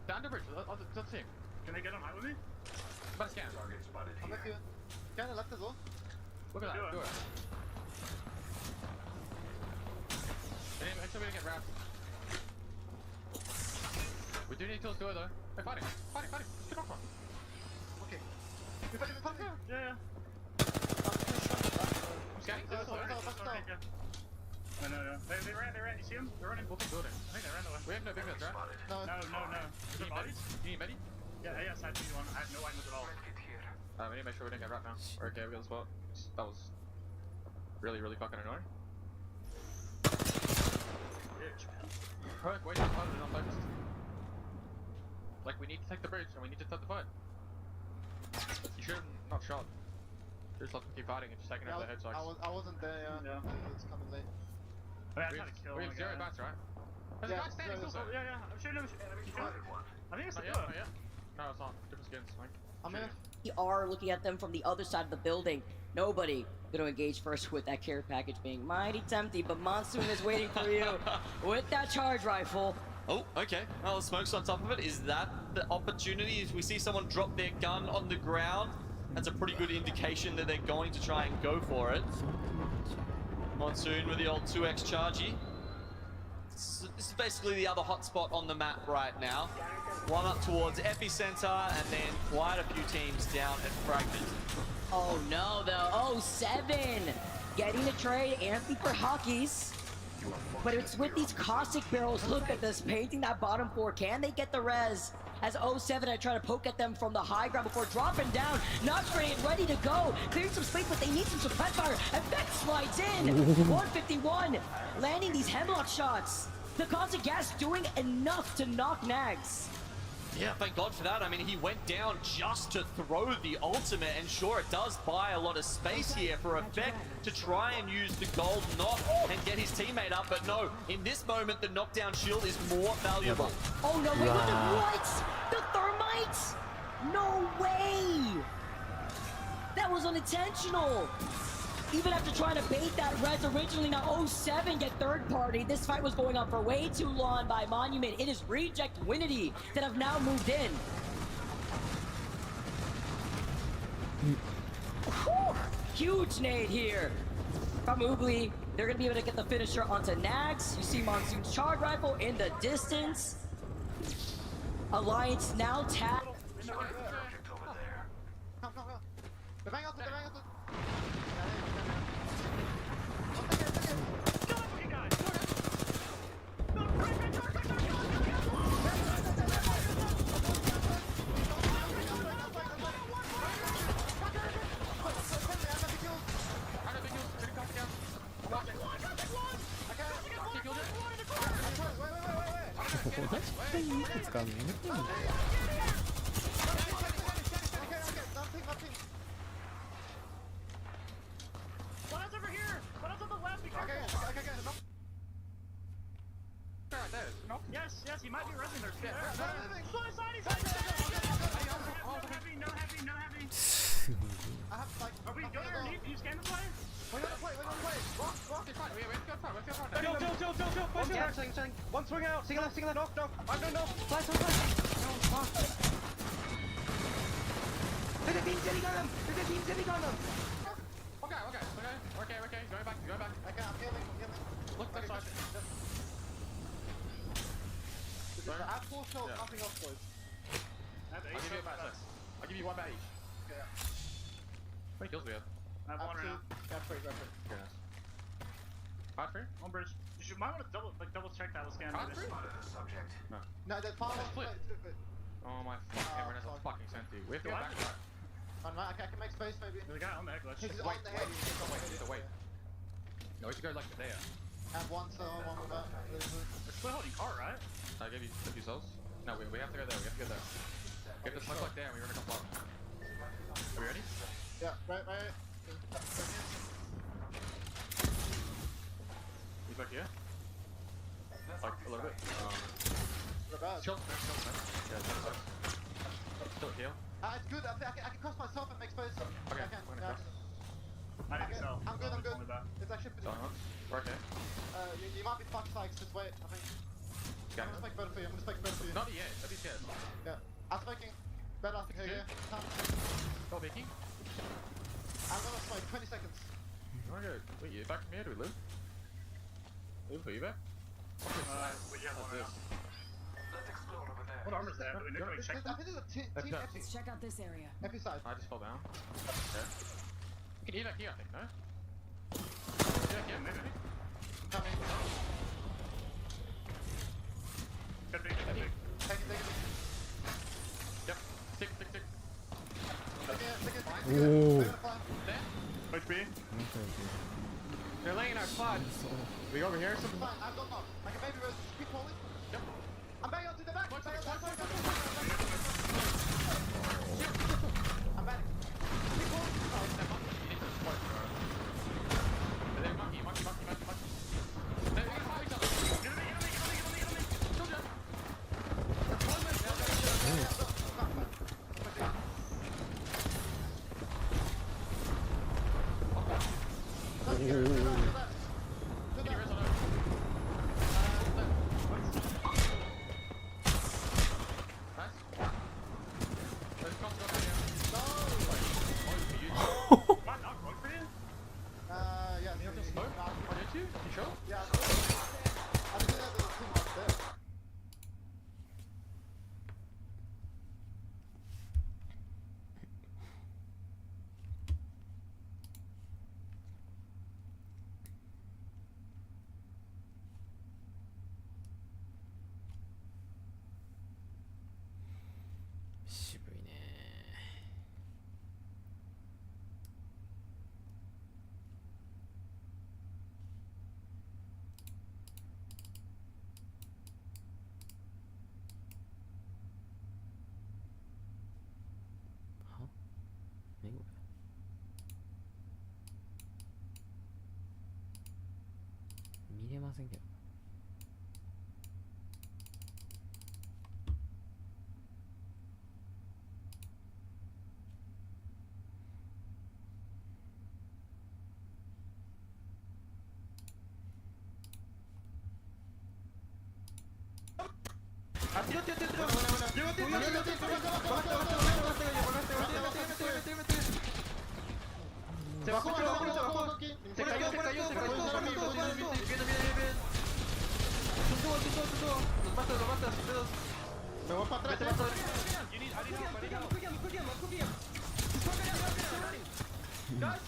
Down under bridge. Let's see him. Can they get on high with me? But scan. I'm with you. Scan left as well. Look at that. Do it. Make sure we don't get wrapped. We do need kills to go though. Hey, fighting. Get off one. Okay. You fighting? Yeah. I'm scanning. No. They ran. You see them? They're running. We'll keep building. I think they ran away. We have no big guns, right? No. You need medis? You need medi? Yeah, yes, I need one. I have no items at all. We need to make sure we don't get wrapped now. We're okay, we got the spot. That was really fucking annoying. Bitch, man. Alright, way too far and not focused. Like, we need to take the bridge and we need to start the fight. You should have not shot. Just let them keep fighting and just taking over their head socks. I wasn't there, yeah. It's coming late. I tried to kill we him. have 0 bats, right? There's a guy standing also. Yeah. I'm shooting him. I think it's the not yet. No, it's not. Different skins, Mike. I'm in. We are looking at them from the other side of the building. Nobody going to engage first with that care package being mighty tempting, but Monsoon is waiting for you with that charge rifle. Oh, okay. Well, the smoke's on top of it. Is that the opportunity? If we see someone drop their gun on the ground, that's a pretty good indication that they're going to try and go for it. Monsoon with the old 2x chargy. This is basically the other hotspot on the map right now. One up towards Epicenter, and then quite a few teams down at Fragment. Oh no, the 07 getting the trade, Anthony for Hockeys. But it's with these caustic barrels. Look at this, painting that bottom floor. Can they get the res? As 07 are trying to poke at them from the high ground before dropping down. Nox grenade ready to go. Clearing some space, but they need some suppress fire. Effect slides in. 151, landing these hemlock shots. The caustic gas doing enough to knock Nags. Yeah, thank God for that. I mean, he went down just to throw the ultimate, and sure, it does buy a lot of space here for Effect to try and use the gold knock and get his teammate up, but no, in this moment, the knockdown shield is more valuable. Oh no, wait, what? The thermites? No way! That was unintentional! Even after trying to bait that res originally, now 07 get third party. This fight was going on for way too long by Monument. It is Reject Winity that have now moved in. Whew. Huge nade here from Oogly. They're going to be able to get the finisher onto Nags. You see Monsoon's charge rifle in the distance. Alliance now tapped. Yes, yes, he might be resing there. Are we going underneath? Do you scan the play? We're gonna play. Rock, it's fine. We have to go front. One swing out. Single left. Knock. I'm doing knock. Flash. There's a team sitting on them. Okay. Going back. Okay, I'm healing. Look, that's fine. I have 4 shots, nothing else, boys. I'll give you a bat. I'll give you 1 bat each. Okay. How many kills we have? I have 1 right now. Yeah, 3. Okay, nice. Hard free? On bridge. You might want to double check that with scan. Hard free? No. No, that's far. Split. Oh my fucking camera has a fucking senti. We have to go back. Okay, I can make space maybe. There's a guy on the egg, let's He's just on the head. Wait. No, we should go like there. I have 1 cell, 1 with that. We're split holding car, right? I gave you 50 souls. No, we have to go there. Get the smoke like there and we run a couple up. Are we ready? Yeah, right. He's back here. Like a little bit. Chill. Yeah, still heal. It's good. I can cross myself and make space. Okay, I can. we're gonna cross. I didn't sell. I'm good. It's actually pretty good. We're okay. You might be fucked, Sykes. Just wait, I think. I'm gonna spike better for you. Not yet. Don't be scared. Yeah. I'm spiking. Better after here. Go, Vicky. I'm gonna spike 20 seconds. You wanna go? Wait, you back from here? Do we live? Live? Are you back? We have 1 right now. What armor's that? Do we need to check I think there's a team Epi. Let's check out this area. Epi side. I just fell down. Okay. You can evac here, I think, no? Evac here, maybe. Coming. Could be. Take it. Yep. Stick. Ooh. There? HP. They're laying our spot. We over here? Fine, I've got knock. I can maybe keep holding. Yep. I'm back onto the back. I'm back. Keep holding. You need to support, bro. There, monkey. There, we gotta fight each other. Get me. Soldier.ませんけど。Me voy para atrás. Guys!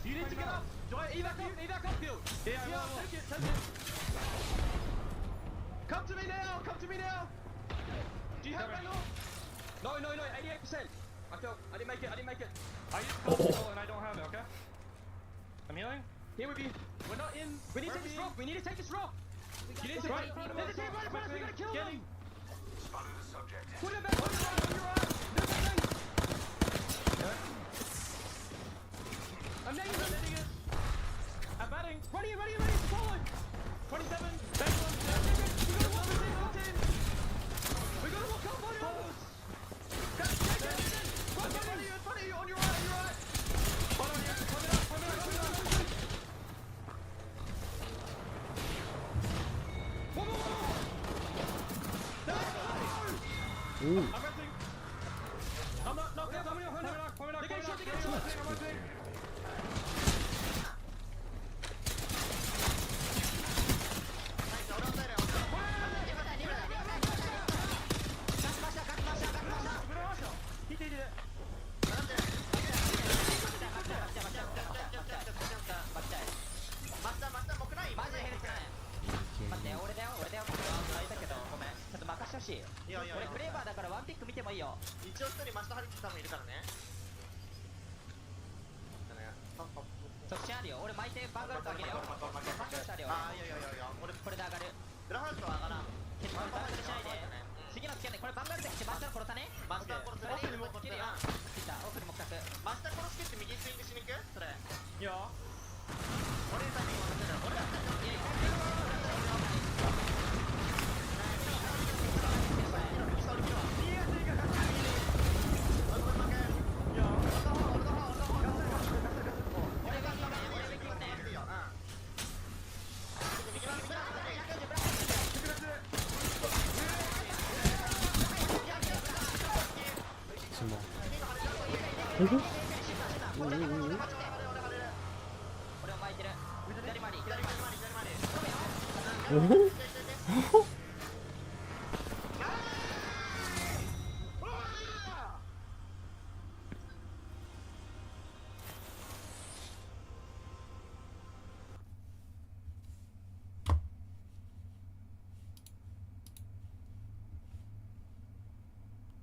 You need to get up! Do I evac upfield? Yeah, take it. Come to me now! Come to me now! Do you have that law? No, 88%. I didn't make it. I used to control and I don't have it, okay? I'm healing. Here with you. We're not in. We need to take this rock. You need to right. There's a team right in front of us. We gotta kill them. Spotted the subject. Put him back on your right. I'm netting it. I'm batting. Ready. Forward. 27. Back one. We gotta walk this in on team. We gotta walk up on yours. Guys, take it. Right in front of you. On your right. Hold on here. Hold it up. Ooh. I'm resting. I'm not. No, coming up. They get shot.しい。俺クレーバーだからワンピック見てもいいよ。一応一人マスターハリキさんもいるからね。直進あるよ。俺巻いてバンガルトあげるよ。バンガルトあるよ。ああ、いや。俺これで上がる。ブラハウスは上がらん。結構バンガルしないで。次のスキャンでこれバンガルト来てマスター殺さね。マスター殺す。奥にも来るよ。来た。奥にも来た。マスター殺してって右スイングしに行く？それ。いいよ。俺たちに渡せる。俺たちに。おほ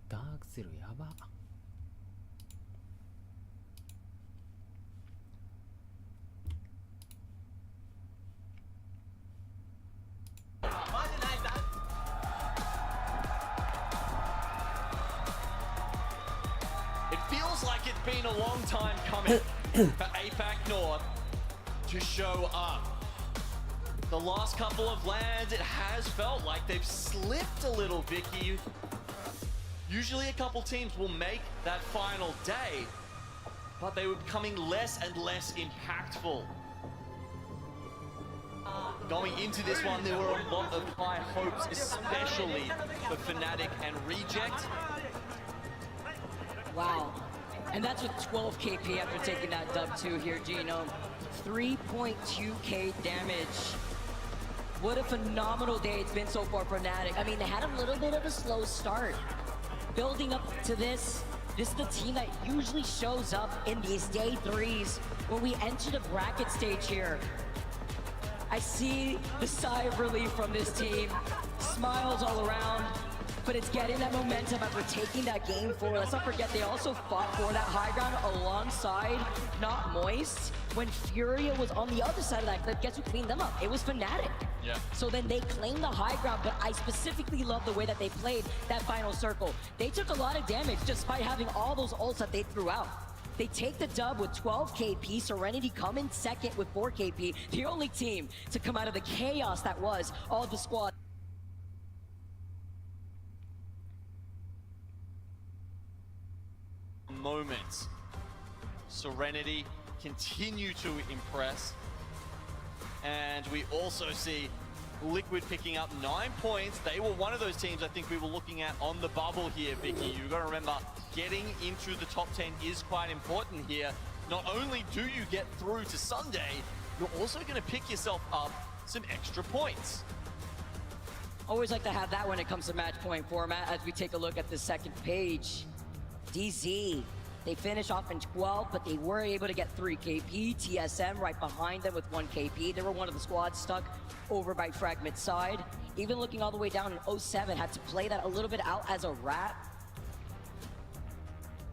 ダークセルやば。It feels like it's been a long time coming for APAC North to show up. The last couple of lands, it has felt like they've slipped a little, Vicky. Usually a couple teams will make that final day, but they were becoming less and less impactful. Going into this one, there were a lot of high hopes, especially for Fnatic and Reject. Wow. And that's with 12 KP after taking that dub 2 here, Gino. 3.2k damage. What a phenomenal day it's been so far for Fnatic. I mean, they had a little bit of a slow start. Building up to this is the team that usually shows up in these day 3s when we enter the bracket stage here. I see the sigh of relief from this team. Smiles all around. But it's getting that momentum after taking that game forward. Let's not forget they also fought for that high ground alongside Not Moist. When Furia was on the other side of that cliff, guess who cleaned them up? It was Fnatic. Yeah. So then they claimed the high ground, but I specifically love the way that they played that final circle. They took a lot of damage despite having all those ults that they threw out. They take the dub with 12 KP, Serenity come in second with 4 KP, the only team to come out of the chaos that was all the squad. Moments. Serenity continue to impress, and we also see Liquid picking up 9 points. They were one of those teams I think we were looking at on the bubble here, Vicky. You've got to remember, getting into the top 10 is quite important here. Not only do you get through to Sunday, you're also going to pick yourself up some extra points. Always like to have that when it comes to match point format. As we take a look at the second page, DZ, they finish off in 12, but they were able to get 3 KP. TSM right behind them with 1 KP. They were one of the squads stuck over by Fragment side. Even looking all the way down in 07, had to play that a little bit out as a rat.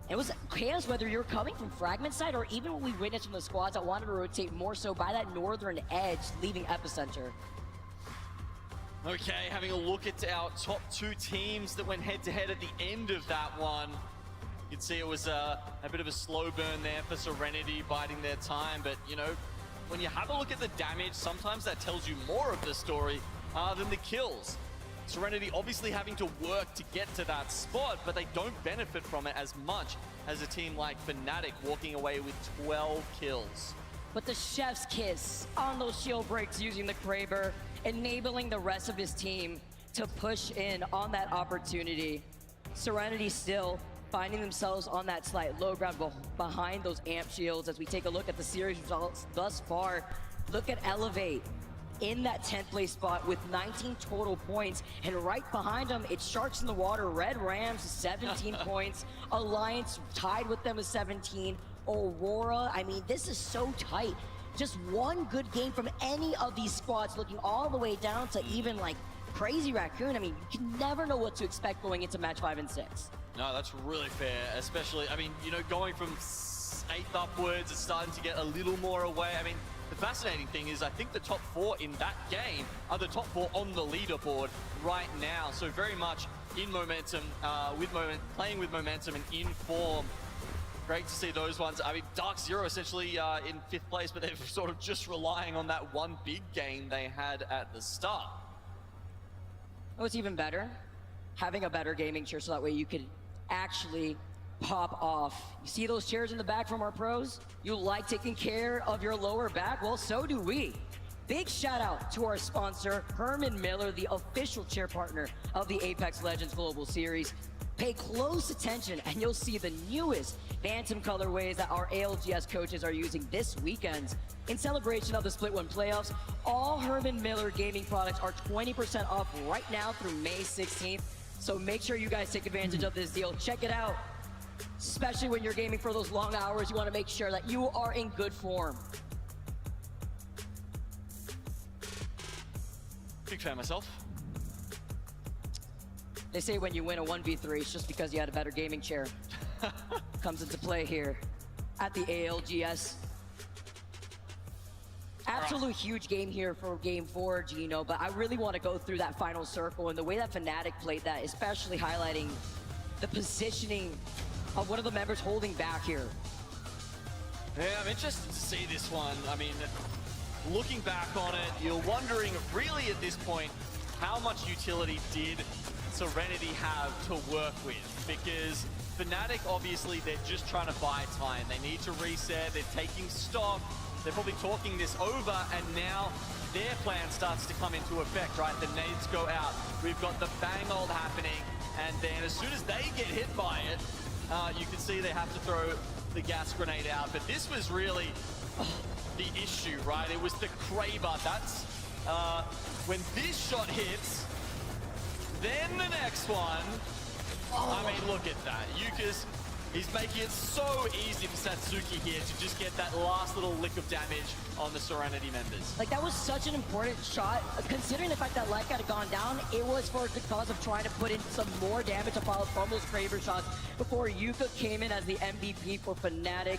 It was chaos whether you're coming from Fragment side or even what we witnessed from the squads that wanted to rotate more so by that northern edge, leaving Epicenter. Okay, having a look at our top 2 teams that went head-to-head at the end of that one. You can see it was a bit of a slow burn there for Serenity, biding their time. But, you know, when you have a look at the damage, sometimes that tells you more of the story than the kills. Serenity obviously having to work to get to that spot, but they don't benefit from it as much as a team like Fnatic, walking away with 12 kills. But the chef's kiss on those shield breaks using the Kraber, enabling the rest of his team to push in on that opportunity. Serenity still finding themselves on that slight low ground behind those amp shields. As we take a look at the series results thus far, look at Elevate in that 10th place spot with 19 total points, and right behind them it's Sharks in the Water, Red Rams 17 points, Alliance tied with them with 17, Aurora. I mean, this is so tight. Just one good game from any of these squads, looking all the way down to even like Crazy Raccoon. I mean, you can never know what to expect going into match 5 and 6. No, that's really fair, especially, I mean, you know, going from 8th upwards, it's starting to get a little more away. I mean, the fascinating thing is I think the top 4 in that game are the top 4 on the leaderboard right now. So very much in momentum, playing with momentum and in form. Great to see those ones. I mean, Dark Zero essentially in 5th place, but they're sort of just relying on that one big game they had at the start. Oh, it's even better having a better gaming chair so that way you could actually pop off. You see those chairs in the back from our pros? You like taking care of your lower back? Well, so do we. Big shout out to our sponsor, Herman Miller, the official chair partner of the Apex Legends Global Series. Pay close attention and you'll see the newest Phantom colorways that our ALGS coaches are using this weekend. In celebration of the Split 1 playoffs, all Herman Miller gaming products are 20% off right now through May 16th. So make sure you guys take advantage of this deal. Check it out. Especially when you're gaming for those long hours, you want to make sure that you are in good form. Big fan myself. They say when you win a 1v3, it's just because you had a better gaming chair. Comes into play here at the ALGS. Absolute huge game here for game 4, Gino, but I really want to go through that final circle and the way that Fnatic played that, especially highlighting the positioning of one of the members holding back here. Yeah, I'm interested to see this one. I mean, looking back on it, you're wondering really at this point, how much utility did Serenity have to work with? Because Fnatic, obviously, they're just trying to buy time. They need to reset, they're taking stock, they're probably talking this over, and now their plan starts to come into effect, right? The nades go out, we've got the bang ult happening, and then as soon as they get hit by it, you can see they have to throw the gas grenade out. But this was really the issue, right? It was the Kraber. That's when this shot hits, then the next one. I mean, look at that. Yuka's, he's making it so easy for Satsuki here to just get that last little lick of damage on the Serenity members. Like, that was such an important shot. Considering the fact that Lyca had gone down, it was for the cause of trying to put in some more damage to follow from those Kraber shots before Yuka came in as the MVP for Fnatic.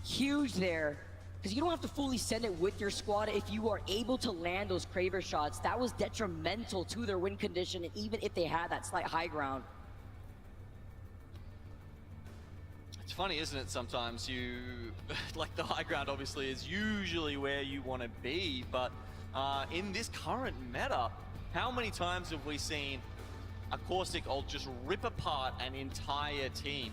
Huge there. Because you don't have to fully send it with your squad if you are able to land those Kraber shots. That was detrimental to their win condition, and even if they had that slight high ground. It's funny, isn't it? Sometimes you, like the high ground obviously is usually where you want to be, but in this current meta, how many times have we seen a Caustic ult just rip apart an entire team?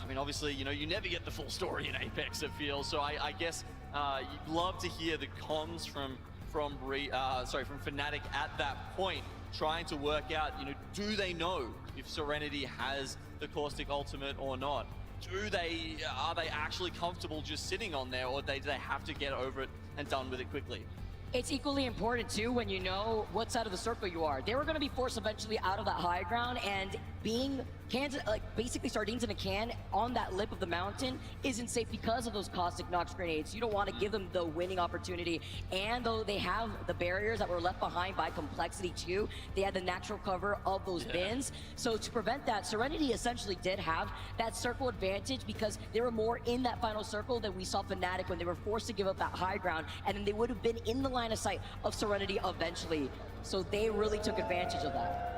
I mean, obviously, you know, you never get the full story in Apex, it feels, so I guess you'd love to hear the comms from from from Fnatic at that point, trying to work out, do they know if Serenity has the Caustic ultimate or not? Are they actually comfortable just sitting on there, or do they have to get over it and done with it quickly? It's equally important too when you know what side of the circle you are. They were going to be forced eventually out of that high ground, and being cans, basically sardines in a can on that lip of the mountain isn't safe because of those caustic Nox grenades. You don't want to give them the winning opportunity. And though they have the barriers that were left behind by complexity too, they had the natural cover of those bins. So to prevent that, Serenity essentially did have that circle advantage because they were more in that final circle than we saw Fnatic when they were forced to give up that high ground, and then they would have been in the line of sight of Serenity eventually. So they really took advantage of that.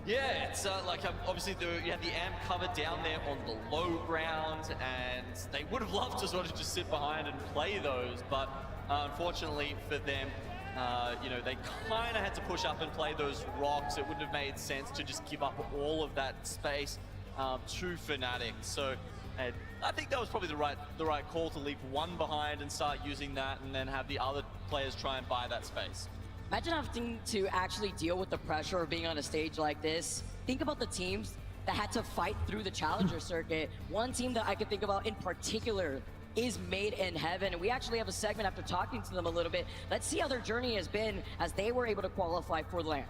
Yeah, it's obviously you had the amp covered down there on the low ground, and they would have loved to sort of just sit behind and play those, but unfortunately for them, they kind of had to push up and play those rocks. It wouldn't have made sense to just give up all of that space to Fnatic. So I think that was probably the right call to leave one behind and start using that, and then have the other players try and buy that space. Imagine having to actually deal with the pressure of being on a stage like this. Think about the teams that had to fight through the Challenger circuit. One team that I could think about in particular is Made in Heaven. And we actually have a segment after talking to them a little bit. Let's see how their journey has been as they were able to qualify for the LAN.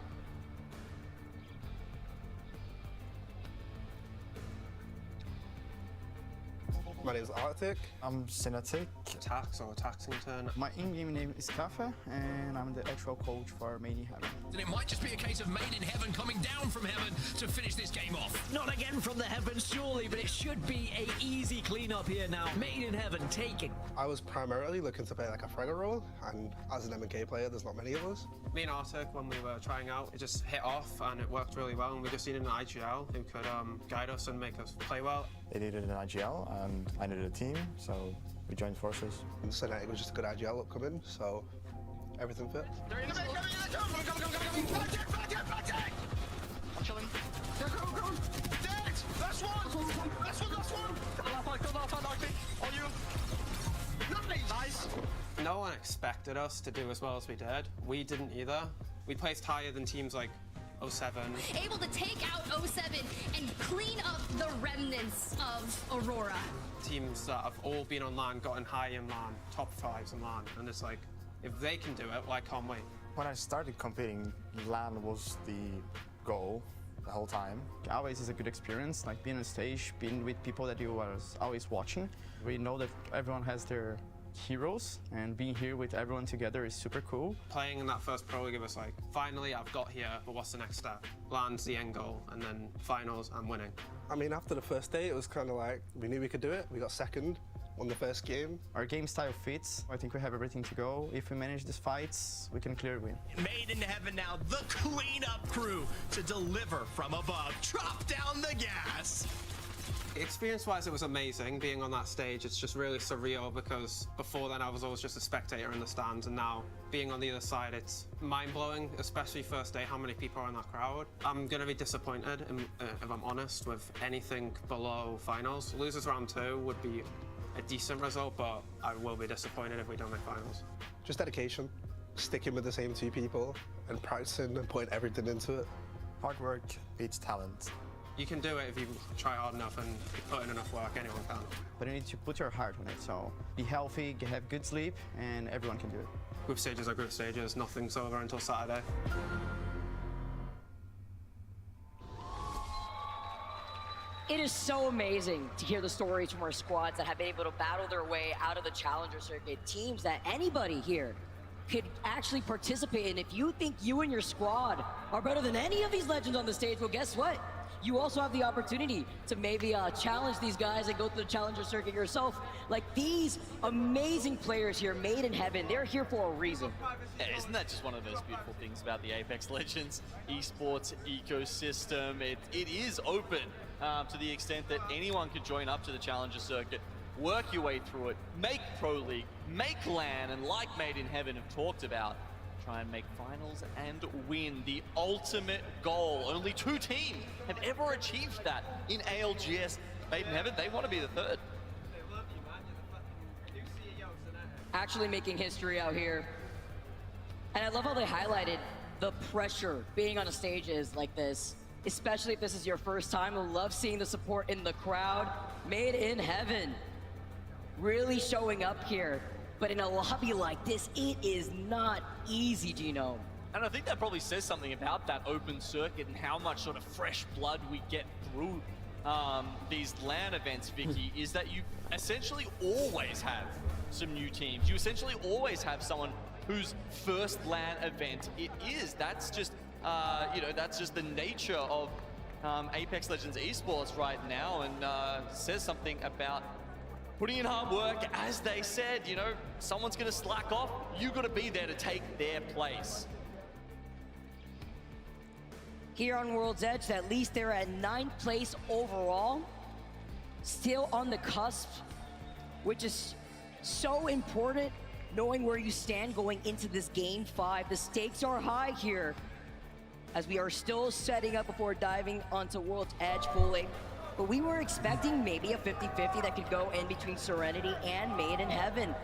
My name is Arctic. I'm Synatic. Tax or Taxington. My in-game name is Cafe, and I'm the actual coach for Made in Heaven. And it might just be a case of Made in Heaven coming down from heaven to finish this game off. Not again from the heavens, surely, but it should be a easy clean-up here now. Made in Heaven taking. I was primarily looking to play like a fragger role, and as an M&K player, there's not many of us. Me and Arctic, when we were trying out, it just hit off and it worked really well, and we just needed an IGL who could guide us and make us play well. They needed an IGL, and I needed a team, so we joined forces. And Synatic was just a good IGL upcoming, so everything fit. They're in the coming! I'm chilling. Go! Dead! Last one! Last one! On you! Nice! No one expected us to do as well as we did. We didn't either. We placed higher than teams like 07. Able to take out 07 and clean up the remnants of Aurora. Teams that have all been on LAN, gotten high in LAN, top 5s in LAN, and it's like, if they can do it, why can't we? When I started competing, LAN was the goal the whole time. Always is a good experience, like being on stage, being with people that you are always watching. We know that everyone has their heroes, and being here with everyone together is super cool. Playing in that first pro league, it was like, finally I've got here, but what's the next step? LAN's the end goal, and then finals, I'm winning. I mean, after the first day, it was kind of like, we knew we could do it. We got second on the first game. Our game style fits. I think we have everything to go. If we manage these fights, we can clearly win. Made in Heaven now, the cleanup crew to deliver from above. Drop down the gas! Experience-wise, it was amazing being on that stage. It's just really surreal because before then I was always just a spectator in the stands, and now being on the other side, it's mind-blowing, especially first day, how many people are in that crowd. I'm going to be disappointed, if I'm honest, with anything below finals. Losers round 2 would be a decent result, but I will be disappointed if we don't make finals. Just dedication, sticking with the same 2 people and practicing and putting everything into it. Hard work beats talent. You can do it if you try hard enough and put in enough work, anyone can. But you need to put your heart on it, so be healthy, have good sleep, and everyone can do it. Group stages are group stages, nothing's over until Saturday. It is so amazing to hear the stories from our squads that have been able to battle their way out of the Challenger circuit. Teams that anybody here could actually participate in. If you think you and your squad are better than any of these legends on the stage, well, guess what? You also have the opportunity to maybe challenge these guys and go through the Challenger circuit yourself. Like these amazing players here, Made in Heaven, they're here for a reason. Yeah, isn't that just one of those beautiful things about the Apex Legends esports ecosystem? It is open to the extent that anyone could join up to the Challenger circuit, work your way through it, make Pro League, make LAN, and like Made in Heaven have talked about, try and make finals and win. The ultimate goal. Only 2 teams have ever achieved that in ALGS. Made in Heaven, they want to be the 3rd. Actually making history out here. And I love how they highlighted the pressure being on a stages like this, especially if this is your first time. I love seeing the support in the crowd. Made in heaven, really showing up here. But in a lobby like this, it is not easy, Gino. And I think that probably says something about that open circuit and how much sort of fresh blood we get through these LAN events, Vicky, is that you essentially always have some new teams. You essentially always have someone whose first LAN event it is. That's just, you know, that's just the nature of Apex Legends esports right now, and says something about putting in hard work. As they said, you know, someone's gonna slack off, you gotta be there to take their place. Here on World's Edge, at least they're at 9th place overall. Still on the cusp, which is so important, knowing where you stand going into this Game 5. The stakes are high here, as we are still setting up before diving onto World's Edge fully. But we were expecting maybe a 50-50 that could go in between Serenity and Made in Heaven.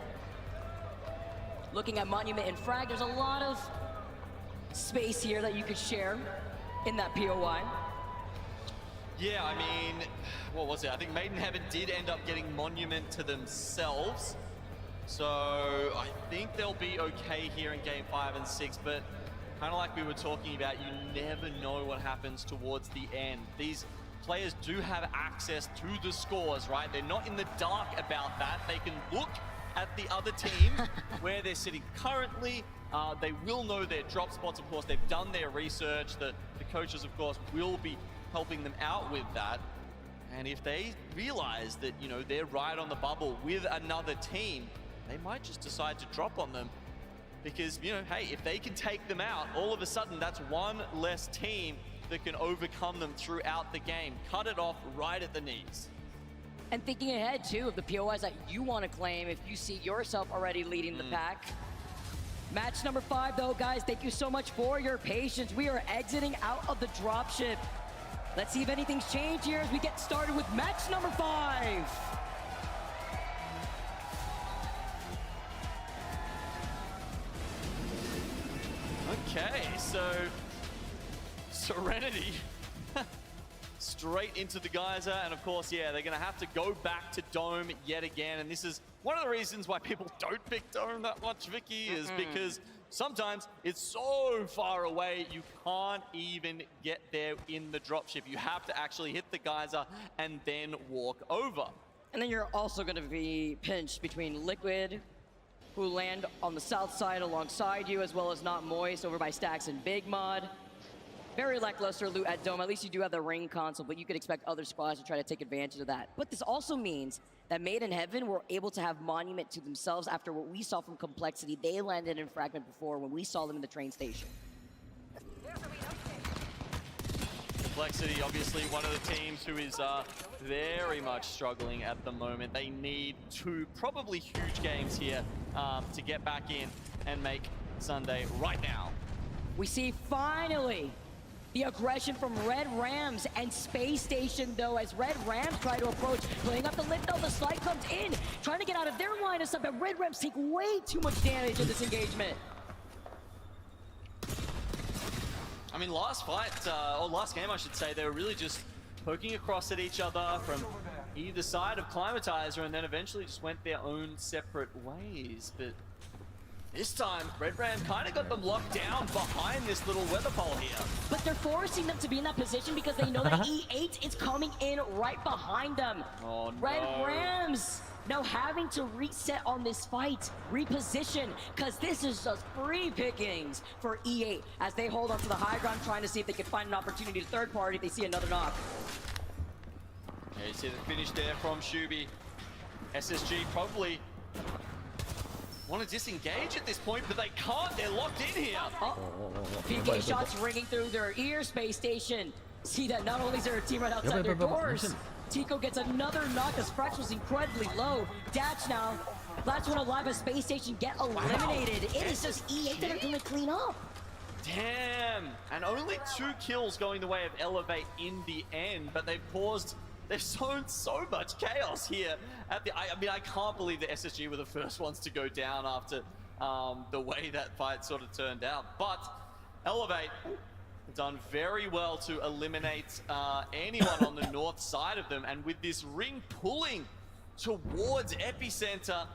Looking at Monument and Frag, there's a lot of space here that you could share in that POI. Yeah, I mean, what was it? I think Made in Heaven did end up getting Monument to themselves. So I think they'll be okay here in Game 5 and 6, but kind of like we were talking about, you never know what happens towards the end. These players do have access to the scores, right? They're not in the dark about that. They can look at the other team where they're sitting currently. They will know their drop spots, of course. They've done their research. The coaches, of course, will be helping them out with that. And if they realize that, you know, they're right on the bubble with another team, they might just decide to drop on them. Because, you know, hey, if they can take them out, all of a sudden that's one less team that can overcome them throughout the game. Cut it off right at the knees. And thinking ahead, too, of the POIs that you want to claim if you see yourself already leading the pack. Match number 5, though, guys, thank you so much for your patience. We are exiting out of the dropship. Let's see if anything's changed here as we get started with match number 5. Okay, so Serenity straight into the geyser, and of course, yeah, they're gonna have to go back to Dome yet again, and this is one of the reasons why people don't pick Dome that much, Vicky, is because sometimes it's so far away you can't even get there in the dropship. You have to actually hit the geyser and then walk over. And then you're also going to be pinched between Liquid, who land on the south side alongside you, as well as Not Moist over by Stacks and Big Mod. Very lackluster loot at Dome. At least you do have the ring console, but you could expect other squads to try to take advantage of that. But this also means that Made in Heaven were able to have Monument to themselves after what we saw from Complexity. They landed in Fragment before when we saw them in the train station. Complexity, obviously one of the teams who is very much struggling at the moment. They need 2 probably huge games here to get back in and make Sunday right now. We see finally the aggression from Red Rams and Space Station, though, as Red Rams try to approach, playing up the lift, though the slide comes in, trying to get out of their line of sight, but Red Rams take way too much damage in this engagement. I mean, last fight, or last game, I should say, they were really just poking across at each other from either side of Climatizer, and then eventually just went their own separate ways. But this time, Red Ram kind of got them locked down behind this little weather pole here. But they're forcing them to be in that position because they know that E8 is coming in right behind them. Oh, no. Red Rams now having to reset on this fight, reposition, because this is just free pickings for E8 as they hold on to the high ground, trying to see if they can find an opportunity to third party if they see another knock. Yeah, you see the finish there from Shubi. SSG probably want to disengage at this point, but they can't. They're locked in here. PK shots ringing through their ear. Space Station. See that not only is there a team right outside their doors, Tico gets another knock as Frex was incredibly low. Datch now, last one alive as Space Station get eliminated. It is just E8 that are gonna clean up. Damn, and only 2 kills going the way of Elevate in the end, but they've sown so much chaos here at the, I mean, I can't believe the SSG were the first ones to go down after the way that fight sort of turned out. But Elevate done very well to eliminate anyone on the north side of them, and with this ring pulling towards Epicenter,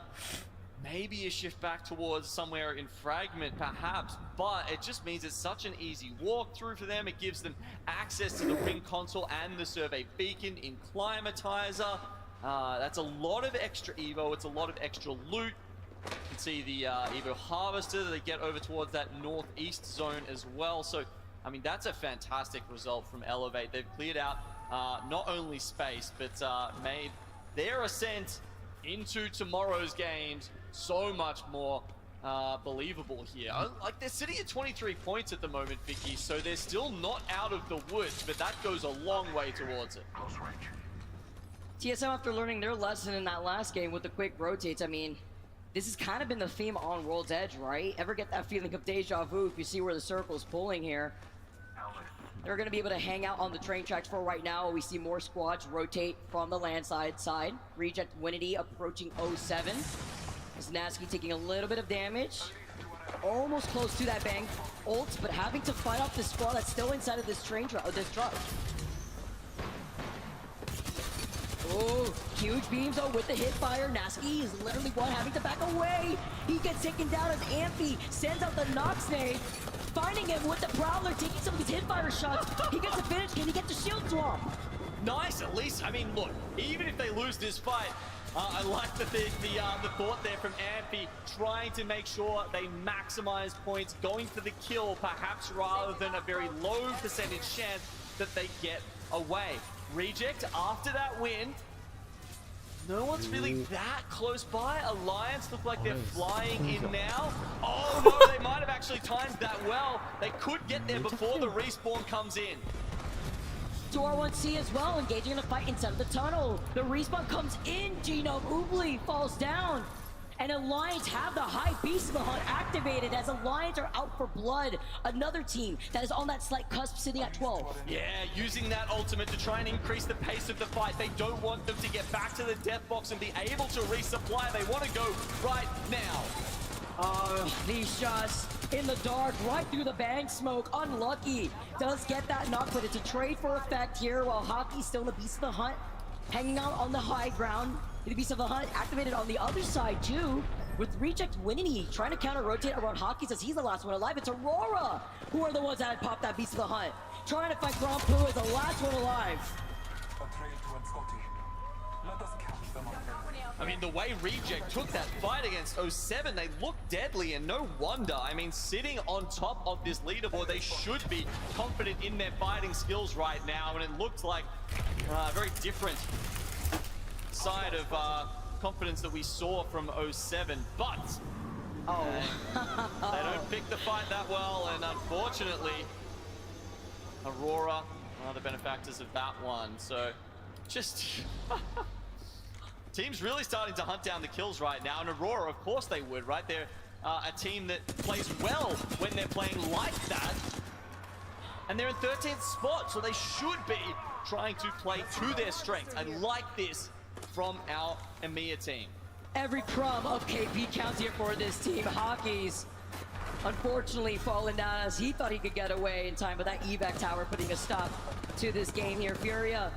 maybe a shift back towards somewhere in Fragment perhaps, but it just means it's such an easy walkthrough for them. It gives them access to the ring console and the survey beacon in Climatizer. That's a lot of extra Evo, it's a lot of extra loot. You can see the Evo Harvester that they get over towards that northeast zone as well. So, I mean, that's a fantastic result from Elevate. They've cleared out not only space, but made their ascent into tomorrow's games so much more believable here. Like, they're sitting at 23 points at the moment, Vicky, so they're still not out of the woods, but that goes a long way towards it. TSM, after learning their lesson in that last game with the quick rotates, I mean, this has kind of been the theme on World's Edge, right? Ever get that feeling of deja vu if you see where the circle's pulling here? They're going to be able to hang out on the train tracks for right now. We see more squads rotate from the landside side. Reject Winity approaching 07. Nasky taking a little bit of damage. Almost close to that bang ult, but having to fight off this squad that's still inside of this train truck, this truck. Oh, huge beams though with the hit fire. Nasky is literally one having to back away. He gets taken down as Amphi sends out the Nox nade. Finding him with the Prowler, taking some of these hit fire shots. He gets a finish. Can he get the shield swap? Nice, at least. I mean, look, even if they lose this fight, I like the thought there from Amphi, trying to make sure they maximize points, going for the kill, perhaps rather than a very low percentage chance that they get away. Reject, after that win, no one's really that close by. Alliance look like they're flying in now. Oh no, they might have actually timed that well. They could get there before the respawn comes in. 2R1C as well, engaging in a fight inside of the tunnel. The respawn comes in, Gino Oobly falls down. And Alliance have the high beast of the hunt activated as Alliance are out for blood. Another team that is on that slight cusp sitting at 12. Yeah, using that ultimate to try and increase the pace of the fight. They don't want them to get back to the death box and be able to resupply. They want to go right now. These shots in the dark, right through the bang smoke. Unlucky. Does get that knock, but it's a trade for effect here while Hockey's still in the beast of the hunt, hanging out on the high ground. The Beast of the Hunt activated on the other side too, with Reject Winity trying to counter-rotate around Hockey as he's the last one alive. It's Aurora who are the ones that had popped that Beast of the Hunt. Trying to fight Grand Poo as the last one alive. I mean, the way Reject took that fight against 07, they look deadly, and no wonder. I mean, sitting on top of this leaderboard, they should be confident in their fighting skills right now, and it looks like a very different side of confidence that we saw from 07, but they don't pick the fight that well, and unfortunately Aurora are the benefactors of that one. So just team's really starting to hunt down the kills right now, and Aurora, of course they would, right? They're a team that plays well when they're playing like that, and they're in 13th spot, so they should be trying to play to their strengths. I like this from our EMEA team. Every crumb of KP counts here for this team. Hockey's unfortunately fallen down as he thought he could get away in time, but that evac tower putting a stop to this game here. Furia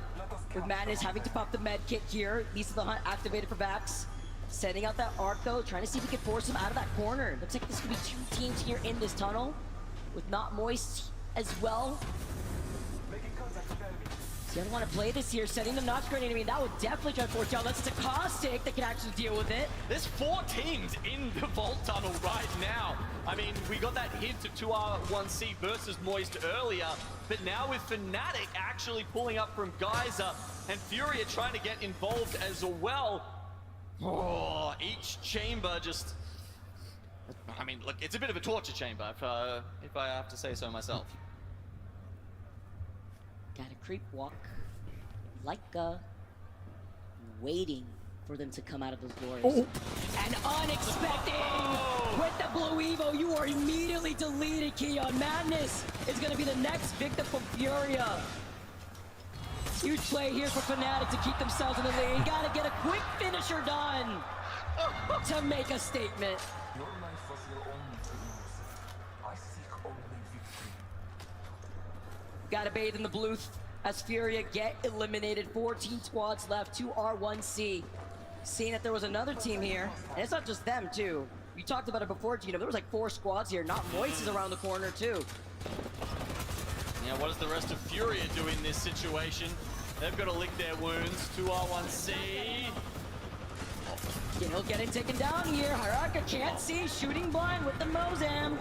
with Madness having to pop the med kit here. Beast of the Hunt activated for Vax. Sending out that arc though, trying to see if he can force him out of that corner. Looks like this could be two teams here in this tunnel with Not Moist as well. They don't want to play this here, setting the Nox grenade. I mean, that would definitely try to force y'all. That's a caustic that can actually deal with it. There's 4 teams in the Vault Tunnel right now. I mean, we got that hint of 2R1C versus Moist earlier, but now with Fnatic actually pulling up from Geyser and Furia trying to get involved as well. Oh, each chamber just... I mean, look, it's a bit of a torture chamber, if I have to say so myself. Gotta creep walk like waiting for them to come out of those doors. Oh. And unexpected with the blue Evo, you are immediately deleted, Keon. Madness is gonna be the next victim from Furia. Huge play here for Fnatic to keep themselves in the lead. Gotta get a quick finisher done. to make a statement. Your life was your only to lose. I seek only victory. Gotta bathe in the blue as Furia get eliminated. 14 squads left, 2 R1C. Seeing that there was another team here, and it's not just them too. You talked about it before, Gino. There was like 4 squads here. Not Moist is around the corner too. Yeah, what does the rest of Furia do in this situation? They've got to lick their wounds. 2R1C. Gale getting taken down here. Hiraka can't see. Shooting blind with the Mozam.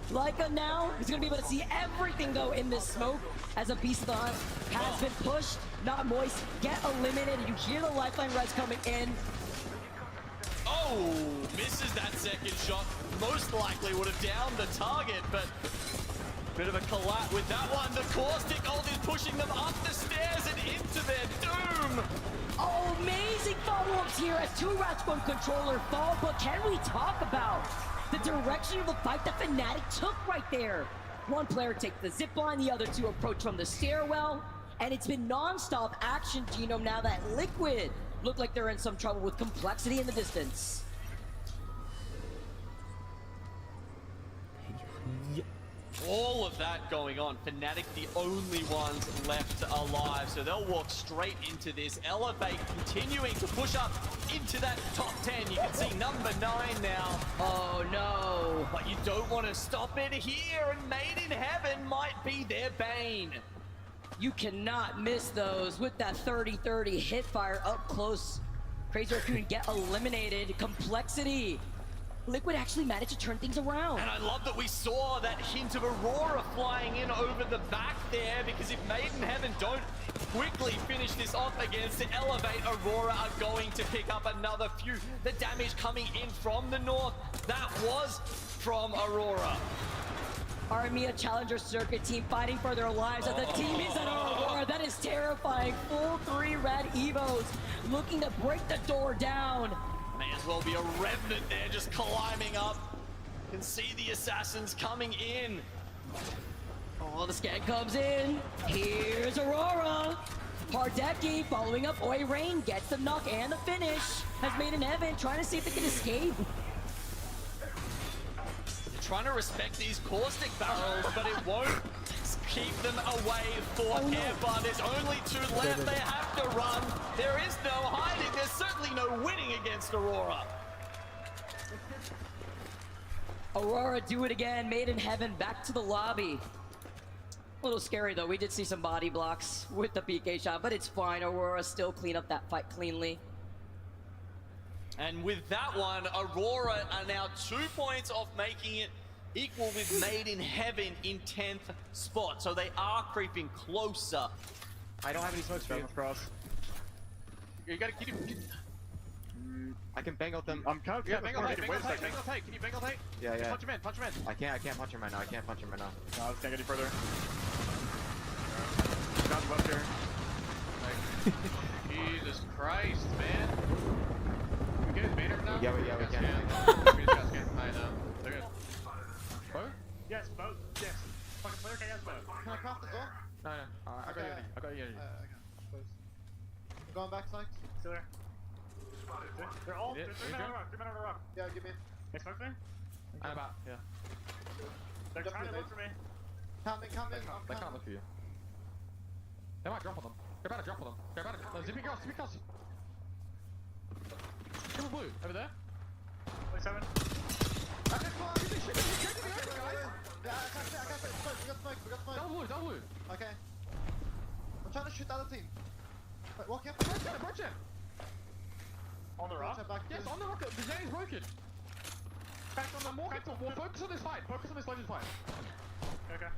Leica now is going to be able to see everything go in this smoke as a Beast of the Hunt has been pushed. Not Moist. Get eliminated. You hear the lifeline res coming in. Oh, misses that second shot. Most likely would have downed the target, but bit of a collapse with that one. The caustic ult is pushing them up the stairs and into their doom. Oh, amazing follow-ups here as 2 rats from controller fall, but can we talk about the direction of the fight that Fnatic took right there? One player takes the zipline, the other 2 approach from the stairwell, and it's been non-stop action, Genome, now that Liquid look like they're in some trouble with complexity in the distance. All of that going on. Fnatic the only ones left alive, so they'll walk straight into this. Elevate continuing to push up into that top 10. You can see number 9 now. Oh no. But you don't want to stop it here, and Made in Heaven might be their bane. You cannot miss those with that 30-30 hit fire up close. Crazy Raccoon get eliminated. Complexity. Liquid actually managed to turn things around. And I love that we saw that hint of Aurora flying in over the back there, because if Made in Heaven don't quickly finish this off against the Elevate, Aurora are going to pick up another few. The damage coming in from the north, that was from Aurora. Armia Challenger Circuit team fighting for their lives as the team is at Aurora. That is terrifying. Full 3 red Evos looking to break the door down. May as well be a Revenant there just climbing up. Can see the assassins coming in. Oh, the scan comes in. Here's Aurora. Hardeki following up. Oi Rain gets the knock and the finish. Has Made in Heaven trying to see if they can escape. Trying to respect these caustic barrels, but it won't keep them away forever. There's only 2 left. They have to run. There is no hiding. There's certainly no winning against Aurora. Aurora do it again. Made in Heaven back to the lobby. A little scary though. We did see some body blocks with the PK shot, but it's fine. Aurora still clean up that fight cleanly. And with that one, Aurora are now 2 points off making it equal with Made in Heaven in 10th spot. So they are creeping closer. I don't have any smokes for you. Cross. You gotta keep him. I can bangle them. I'm kind of bangle tight. Can you bangle tight? Yeah, yeah. Punch him in. I can't punch him right now. I can't punch him right now. No, I can't get any further. Got left here. Jesus Christ, man. Can we get his banner now? Yeah, we can. We just got scanned. I know. They're good. What? Yes, both. Yes. Fucking player can yes, both. Can I craft as well? No. I got Unity. I got Unity. Okay. I'm going back, Sykes. Still there. They're all 3 men on the rock. 3 men on the rock. Yeah, give me. Hey, smoke me? I'm about, yeah. They're trying to look for me. Come in. They can't look for you. They might drop on them. They're about to drop on them. They're about to. No, zippy cross. Kill blue. Over there. 27. Yeah, I can't smoke. We got smoke. Double blue. Okay. I'm trying to shoot the other team. Wait, walk up. Approach it. On the rock? Yes, on the rock. The J is broken. Back on the more. Focus on this fight. Legends fight. Okay.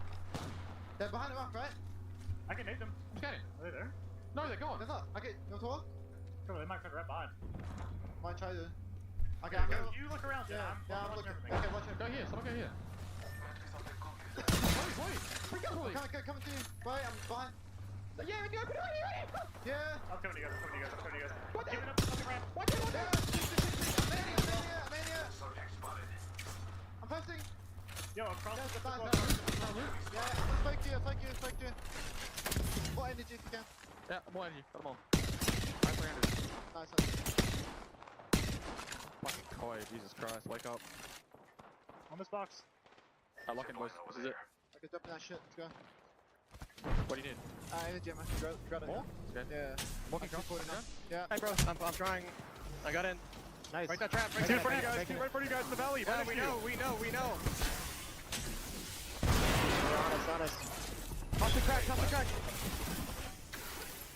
They're behind the rock, right? I can nade them. I'm scanning. Are they there? No, they're gone. They're not. Okay, you want to walk? Cool, they might come right behind. Might try to. Okay, Okay, you look around, yeah, I'm looking. everything. Okay, watch it. Go here. Someone go here. Wait. Freak out, Wait. Coming to you. Wait, I'm behind. Yeah. Yeah. I'm coming to you guys. What? Giving up the fucking ramp. What? I'm posting. Yo, across the Yeah, floor. thank you. More energy if you can. Yeah, more energy. Come on. 500. Nice. Fucking coy, Jesus Christ, wake up. On this box. Lock in, boys. This is it. Okay, drop that shit. Let's go. What do you need? Energy, man. Grab it. More? Okay. Yeah. Walking drop, Yeah. Hey, bro, I'm trying. I got in. Nice. Right that trap. Right Two there. in front of you guys. Two right in front of you guys in the valley. Yeah, Right we next to know. you. We know. Honest. Toss the crack. Toss the crack.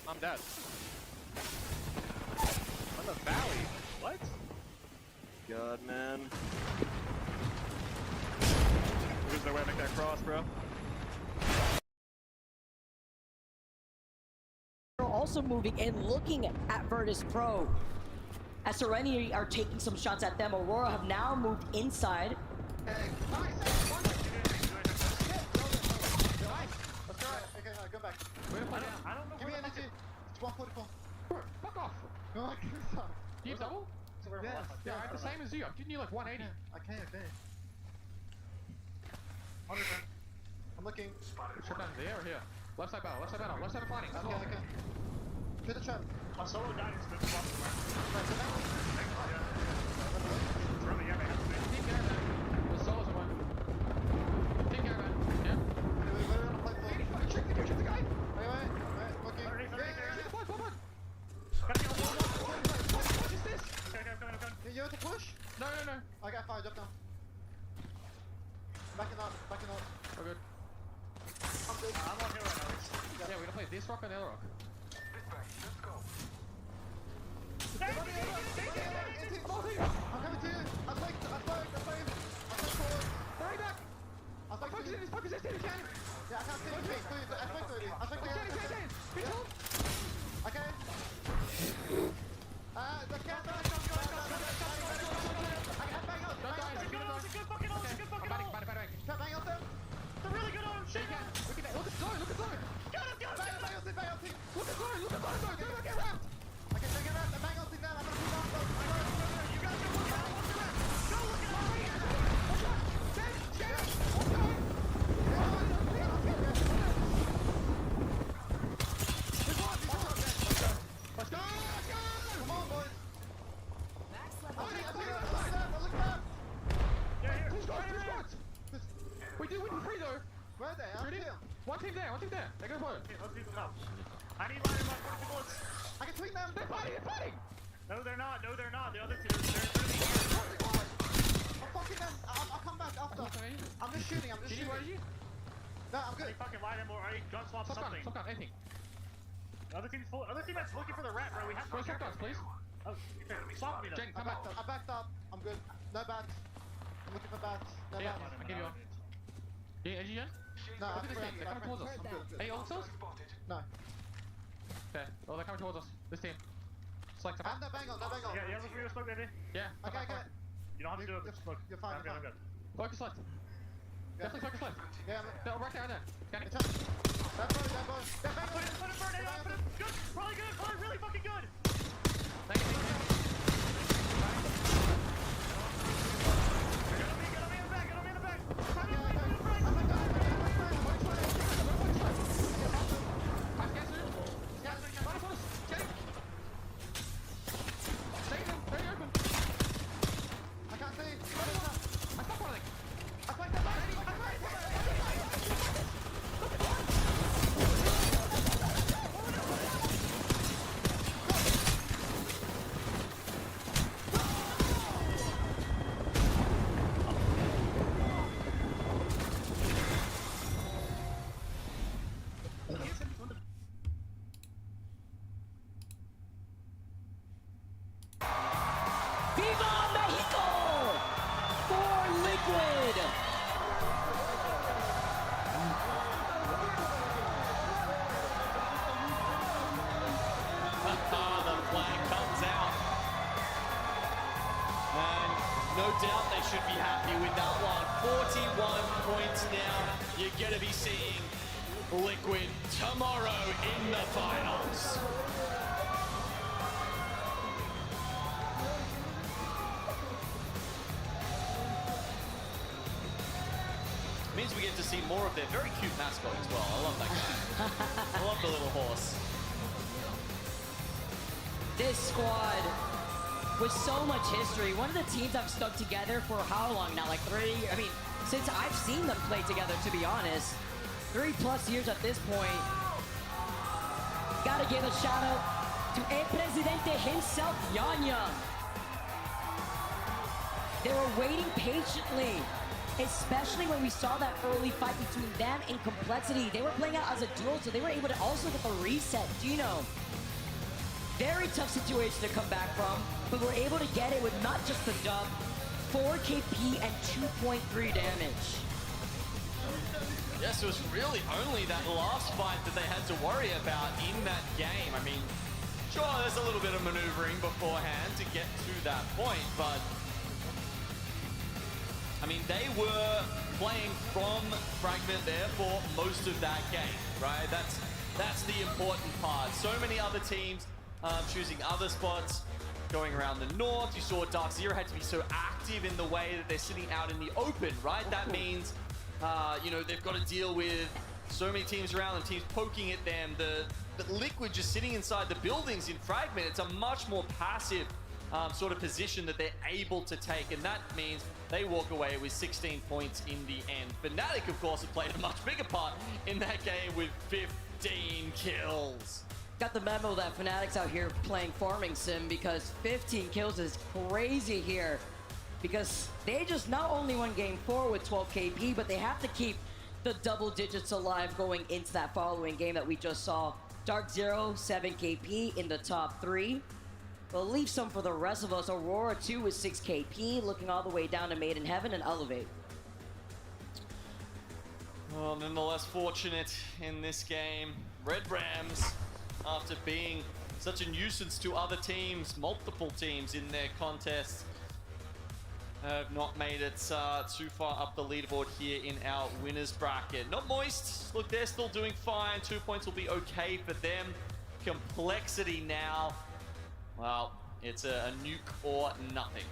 I'm dead. On the valley. What? God, man. There's no way to make that cross, bro. Also moving and looking at Virtus Pro. As Serenity are taking some shots at them, Aurora have now moved inside. Okay, go back. I don't know. Give me energy. It's 144. Fuck off! No, I can't stop. Do you have double? Yes. Yeah, I have the same as you. I'm giving you like 180. Okay. I'm looking. Trip down there or here? Left side battle, left side battle, left side of fighting. Okay. Hit the trap. My solo died in spin spot. Right, go back. Really, yeah, they have to be. Team caravan. The solos are one. Team caravan. Yeah. We're on a play for. Fucking trick the guy! Wait. Looking. What is this? Okay, I'm coming. You have to push? No. I got fire, drop down. Backing up. We're good. I'm good. I'm on here right now. Yeah, we're gonna play this rock and the other rock. Let's go. I'm coming to you. I spiked forward. Hurry back! I spiked Focus in, you. focus in, you can! Yeah, I can't see anything. Please, I spiked already. I spiked again. Control! Okay. The cat. Don't die, it's good fucking on, it's good fucking on! I'm batting. Trap bang out there. It's a really good arm. Shake it! Look at Zoe! Got him! Bang out team. Look at Zoe! Don't get wrapped! Okay, take it out. The bang out team down. I'm gonna pull down. You guys go look at it. Go look at it. Let's go! Come on, boys. Look up. Yeah, here. Two squads! We need three though! Where are they? I'm Ready? here. One team there! They're gonna pull it. Okay, let's do this now. I need line of 40 bullets. I can tweet them. They're fighting! No, they're not. The other two, they're really here. I'm fucking them. I'll come back after. I'm just shooting. Where are you? No, I'm good. They fucking lied him or I gun swap something. Stop gun, anything. Other team's looking for the rat, bro. We have to Shot guns, please. Oh, stop me though. Jen, come back. I backed up. I'm good. No bats. I'm looking for bats. No Yeah, bats. I'll give you one. Yeah, is you Jen? No, Look at this team, they're coming towards us. I'm good. Hey, all cells? No. Okay, oh, they're coming towards us. This team. Select I'm no bang on. Yeah, look for your smoke, baby. Yeah. Okay. You don't have to do it. Smoke. You're fine. I'm good. Focus left. Definitely focus left. Yeah, No, right there. Scan it. that boy. Put it, burn it out, put it. Good, probably good, probably really fucking good. Thank you. Get on me in the back. I can't see. I stopped one of them. Viva Mexico! For Liquid! The flag comes out. And no doubt they should be happy with that one. 41 points now. You're going to be seeing Liquid tomorrow in the finals. Means we get to see more of their very cute mascot as well. I love that guy. I love the little horse. This squad with so much history. One of the teams I've stuck together for how long now? Like 3, I mean, since I've seen them play together, to be honest. 3+ years at this point. Gotta give a shout out to El Presidente himself, Yanya. They were waiting patiently, especially when we saw that early fight between them and Complexity. They were playing out as a duo, so they were able to also get the reset. Gino, very tough situation to come back from, but we're able to get it with not just the dub, 4 KP and 2.3 damage. Yes, it was really only that last fight that they had to worry about in that game. I mean, sure, there's a little bit of maneuvering beforehand to get to that point, but I mean, they were playing from Fragment there for most of that game, right? That's the important part. So many other teams choosing other spots, going around the north. You saw Dark Zero had to be so active in the way that they're sitting out in the open, right? That means, you know, they've got to deal with so many teams around them, teams poking at them. The Liquid just sitting inside the buildings in Fragment. It's a much more passive sort of position that they're able to take, and that means they walk away with 16 points in the end. Fnatic, of course, have played a much bigger part in that game with 15 kills. Got the memo that Fnatic's out here playing farming sim, because 15 kills is crazy here. Because they just not only won game 4 with 12 KP, but they have to keep the double digits alive going into that following game that we just saw. Dark Zero, 7 KP in the top 3. We'll leave some for the rest of us. Aurora 2 with 6 KP, looking all the way down to Made in Heaven and Elevate. Well, nonetheless fortunate in this game. Red Rams, after being such a nuisance to other teams, multiple teams in their contests, have not made it too far up the leaderboard here in our winners bracket. Not Moist, look, they're still doing fine. 2 points will be okay for them. Complexity now, well, it's a nuke or nothing.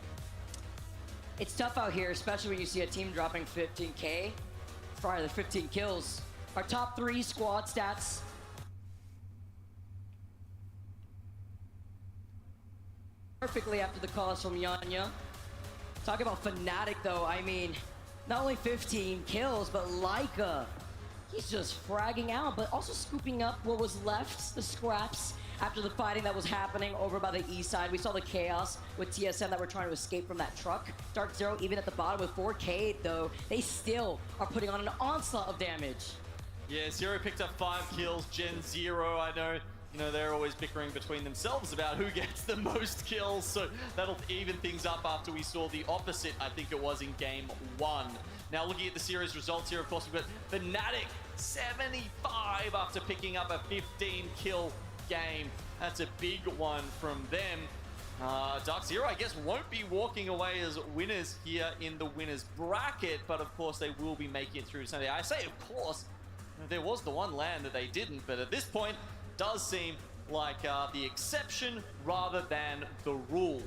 It's tough out here, especially when you see a team dropping 15K. Sorry, the 15 kills. Our top 3 squad stats. Perfectly after the calls from Yanya. Talk about Fnatic though, I mean, not only 15 kills, but Laika, he's just fragging out, but also scooping up what was left, the scraps, after the fighting that was happening over by the east side. We saw the chaos with TSM that were trying to escape from that truck. Dark Zero, even at the bottom with 4K though, they still are putting on an onslaught of damage. Yeah, Zero picked up 5 kills, Gen Zero, I know. You know, they're always bickering between themselves about who gets the most kills, so that'll even things up after we saw the opposite, I think it was in game 1. Now looking at the series results here, of course, we've got Fnatic 75 after picking up a 15 kill game. That's a big one from them. Dark Zero, I guess, won't be walking away as winners here in the winners bracket, but of course they will be making it through Sunday. I say, of course, there was the one land that they didn't, but at this point, does seem like the exception rather than the rule.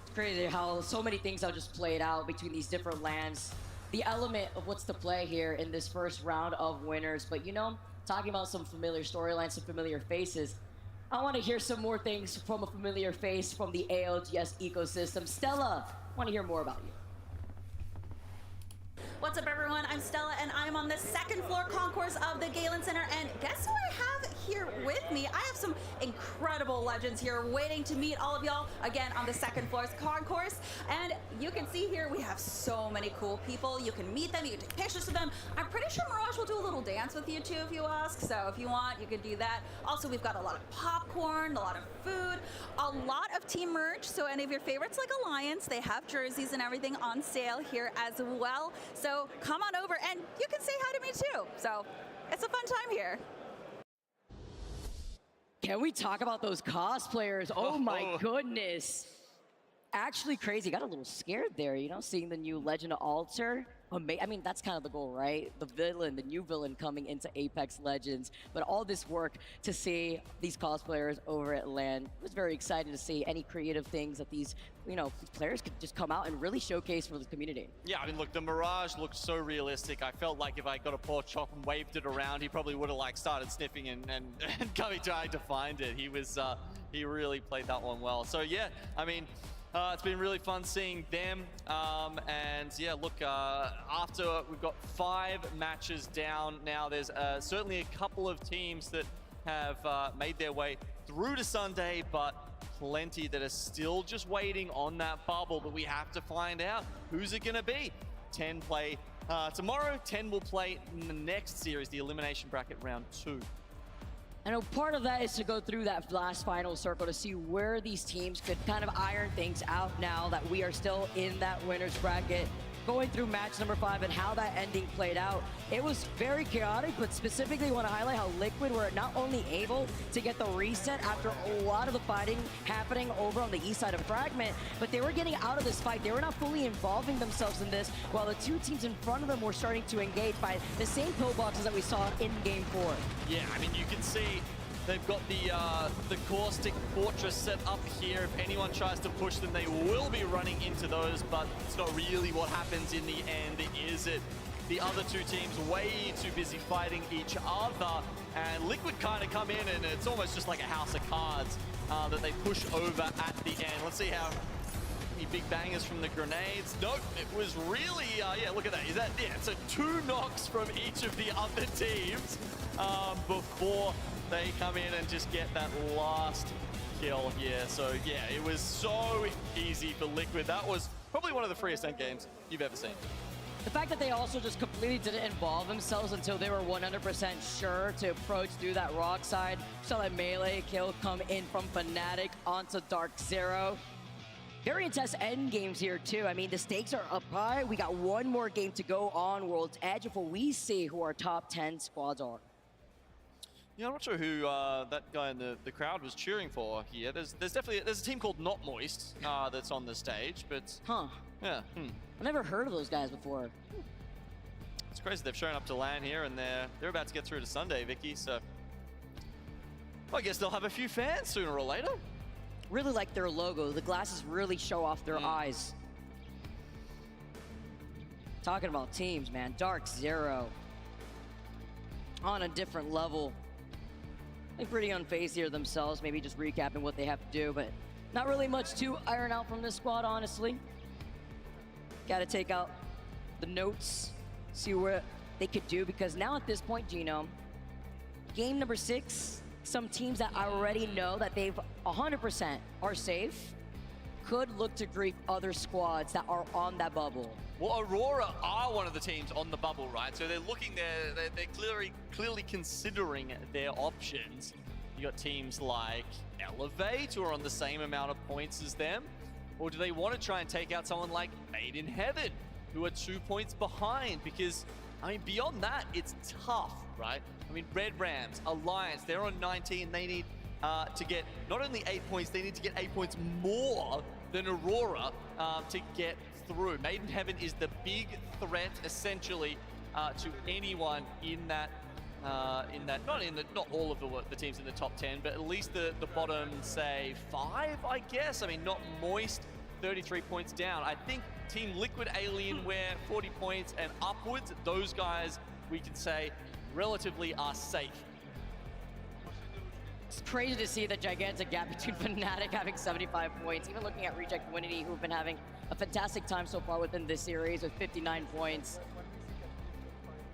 It's crazy how so many things have just played out between these different lands. The element of what's to play here in this first round of winners. But you know, talking about some familiar storylines, some familiar faces, I want to hear some more things from a familiar face from the ALGS ecosystem. Stella, I want to hear more about you. What's up, everyone? I'm Stella, and I'm on the second floor concourse of the Galen Center. And guess who I have here with me? I have some incredible legends here waiting to meet all of y'all again on the second floor's concourse. And you can see here we have so many cool people. You can meet them, you can take pictures with them. I'm pretty sure Mirage will do a little dance with you too if you ask. So if you want, you can do that. Also, we've got a lot of popcorn, a lot of food, a lot of team merch. So any of your favorites like Alliance, they have jerseys and everything on sale here as well. So come on over and you can say hi to me too. So it's a fun time here. Can we talk about those cosplayers? Oh my goodness. actually crazy. Got a little scared there, you know, seeing the new Legend of Alter. I mean, that's kind of the goal, right? The villain, the new villain coming into Apex Legends. But all this work to see these cosplayers over at LAN, it was very exciting to see any creative things that these, you know, players could just come out and really showcase for the community. Yeah, I mean, look, the Mirage looked so realistic. I felt like if I got a pork chop and waved it around, he probably would have like started sniffing and coming trying to find it. He really played that one well. So yeah, I mean, it's been really fun seeing them. And yeah, look, after we've got 5 matches down now, there's certainly a couple of teams that have made their way through to Sunday, but plenty that are still just waiting on that bubble. But we have to find out who's it going to be. 10 play tomorrow, 10 will play in the next series, the Elimination Bracket Round 2. I know part of that is to go through that last final circle to see where these teams could kind of iron things out now that we are still in that winner's bracket. Going through match number 5 and how that ending played out. It was very chaotic, but specifically want to highlight how Liquid were not only able to get the reset after a lot of the fighting happening over on the east side of Fragment, but they were getting out of this fight. They were not fully involving themselves in this, while the 2 teams in front of them were starting to engage by the same pillboxes that we saw in Game 4. Yeah, I mean, you can see they've got the caustic fortress set up here. If anyone tries to push them, they will be running into those, but it's not really what happens in the end, is it? The other 2 teams way too busy fighting each other, and Liquid kind of come in, and it's almost just like a house of cards that they push over at the end. Let's see how many big bangers from the grenades. Nope, it was really, yeah, look at that. Is that, yeah, so 2 knocks from each of the other teams before they come in and just get that last kill here. So yeah, it was so easy for Liquid. That was probably one of the freest end games you've ever seen. The fact that they also just completely didn't involve themselves until they were 100% sure to approach through that rock side. Saw that melee kill come in from Fnatic onto Dark Zero. Very intense end games here too. I mean, the stakes are up high. We got one more game to go on World's Edge before we see who our top 10 squads are. Yeah, I'm not sure who that guy in the crowd was cheering for here. There's definitely a team called Not Moist that's on the stage, but yeah. I've never heard of those guys before. It's crazy they've shown up to LAN here and they're about to get through to Sunday, Vicky. So I guess they'll have a few fans sooner or later. Really like their logo. The glasses really show off their eyes. Talking about teams, man. Dark Zero on a different level. They're pretty unfazed here themselves, maybe just recapping what they have to do, but not really much to iron out from this squad, honestly. Got to take out the notes, see what they could do, because now at this point, Genome, game number 6, some teams that I already know that they've 100% are safe could look to grief other squads that are on that bubble. Well, Aurora are one of the teams on the bubble, right? So they're looking there, they're clearly considering their options. You got teams like Elevate, who are on the same amount of points as them. Or do they want to try and take out someone like Made in Heaven, who are 2 points behind? Because, I mean, beyond that, it's tough, right? I mean, Red Rams, Alliance, they're on 19. They need to get not only 8 points, they need to get 8 points more than Aurora to get through. Made in Heaven is the big threat, essentially, to anyone in that, not all of the teams in the top 10, but at least the bottom, say, 5, I guess. I mean, Not Moist, 33 points down. I think Team Liquid Alienware, 40 points and upwards. Those guys, we can say, relatively are safe. It's crazy to see the gigantic gap between Fnatic having 75 points, even looking at Reject Winity, who've been having a fantastic time so far within this series with 59 points.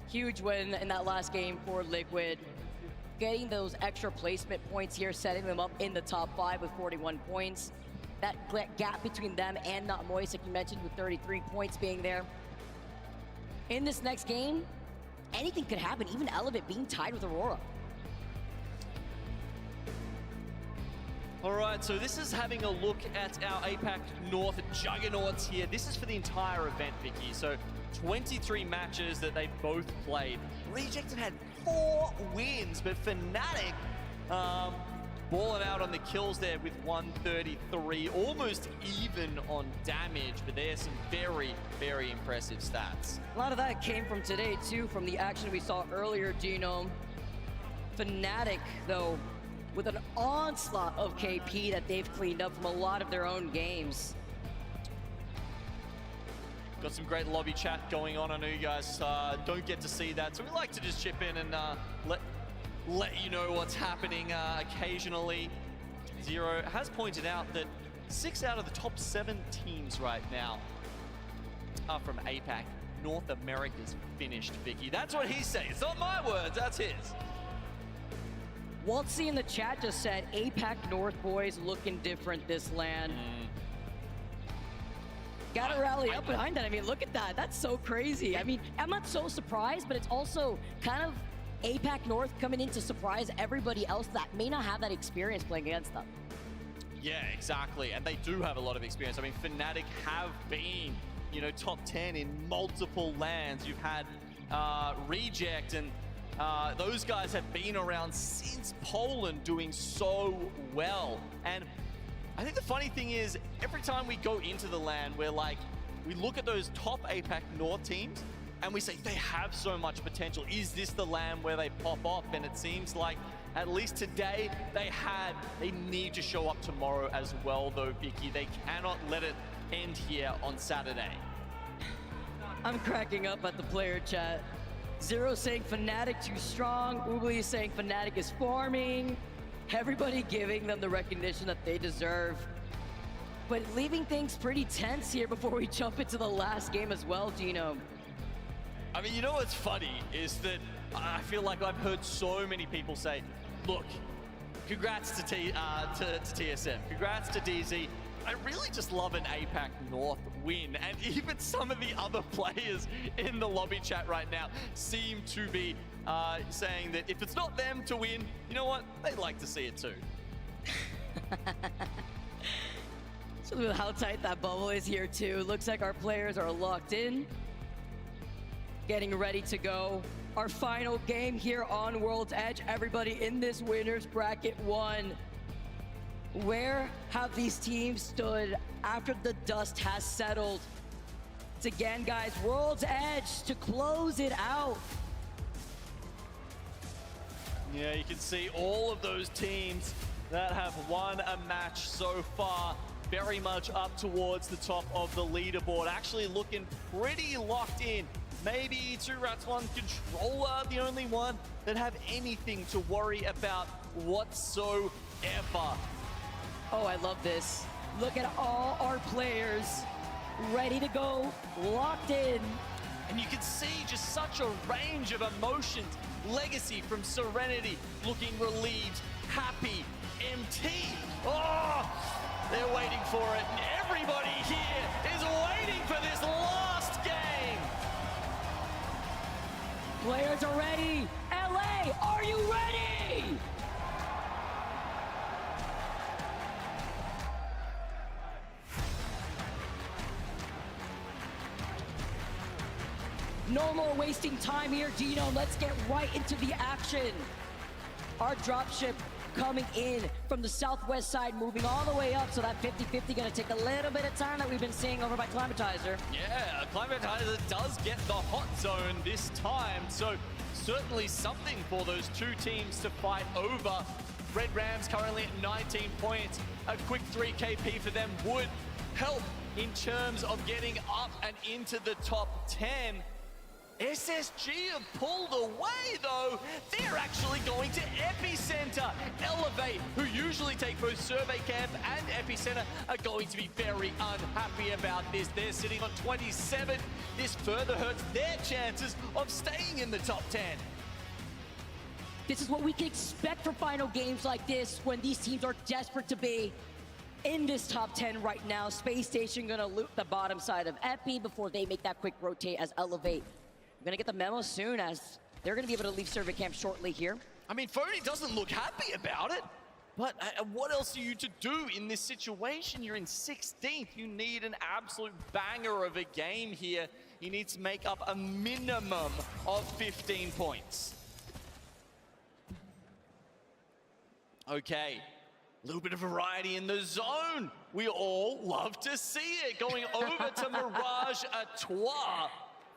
Huge win in that last game for Liquid. Getting those extra placement points here, setting them up in the top 5 with 41 points. That gap between them and Not Moist, like you mentioned, with 33 points being there. In this next game, anything could happen, even Elevate being tied with Aurora. All right, so this is having a look at our APAC North Juggernauts here. This is for the entire event, Vicky. So 23 matches that they've both played. Reject have had 4 wins, but Fnatic balling out on the kills there with 133, almost even on damage, but there's some very, very impressive stats. A lot of that came from today too, from the action we saw earlier, Genome. Fnatic, though, with an onslaught of KP that they've cleaned up from a lot of their own games. Got some great lobby chat going on. I know you guys don't get to see that, so we like to just chip in and let you know what's happening occasionally. Zero has pointed out that 6 out of the top 7 teams right now are from APAC. North America's finished, Vicky. That's what he's saying. It's not my words, that's his. Waltzy in the chat just said, APAC North boys looking different this LAN. Gotta rally up behind that. I mean, look at that. That's so crazy. I mean, I'm not so surprised, but it's also kind of APAC North coming in to surprise everybody else that may not have that experience playing against them. Yeah, exactly. And they do have a lot of experience. I mean, Fnatic have been, you know, top 10 in multiple lands. You've had Reject, and those guys have been around since Poland, doing so well. And I think the funny thing is, every time we go into the LAN, we look at those top APAC North teams, and we say, they have so much potential. Is this the LAN where they pop off? And it seems like, at least today, they need to show up tomorrow as well, though, Vicky. They cannot let it end here on Saturday. I'm cracking up at the player chat. Zero saying Fnatic too strong. Oobly is saying Fnatic is farming. Everybody giving them the recognition that they deserve. But leaving things pretty tense here before we jump into the last game as well, Genome. I mean, you know what's funny is that I feel like I've heard so many people say, look, congrats to TSM, congrats to DZ. I really just love an APAC North win. And even some of the other players in the lobby chat right now seem to be saying that if it's not them to win, you know what? They'd like to see it too. So look at how tight that bubble is here too. Looks like our players are locked in, getting ready to go. Our final game here on World's Edge. Everybody in this winner's bracket 1. Where have these teams stood after the dust has settled? It's again, guys, World's Edge to close it out. Yeah, you can see all of those teams that have won a match so far, very much up towards the top of the leaderboard, actually looking pretty locked in. Maybe 2Rats1 Controller, the only one that have anything to worry about whatsoever. Oh, I love this. Look at all our players ready to go, locked in. And you can see just such a range of emotions. Legacy from Serenity, looking relieved, happy, MT. Oh, they're waiting for it. And everybody here is waiting for this last game. Players are ready. LA, are you ready? No more wasting time here, Dino. Let's get right into the action. Our dropship coming in from the southwest side, moving all the way up, so that 50-50 gonna take a little bit of time that we've been seeing over by Climatizer. Yeah, Climatizer does get the hot zone this time, so certainly something for those two teams to fight over. Red Rams currently at 19 points. A quick 3 KP for them would help in terms of getting up and into the top 10. SSG have pulled away though. They're actually going to Epicenter. Elevate, who usually take both Survey Camp and Epicenter, are going to be very unhappy about this. They're sitting on 27. This further hurts their chances of staying in the top 10. This is what we can expect for final games like this when these teams are desperate to be in this top 10 right now. Space Station gonna loot the bottom side of Epi before they make that quick rotate as Elevate. We're gonna get the memo soon as they're gonna be able to leave Survey Camp shortly here. I mean, Phony doesn't look happy about it, but what else are you to do in this situation? You're in 16th. You need an absolute banger of a game here. You need to make up a minimum of 15 points. Okay, A little bit of variety in the zone. We all love to see it. Going over to Mirage Artois.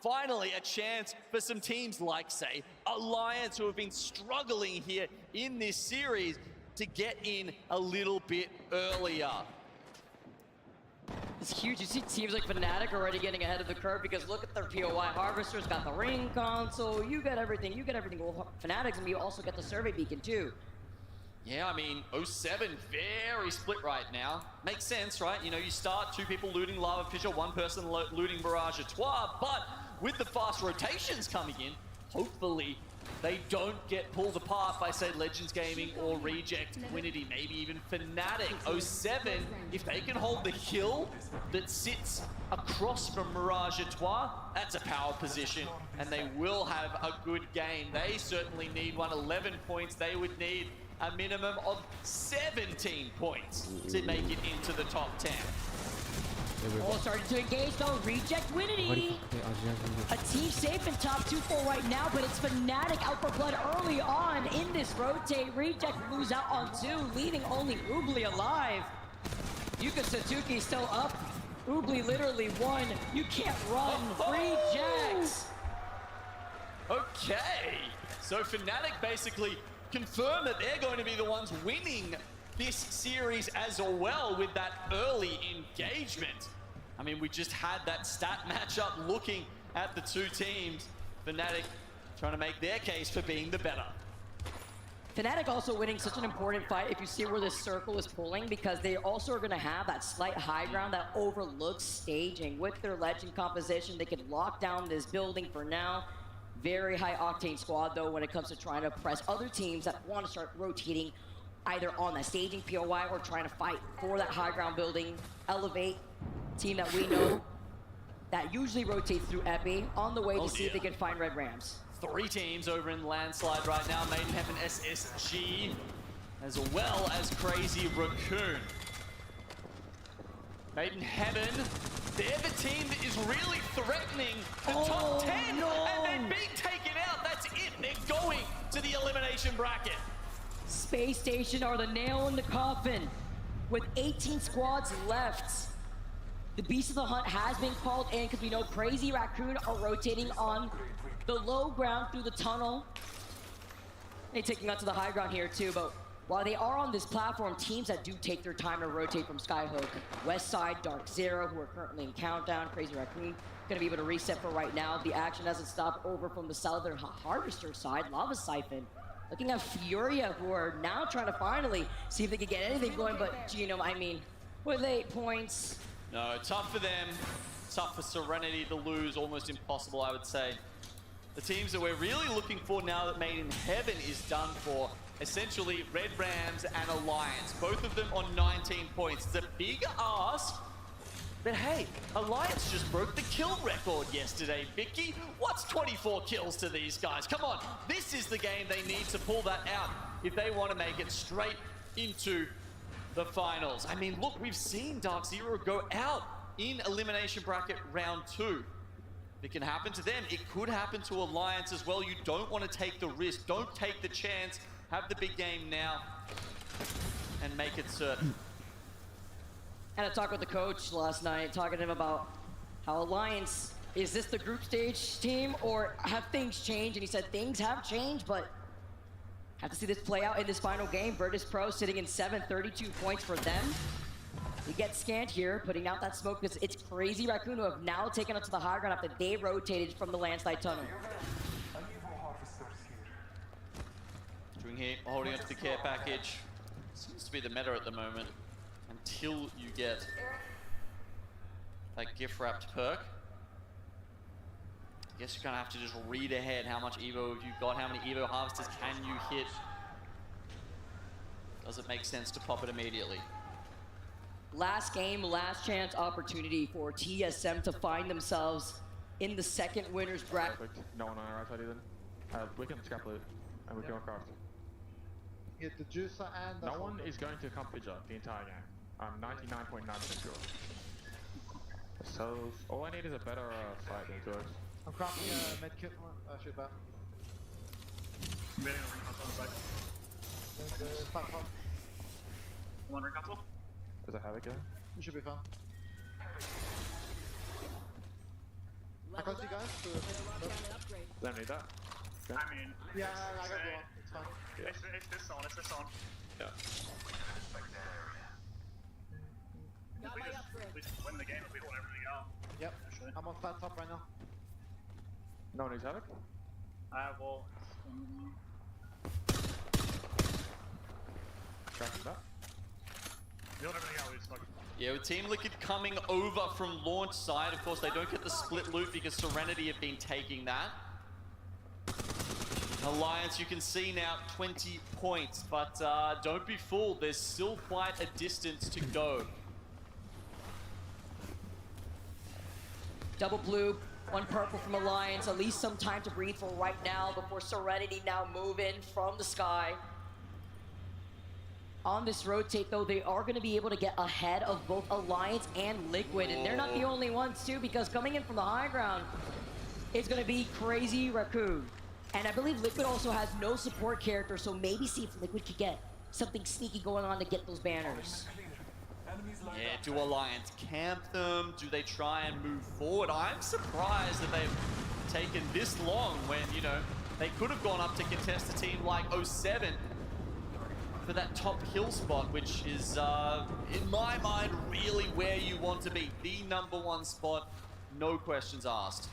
Finally, a chance for some teams like, say, Alliance, who have been struggling here in this series, to get in a little bit earlier. It's huge. You see teams like Fnatic already getting ahead of the curve because look at their POI. Harvester's got the ring console. You got everything. You got everything. Well, Fnatic's and you also get the survey beacon too. Yeah, I mean, 07 very split right now. Makes sense, right? You know, you start 2 people looting Lava Fissure, 1 person looting Mirage Artois, but with the fast rotations coming in, hopefully they don't get pulled apart by, say, Legends Gaming or Reject, Winity, maybe even Fnatic. 07, if they can hold the hill that sits across from Mirage Artois, that's a power position, and they will have a good game. They certainly need 11 points. They would need a minimum of 17 points to make it into the top 10. All starting to engage though, Reject Winity. A team safe in top 2-4 right now, but it's Fnatic out for blood early on in this rotate. Reject lose out on 2, leaving only Oobli alive. Yuka Satuki still up. Oobli literally 1. You can't run. Rejects. Okay, so Fnatic basically confirm that they're going to be the ones winning this series as well with that early engagement. I mean, we just had that stat matchup looking at the 2 teams. Fnatic trying to make their case for being the better. Fnatic also winning such an important fight if you see where this circle is pulling, because they also are going to have that slight high ground that overlooks staging. With their legend composition, they can lock down this building for now. Very high octane squad though when it comes to trying to press other teams that want to start rotating either on that staging POI or trying to fight for that high ground building. Elevate, team that we know that usually rotates through Epi, on the way to see if they can find red Rams. 3 teams over in Landslide right now, Maiden Heaven SSG, as well as Crazy Raccoon. Maiden Heaven, they're the team that is really threatening the top 10, no. and they're being taken out. That's it, they're going to the elimination bracket. Space Station are the nail in the coffin. With 18 squads left, the Beast of the Hunt has been called in because we know Crazy Raccoon are rotating on the low ground through the tunnel. They're taking out to the high ground here too, but while they are on this platform, teams that do take their time to rotate from Skyhook, West Side, Dark Zero, who are currently in Countdown, Crazy Raccoon, gonna be able to reset for right now. The action hasn't stopped over from the Southern Harvester side, Lava Siphon. Looking at Furia, who are now trying to finally see if they can get anything going, but Gino, I mean, with 8 points. No, tough for them. Tough for Serenity to lose, almost impossible, I would say. The teams that we're really looking for now that Maiden Heaven is done for, essentially Red Rams and Alliance, both of them on 19 points. It's a big ask, but hey, Alliance just broke the kill record yesterday, Vicky. What's 24 kills to these guys? Come on, this is the game they need to pull that out if they want to make it straight into the finals. I mean, look, we've seen Dark Zero go out in elimination bracket round 2. It can happen to them. It could happen to Alliance as well. You don't want to take the risk. Don't take the chance. Have the big game now and make it certain. I had a talk with the coach last night, talking to him about how Alliance, is this the group stage team or have things changed? And he said things have changed, but have to see this play out in this final game. Virtus Pro sitting in 7th, 32 points for them. We get scanned here, putting out that smoke because it's Crazy Raccoon who have now taken up to the high ground after they rotated from the landslide tunnel. Doing here, holding up to the care package. Seems to be the meta at the moment. Until you get that gift wrapped perk. I guess you're gonna have to just read ahead how much Evo have you got, how many Evo harvesters can you hit. Does it make sense to pop it immediately? Last game, last chance opportunity for TSM to find themselves in the second winner's bracket. No one on our right side either. We can scrap loot and we can craft. Get the juicer and the no one is going to come picture the entire game. I'm 99.9% sure. So all I need is a better fight than Turks. I'm crafting a medkit. Shoot back. Wondering console? Does it have it, guy? You should be fine. I got you guys. Don't need that. Okay. I mean, yeah, I got one. It's fine. Yeah. It's this zone, Yeah. We just win the game if we hold everything out. Yep. I'm on flat top right now. No one needs havoc? Well... Tracking that. We hold everything out, we just fucking... Yeah, with Team Liquid coming over from launch side, of course they don't get the split loot because Serenity have been taking that. Alliance, you can see now 20 points, but don't be fooled, there's still quite a distance to go. Double blue, one purple from Alliance, at least some time to breathe for right now before Serenity now move in from the sky. On this rotate though, they are going to be able to get ahead of both Alliance and Liquid, and they're not the only ones too, because coming in from the high ground is going to be Crazy Raccoon. And I believe Liquid also has no support character, so maybe see if Liquid could get something sneaky going on to get those banners. Yeah, do Alliance camp them? Do they try and move forward? I'm surprised that they've taken this long when, you know, they could have gone up to contest a team like 07 for that top hill spot, which is, in my mind, really where you want to be. The #1 spot, no questions asked.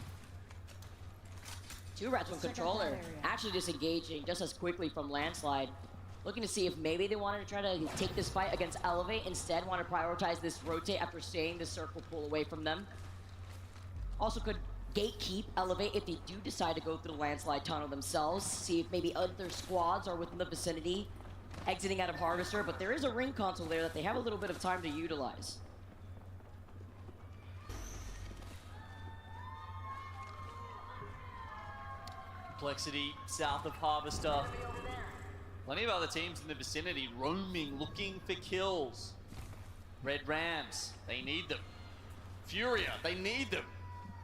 Two rats from controller, actually disengaging just as quickly from Landslide. Looking to see if maybe they wanted to try to take this fight against Elevate, instead want to prioritize this rotate after seeing the circle pull away from them. Also could gatekeep Elevate if they do decide to go through the Landslide tunnel themselves, see if maybe other squads are within the vicinity, exiting out of Harvester, but there is a ring console there that they have a little bit of time to utilize. Complexity south of Harvester. Plenty of other teams in the vicinity roaming, looking for kills. Red Rams, they need them. Furia, they need them.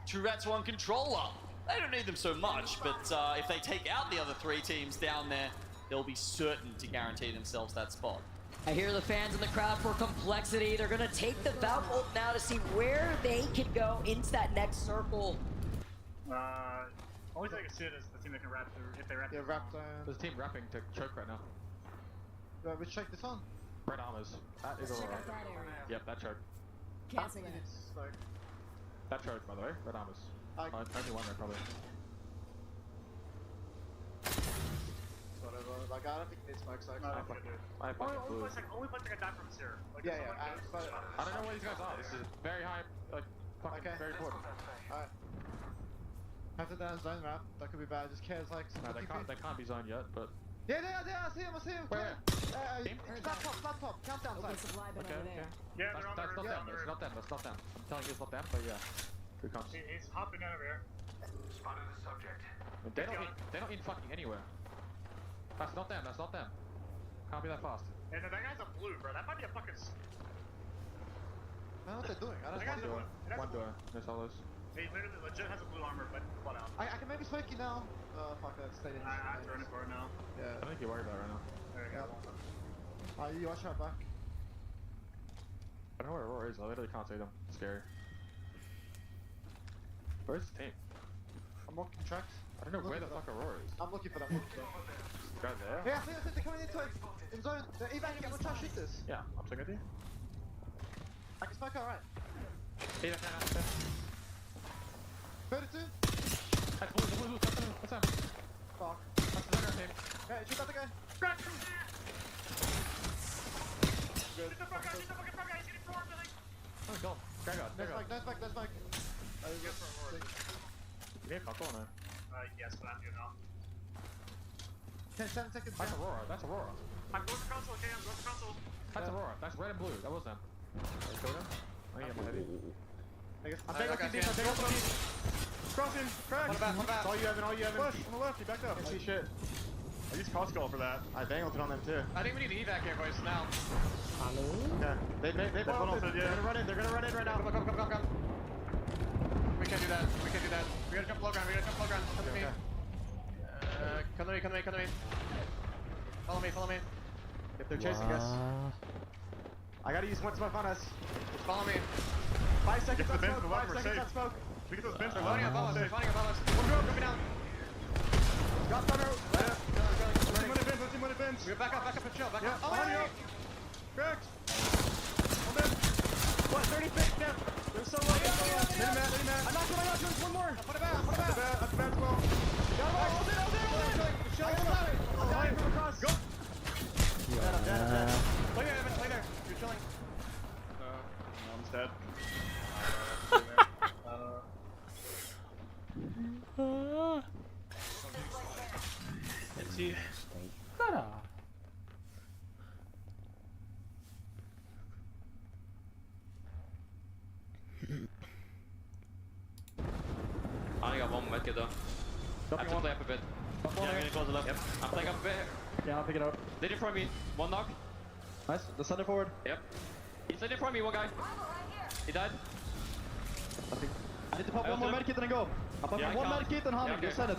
True Rats 1 controller, they don't need them so much, but if they take out the other 3 teams down there, they'll be certain to guarantee themselves that spot. I hear the fans in the crowd for Complexity. They're gonna take the Valve ult now to see where they can go into that next circle. Only thing I can see it is the team that can wrap through, if they wrap through. There's a team wrapping to choke right now. Which choke this on? Red armors. That is alright. Yep, that choke. Cancel that. That choke, by the way. Red armors. Only one there, probably. Whatever. Like, I don't think they smoke so. I have fucking blue. Only place I can die from is here. Like, Yeah, yeah. I don't know where these guys are. This is very high, like, fucking very important. Alright. Have to down zone wrap. That could be bad. Just cares like. No, they can't be zoned yet, but. Yeah, they are. I see him. Where? Flat top. Countdown side. Okay. Yeah, that's not them. That's not them. I'm telling you it's not them, but yeah. Here it comes. He's hopping out of here. Spotted the subject. They're not in fucking anywhere. That's not them. Can't be that fast. And that guy's a blue, bro. That might be a fucking. I don't know what they're doing. I don't know. One door. No solos. He literally legit has a blue armor, but flat out. I can maybe smoke you now. Fuck that. Stay in. I'm throwing it for it now. Yeah. I don't think you're worried about it right now. There you go. You watch out back. I don't know where Aurora is. I literally can't see them. It's scary. Where's the team? I'm walking tracks. I don't know where the fuck Aurora is. I'm looking for them. Guys there? Yeah, I think they're coming into it. In zone. They're evacuating. I'm gonna try to shoot this. Yeah, I'm still with you. I can smoke alright. Yeah, okay. 32. That's blue. What's up? Fuck. That's the other team. Hey, shoot that guy. Good. Get the fuck out, he's getting forward, I think. Oh, God. Nice back. You need fuck on there. Yes, but I'm here now. 10 seconds. That's Aurora. I'm going to console, okay? That's Aurora. That's red and blue. That was them. I killed him. I get my heavy. I'm taking Crossing, crack! It's all you have. Push, on the left, he backed up. I see shit. I used Costco for that. I dangled it on them too. I think we need to evac here, boys, now. Okay. They're gonna run in right now. Come. We can't do that. We gotta jump low ground. Come to me. Come to me. Follow me. If they're chasing us. I gotta use one smoke on us. Just follow me. 5 seconds on smoke. 5 seconds on smoke. We get those bins. They're Loading loading above us. up. They're fighting above us. One drone coming down. Got thunder. Let's see money bins. We're back up and chill. Back up. Behind you. Correct. What? 30 feet down. They're so low. Hit him, man. I'm not going out. There's one more. Put it back. Put it back. That's bad as well. Got him. Hold it. We're chilling. I'm dying from across. Go. I'm dead. Play there, Evan. Play there. You're chilling. Mom's dead. Let's see. から I only got one medkit though. I have to play up a bit. Yeah, I'm gonna close the left. Yep. I'm playing up a bit. Yeah, I'll pick it up. Lead in front of me. One knock. Nice. The center forward. Yep. He's leading in front of me, one guy. He died. I need to pop one more medkit and then go. I'll pop one medkit and hand. You said it.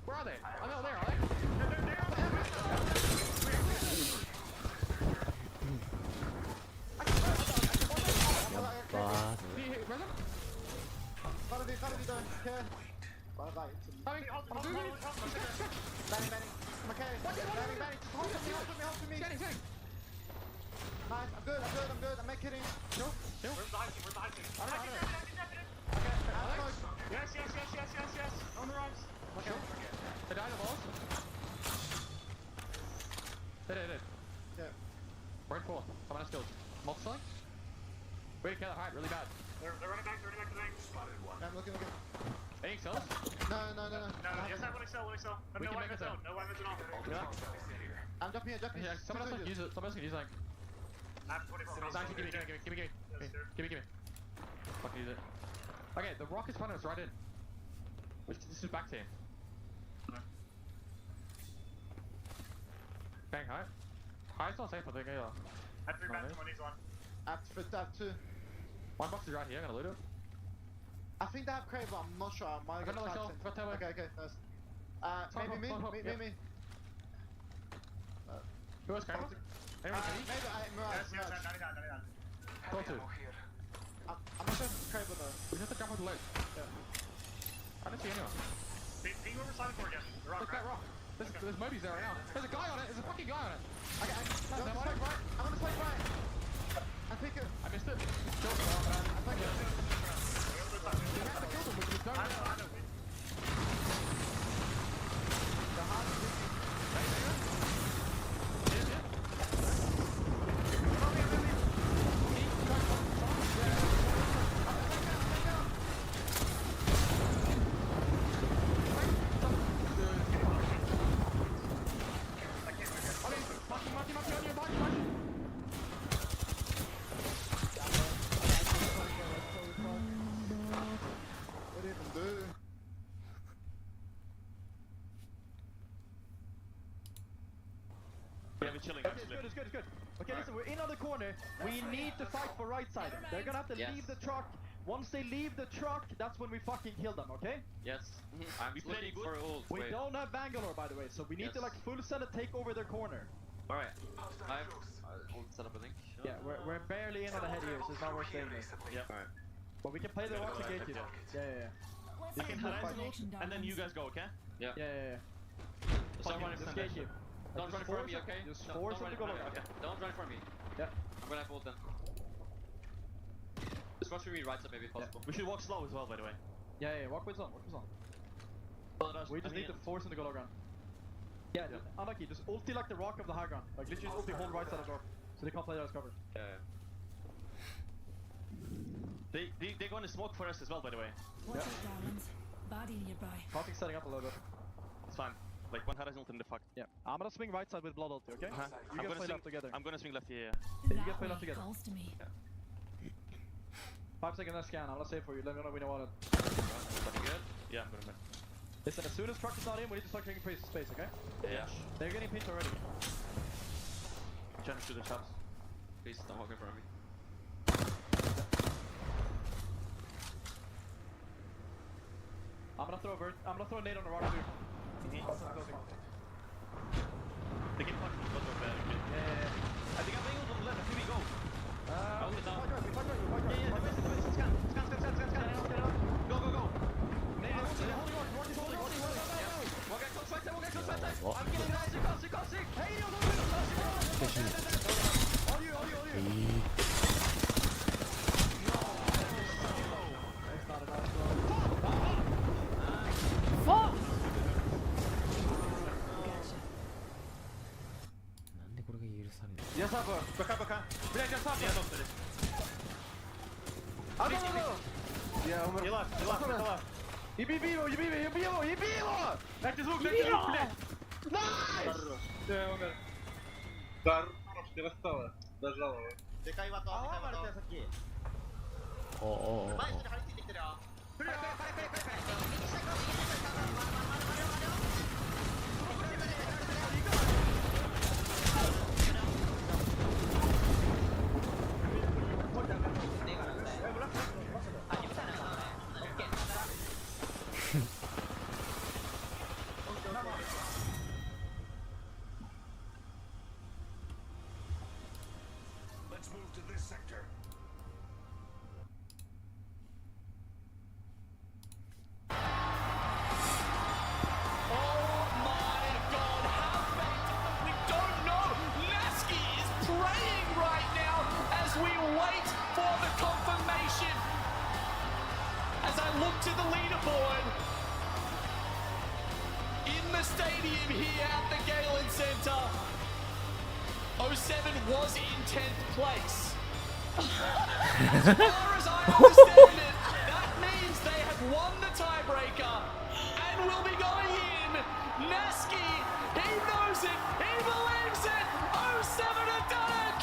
Where are they? Oh no, there, are they? Nice, I'm good, I'm not kidding. Where's the high team? Yes. On the runs. Okay. They died of walls? They did. Yeah. We're in full. Someone has skills. Multi-selling? Way to kill it hard, really bad. They're running back to the thing. Spotted one. Yeah, I'm looking. Any kills? No. Yes, I want to sell. We No can make weapons it out. No weapons at all. I'm jumping here. Yeah, someone else can use it. Someone else can use it. I have 24 Zach, give me. Fucking use it. Okay, the rock is front of us right in. This is back team. Bang high. High's not safe, I think either. I have 3 bats, one needs one. I have 2. One box is right here, I'm gonna loot it. I think they have crate, but I'm not sure. I might get another tagged kill, in. Okay, nice. Maybe me. Who has crate? Anyone can eat? Maybe Mirage. Go to. I'm not sure if it's crate, but though. We have to jump with the leg. Yeah. I don't see anyone. Ping whoever's sliding for again. The rock, Look, that rock. There's Moby's there right now. There's a guy on it. There's a fucking guy on it. I'm gonna spike right. I think it. I missed it. Kill the rock, man. I think it. We have to kill them, we don't. I know. The hard is Yeah, we're chilling. It's good. Okay, listen, we're in on the corner. We need to fight for right side. They're gonna have to leave the truck. Once they leave the truck, that's when we fucking kill them, okay? Yes. I'm looking for ult. We don't have Bangalore, by the way, so we need to like full set and take over their corner. Alright. I have ult set up, I think. Yeah, we're barely in on the head here, so it's not worth staying there. Yeah. Alright. But we can play the rocks and gate you. Yeah. You can and then you guys go, okay? Yeah. Yeah. Start running from gate you. Don't run in front of me, okay? Just Don't force them run to in go front of me, longer. okay? Don't run in front of me. Yeah. I'm gonna have ult then. Just watch me right side maybe if possible. We should walk slow as well, by the way. Yeah, walk with on. We just need to force them to go low ground. Yeah, unlucky, just ulti like the rock of the high ground. Like literally just ulti hold right side of the door. So they can't play that as cover. Yeah. They're going to smoke for us as well, by the way. Watch out, darlings. Body nearby. Party's setting up a little bit. It's fine. Like one has ult in the fuck. Yeah. I'm gonna swing right side with blood ulti, okay? You guys play left together. I'm gonna swing left here. You guys play left together. Calls to me. 5 seconds left scan, I'm gonna save for you. Let me know when you want it. Looking good? Yeah, I'm gonna. Listen, as soon as truck is not in, we need to start taking space, okay? Yeah. They're getting pinched already. I'm trying to shoot the traps. Please don't walk in front of me. I'm gonna throw a nade on the rock too. They can punch me, but they're bad. Yeah. I think I'm angles on the left. Here we go. Hold it down. Yeah, scan. Go. Nade, holding on. One guy close right there. I'm getting nice. You can't see. Hey, yo, all you. Fuck! なんでこれが許されない Yes, up. Back up. Блядь, just up. Yeah, you left. You beat me. Back to hook. Nice! Yeah, Умер. Хорош, не расстала. Дожала его. でかいワトさっきおお前に張り付いてきてるよ来るよLet's move to this sector. Look to the leaderboard in the stadium here at the Galen Center. 07 was in 10th place. As far as I understand it, that means they have won the tiebreaker and will be going in. Naski, he knows it, he believes it. 07 have done it.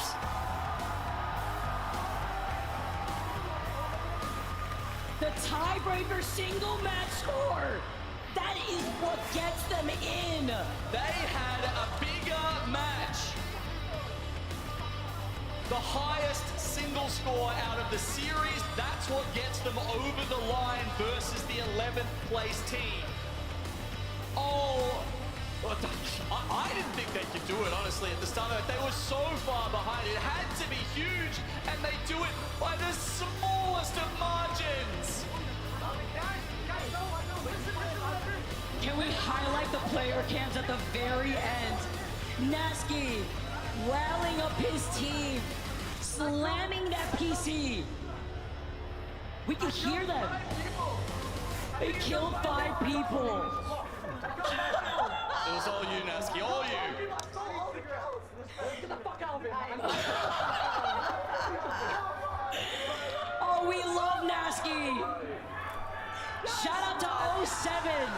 The tiebreaker single match score. That is what gets them in. They had a bigger match. The highest single score out of the series. That's what gets them over the line versus the 11th place team. Oh, I didn't think they could do it, honestly, at the start of it. They were so far behind. It had to be huge, and they do it by the smallest of margins. Can we highlight the player cams at the very end? Naski rallying up his team, slamming that PC. We can hear them. They killed 5 people. It was all you, Naski, all you. Get the fuck out of here. Oh, we love Naski. Shout out to 07.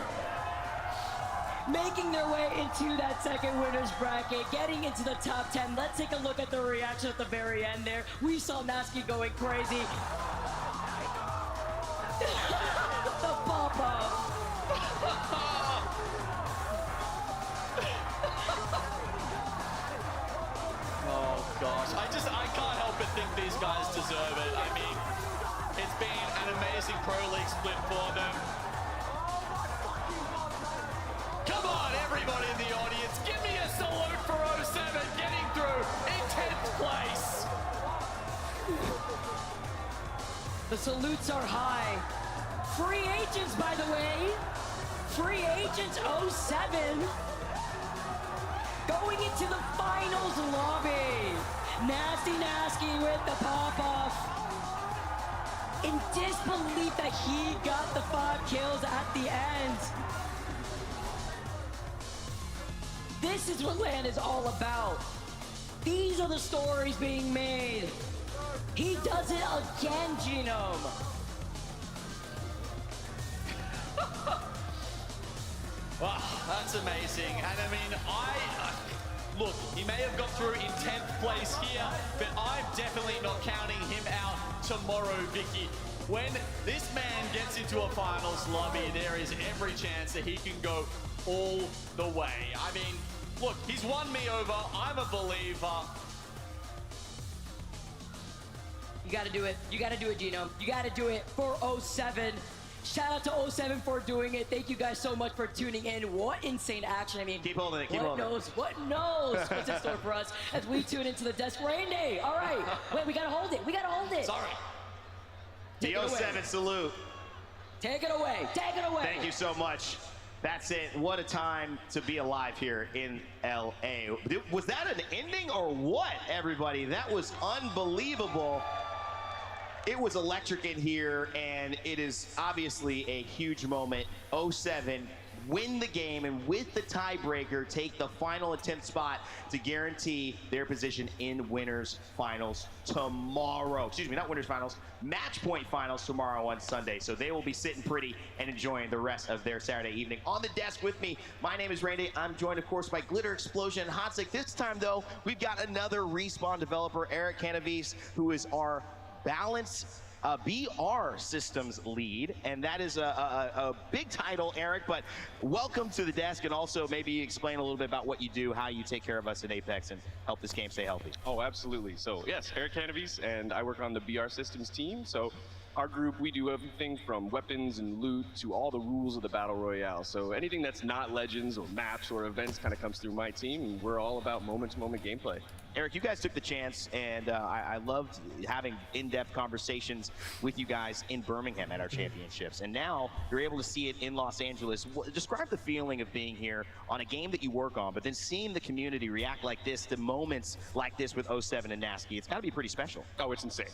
Making their way into that second winner's bracket, getting into the top 10. Let's take a look at the reaction at the very end there. We saw Naski going crazy. The pop-up. Oh gosh, I can't help but think these guys deserve it. I mean, it's been an amazing Pro League split for them. Come on, everybody in the audience, give me a salute for 07 getting through in 10th place. The salutes are high. Free agents, by the way. Free agents 07. Going into the finals lobby. Nasty Naski with the pop-off. In disbelief that he got the 5 kills at the end. This is what LAN is all about. These are the stories being made. He does it again, Genome. Wow, that's amazing. And I mean, look, he may have got through in 10th place here, but I'm definitely not counting him out tomorrow, Vicky. When this man gets into a finals lobby, there is every chance that he can go all the way. I mean, look, he's won me over. I'm a believer. You gotta do it. You gotta do it, Genome. You gotta do it for 07. Shout out to 07 for doing it. Thank you guys so much for tuning in. What insane action. I mean, keep holding it, keep holding it. What knows what's in store for us as we tune into the desk rain day. All right. Wait, we got to hold it. We got to hold it. Sorry. Take The it 07 away. salute. Take it away. Take it away. Thank you so much. That's it. What a time to be alive here in LA. Was that an ending or what, everybody? That was unbelievable. It was electric in here, and it is obviously a huge moment. 07 win the game, and with the tiebreaker, take the final and 10th spot to guarantee their position in winners finals tomorrow. Excuse me, not winners finals, match point finals tomorrow on Sunday. So they will be sitting pretty and enjoying the rest of their Saturday evening. On the desk with me, my name is Randy. I'm joined, of course, by Glitter Explosion and Hotsick. This time, though, we've got another Respawn developer, Eric Canavis, who is our balance BR systems lead, and that is a big title, Eric, but welcome to the desk, and also maybe explain a little bit about what you do, how you take care of us in Apex and help this game stay healthy. Oh, absolutely. So yes, Eric Canavis, and I work on the BR systems team. So our group, we do everything from weapons and loot to all the rules of the Battle Royale. So anything that's not legends or maps or events kind of comes through my team, and we're all about moment-to-moment gameplay. Eric, you guys took the chance, and I loved having in-depth conversations with you guys in Birmingham at our championships. And now you're able to see it in Los Angeles. Describe the feeling of being here on a game that you work on, but then seeing the community react like this to moments like this with 07 and Nasky. It's got to be pretty special. Oh, it's insane.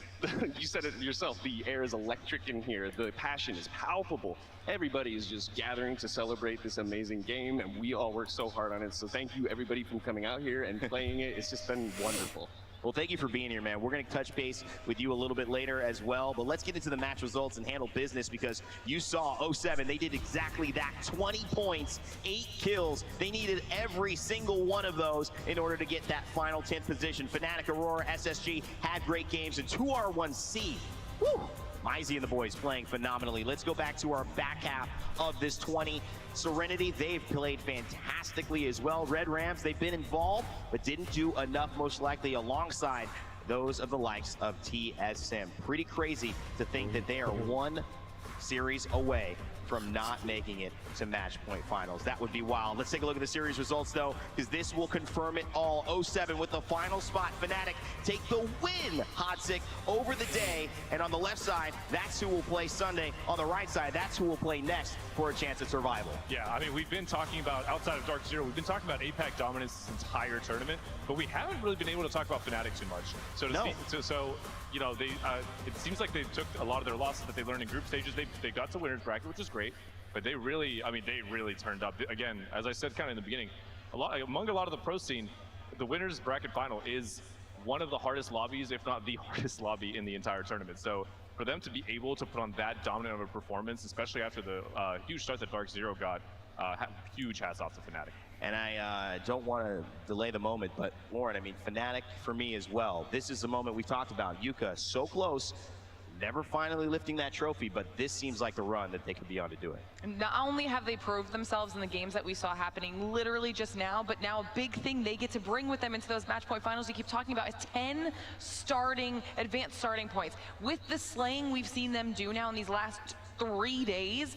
You said it yourself. The air is electric in here. The passion is palpable. Everybody is just gathering to celebrate this amazing game, and we all work so hard on it. So thank you, everybody, for coming out here and playing it. It's just been wonderful. Well, thank you for being here, man. We're going to touch base with you a little bit later as well, but let's get into the match results and handle business, because you saw 07. They did exactly that. 20 points, 8 kills. They needed every single one of those in order to get that final 10th position. Fnatic, Aurora, SSG had great games, and 2R1C. Woo! Mizey and the boys playing phenomenally. Let's go back to our back half of this 20. Serenity, they've played fantastically as well. Red Rams, they've been involved, but didn't do enough, most likely, alongside those of the likes of TSM. Pretty crazy to think that they are one series away from not making it to match point finals. That would be wild. Let's take a look at the series results, though, because this will confirm it all. 07 with the final spot. Fnatic take the win, Hotsick, over the day. And on the left side, that's who will play Sunday. On the right side, that's who will play next for a chance at survival. Yeah, I mean, we've been talking about, outside of Dark Zero, we've been talking about APAC dominance this entire tournament, but we haven't really been able to talk about Fnatic too much. So, you know, they it seems like they took a lot of their losses that they learned in group stages. They got to winners bracket, which is great, but they really, I mean, they really turned up. Again, as I said kind of in the beginning, among a lot of the pro scene, the winners bracket final is one of the hardest lobbies, if not the hardest lobby in the entire tournament. So for them to be able to put on that dominant of a performance, especially after the huge start that Dark Zero got, huge hats off to Fnatic. And I don't want to delay the moment, but Lauren, I mean, Fnatic for me as well. This is the moment we talked about. Yuka, so close, never finally lifting that trophy, but this seems like the run that they could be on to do it. Not only have they proved themselves in the games that we saw happening literally just now, but now a big thing they get to bring with them into those match point finals you keep talking about is 10 advanced starting points. With the slaying we've seen them do now in these last 3 days,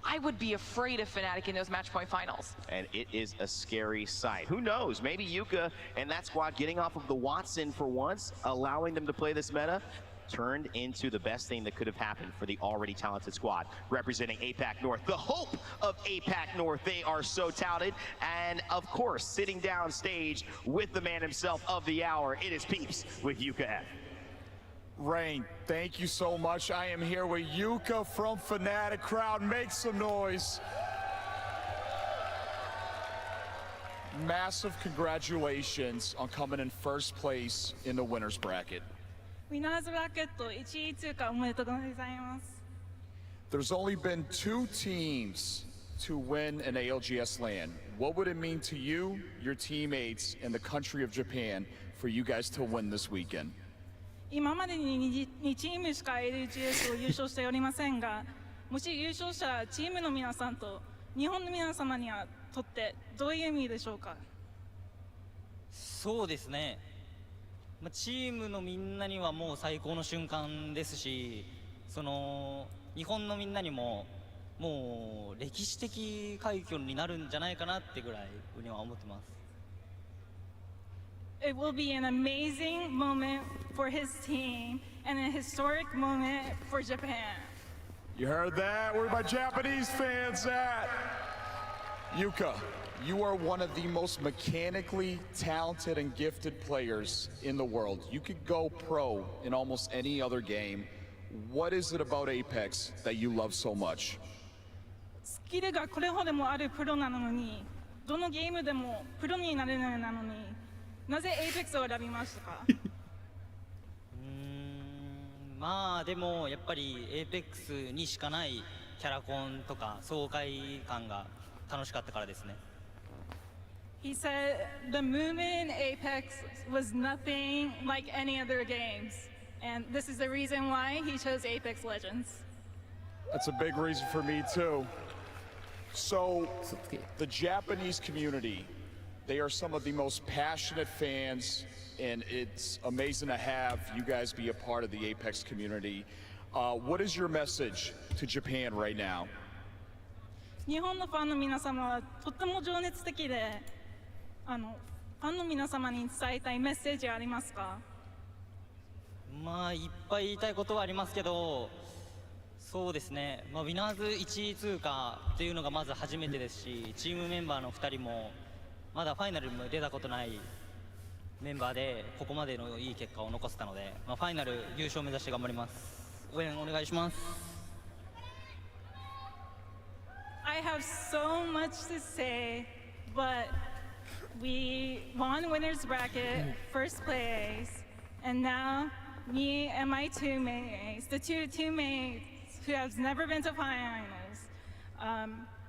I would be afraid of Fnatic in those match point finals. And it is a scary sight. Who knows? Maybe Yuka and that squad getting off of the Watson for once, allowing them to play this meta, turned into the best thing that could have happened for the already talented squad representing APAC North. The hope of APAC North. They are so touted. And of course, sitting down stage with the man himself of the hour, it is Peeps with Yuka F. Rain, thank you so much. I am here with Yuka from Fnatic. Crowd, make some noise. Massive congratulations on coming in first place in the winners bracket. ウィナーズブラケット1位通過おめでとうございます。There's only been 2 teams to win an ALGS LAN. What would it mean to you, your teammates, and the country of Japan for you guys to win this weekend? 今までに2チームしか ALGS を優勝しておりませんが、もし優勝したらチームの皆さんと日本の皆様にとってどういう意味でしょうか。そうですね。チームのみんなにはもう最高の瞬間ですし、日本のみんなにももう歴史的快挙になるんじゃないかなってぐらいふうには思ってます。It will be an amazing moment for his team and a historic moment for Japan. You heard that? Where my Japanese fans at? Yuka, you are one of the most mechanically talented and gifted players in the world. You could go pro in almost any other game. What is it about Apex that you love so much? スキルがこれほどもあるプロなのに、どのゲームでもプロになれるのに、なぜ Apex を選びましたか？まあでもやっぱり Apex にしかないキャラコンとか爽快感が楽しかったからですね。He said the movement in Apex was nothing like any other games, and this is the reason why he chose Apex Legends. That's a big reason for me too. So, the Japanese community, they are some of the most passionate fans, and it's amazing to have you guys be a part of the Apex community. What is your message to Japan right now? 日本のファンの皆様はとっても情熱的で、ファンの皆様に伝えたいメッセージはありますか？まあいっぱい言いたいことはありますけど、そうですね、まあ、ウィナーズ1位通過というのがまず初めてですし、チームメンバーの2人もまだファイナルにも出たことないメンバーでここまでのいい結果を残せたので、まあ、ファイナル優勝を目指して頑張ります。応援お願いします。I have so much to say, but we won winners bracket, first place, and now me and my teammates, the two teammates who have never been to finals,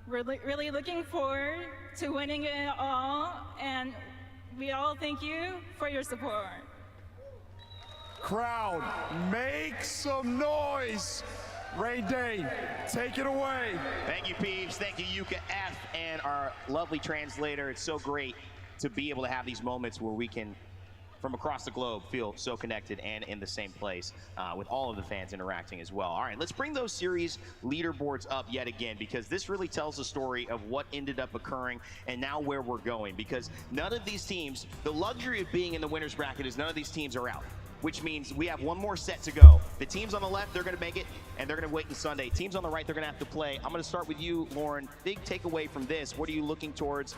we're really looking forward to winning it all, and we all thank you for your support. Crowd, make some noise. Rain Day, take it away. Thank you, Peeves. Thank you, Yuka F, and our lovely translator. It's so great to be able to have these moments where we can, from across the globe, feel so connected and in the same place with all of the fans interacting as well. All right, let's bring those series leaderboards up yet again, because this really tells the story of what ended up occurring and now where we're going, because none of these teams, the luxury of being in the winner's bracket is none of these teams are out, which means we have one more set to go. The teams on the left, they're going to make it, and they're going to wait until Sunday. Teams on the right, they're going to have to play. I'm going to start with you, Lauren. Big takeaway from this. What are you looking towards?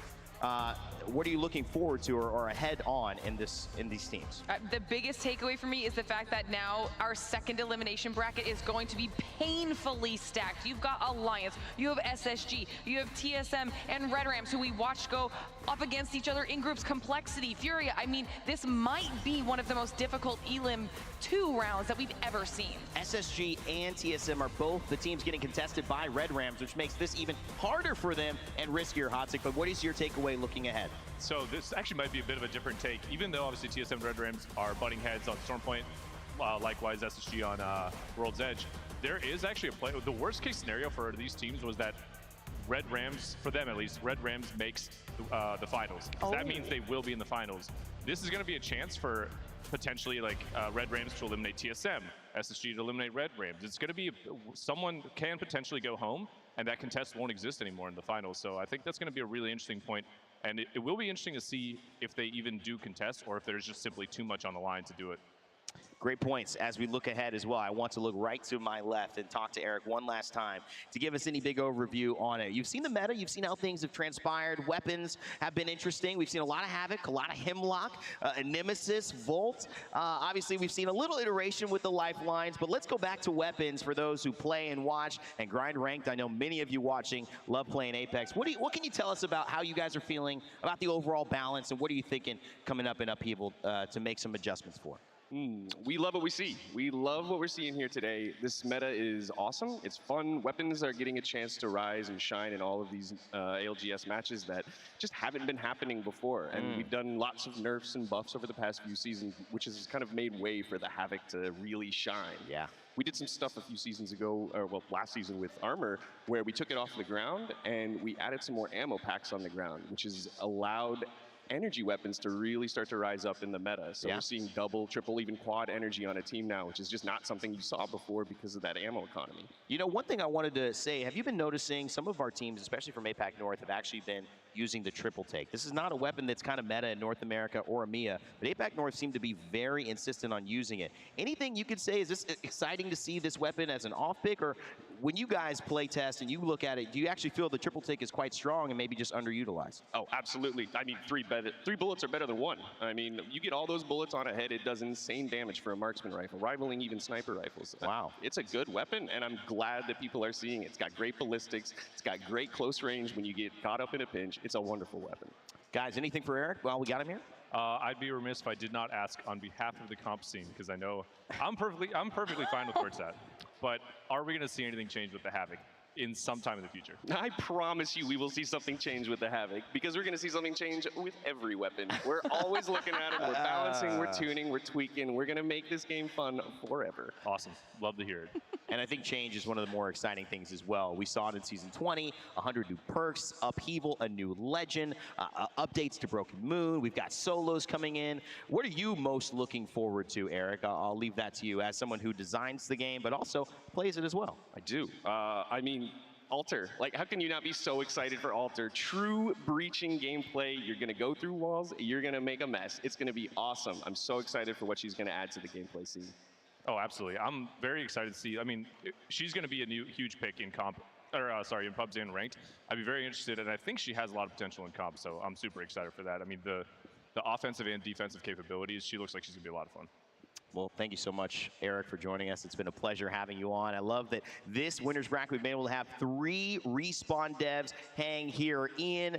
What are you looking forward to or ahead on in these teams? The biggest takeaway for me is the fact that now our second elimination bracket is going to be painfully stacked. You've got Alliance, you have SSG, you have TSM and Red Rams, who we watched go up against each other in groups. Complexity, Furia. I mean, this might be one of the most difficult Elim 2 rounds that we've ever seen. SSG and TSM are both the teams getting contested by Red Rams, which makes this even harder for them and riskier, Hotsick. But what is your takeaway looking ahead? So this actually might be a bit of a different take, even though obviously TSM and Red Rams are butting heads on Stormpoint, likewise SSG on World's Edge. There is actually a play. The worst case scenario for these teams was that Red Rams, for them at least, Red Rams makes the finals. That means they will be in the finals. This is going to be a chance for potentially like Red Rams to eliminate TSM, SSG to eliminate Red Rams. It's going to be someone can potentially go home, and that contest won't exist anymore in the finals. So I think that's going to be a really interesting point. And it will be interesting to see if they even do contest or if there's just simply too much on the line to do it. Great points. As we look ahead as well, I want to look right to my left and talk to Eric one last time to give us any big overview on it. You've seen the meta. You've seen how things have transpired. Weapons have been interesting. We've seen a lot of Havoc, a lot of Hemlock, Nemesis, Volt. Obviously, we've seen a little iteration with the lifelines, but let's go back to weapons for those who play and watch and grind ranked. I know many of you watching love playing Apex. What can you tell us about how you guys are feeling about the overall balance, and what are you thinking coming up in Upheaval to make some adjustments for? We love what we see. We love what we're seeing here today. This meta is awesome. It's fun. Weapons are getting a chance to rise and shine in all of these ALGS matches that just haven't been happening before. And we've done lots of nerfs and buffs over the past few seasons, which has kind of made way for the Havoc to really shine. Yeah. We did some stuff a few seasons ago, or well, last season with Armor, where we took it off the ground and we added some more ammo packs on the ground, which has allowed energy weapons to really start to rise up in the meta. So we're seeing double, triple, even quad energy on a team now, which is just not something you saw before because of that ammo economy. You know, one thing I wanted to say, have you been noticing some of our teams, especially from APAC North, have actually been using the triple take? This is not a weapon that's kind of meta in North America or EMEA, but APAC North seem to be very insistent on using it. Anything you could say, is this exciting to see this weapon as an off pick, or when you guys play test and you look at it, do you actually feel the triple take is quite strong and maybe just underutilized? Oh, absolutely. I mean, three bullets are better than one. I mean, you get all those bullets on a head, it does insane damage for a marksman rifle, rivaling even sniper rifles. Wow. It's a good weapon, and I'm glad that people are seeing it. It's got great ballistics. It's got great close range when you get caught up in a pinch. It's a wonderful weapon. Guys, anything for Eric while we got him here? I'd be remiss if I did not ask on behalf of the comp scene, because I know I'm perfectly fine with where it's at. But are we going to see anything change with the Havoc in some time in the future? I promise you we will see something change with the Havoc, because we're going to see something change with every weapon. We're always looking at it, we're balancing, we're tuning, we're tweaking, we're going to make this game fun forever. Awesome. Love to hear it. And I think change is one of the more exciting things as well. We saw it in Season 20, 100 new perks, Upheaval, a new legend, updates to Broken Moon. We've got solos coming in. What are you most looking forward to, Eric? I'll leave that to you as someone who designs the game, but also plays it as well. I do. I mean, Alter. Like, how can you not be so excited for Alter? True breaching gameplay. You're going to go through walls. You're going to make a mess. It's going to be awesome. I'm so excited for what she's going to add to the gameplay scene. Oh, absolutely. I'm very excited to see. I mean, she's going to be a huge pick in comp, or in PUBG and ranked. I'd be very interested, and I think she has a lot of potential in comp, so I'm super excited for that. I mean, the offensive and defensive capabilities, she looks like she's going to be a lot of fun. Well, thank you so much, Eric, for joining us. It's been a pleasure having you on. I love that this winner's bracket, we've been able to have 3 Respawn devs hang here in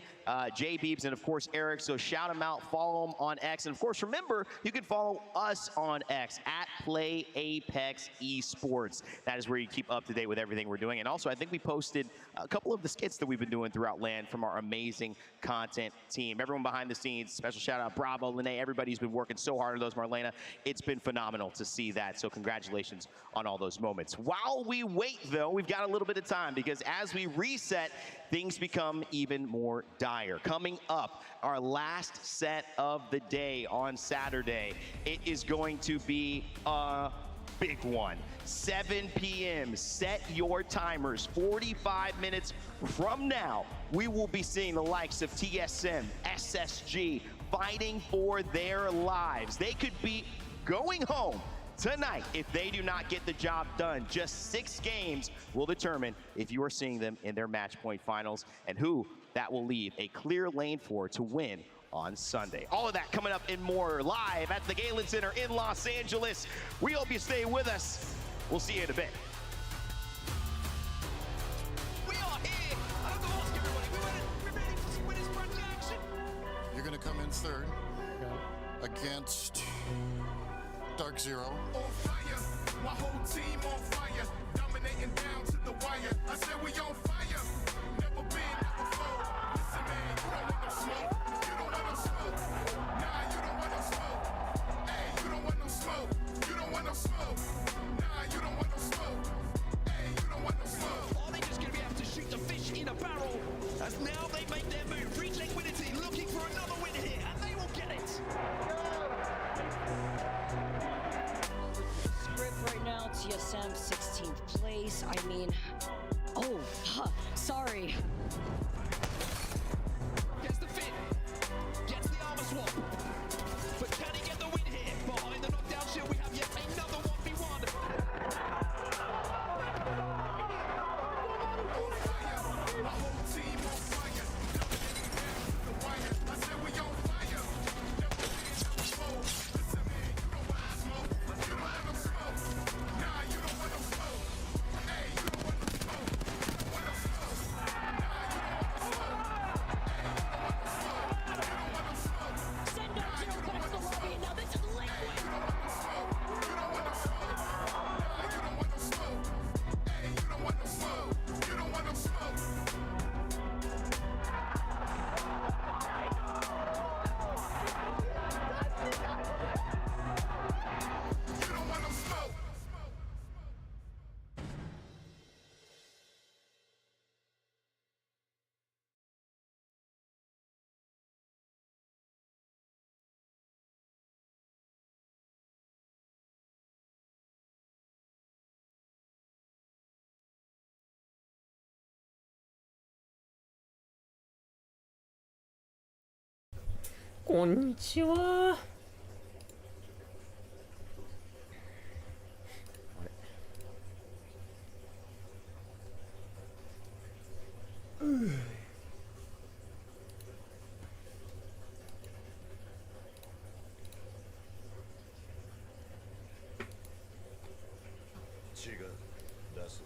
J Beebs and, of course, Eric. So shout them out, follow them on X. And, of course, remember, you can follow us on X at Play Apex Esports. That is where you keep up to date with everything we're doing. And also, I think we posted a couple of the skits that we've been doing throughout LAN from our amazing content team. Everyone behind the scenes, special shout out, Bravo, Lene, everybody's been working so hard on those, Marlena. It's been phenomenal to see that, so congratulations on all those moments. While we wait, though, we've got a little bit of time, because as we reset, things become even more dire. Coming up, our last set of the day on Saturday, it is going to be a big one. 7 p.m. Set your timers. 45 minutes from now, we will be seeing the likes of TSM, SSG, fighting for their lives. They could be going home tonight if they do not get the job done. Just 6 games will determine if you are seeing them in their match point finals and who that will leave a clear lane for to win on Sunday. All of that coming up and more live at the Galen Center in Los Angeles. We hope you stay with us. We'll see you in a bit. We are here. I don't know what's everybody. We're ready for some winners bracket action. You're gonna come in third against Dark Zero. On fire, my whole team on fire, dominating down to the wire. I said we on fire, never been, never fold. Listen, man, you don't want no smoke. You don't want no smoke. Nah, you don't want no smoke. Hey, you don't want no smoke. You don't want no smoke. Nah, you don't want no smoke. Hey, you don't want no smoke. Are they just gonna be able to shoot the fish in a barrel? As now they make their move, reach liquidity, looking for another win here, and they will get it. Right now, TSM 16th place. I mean, oh, sorry. Gets the fit, gets the armor swap. But can he get the win here? Behind the knockdown shield, we have yet another 1v1. On fire, my whole team on fire. The wire, I said we on fire. Never been, never fold. Listen, man, you don't want no smoke. You don't want no smoke. Nah, you don't want no smoke. Hey, you don't want no smoke. You don't want no smoke. Nah, you don't want no smoke. こんにちは。違う。出す。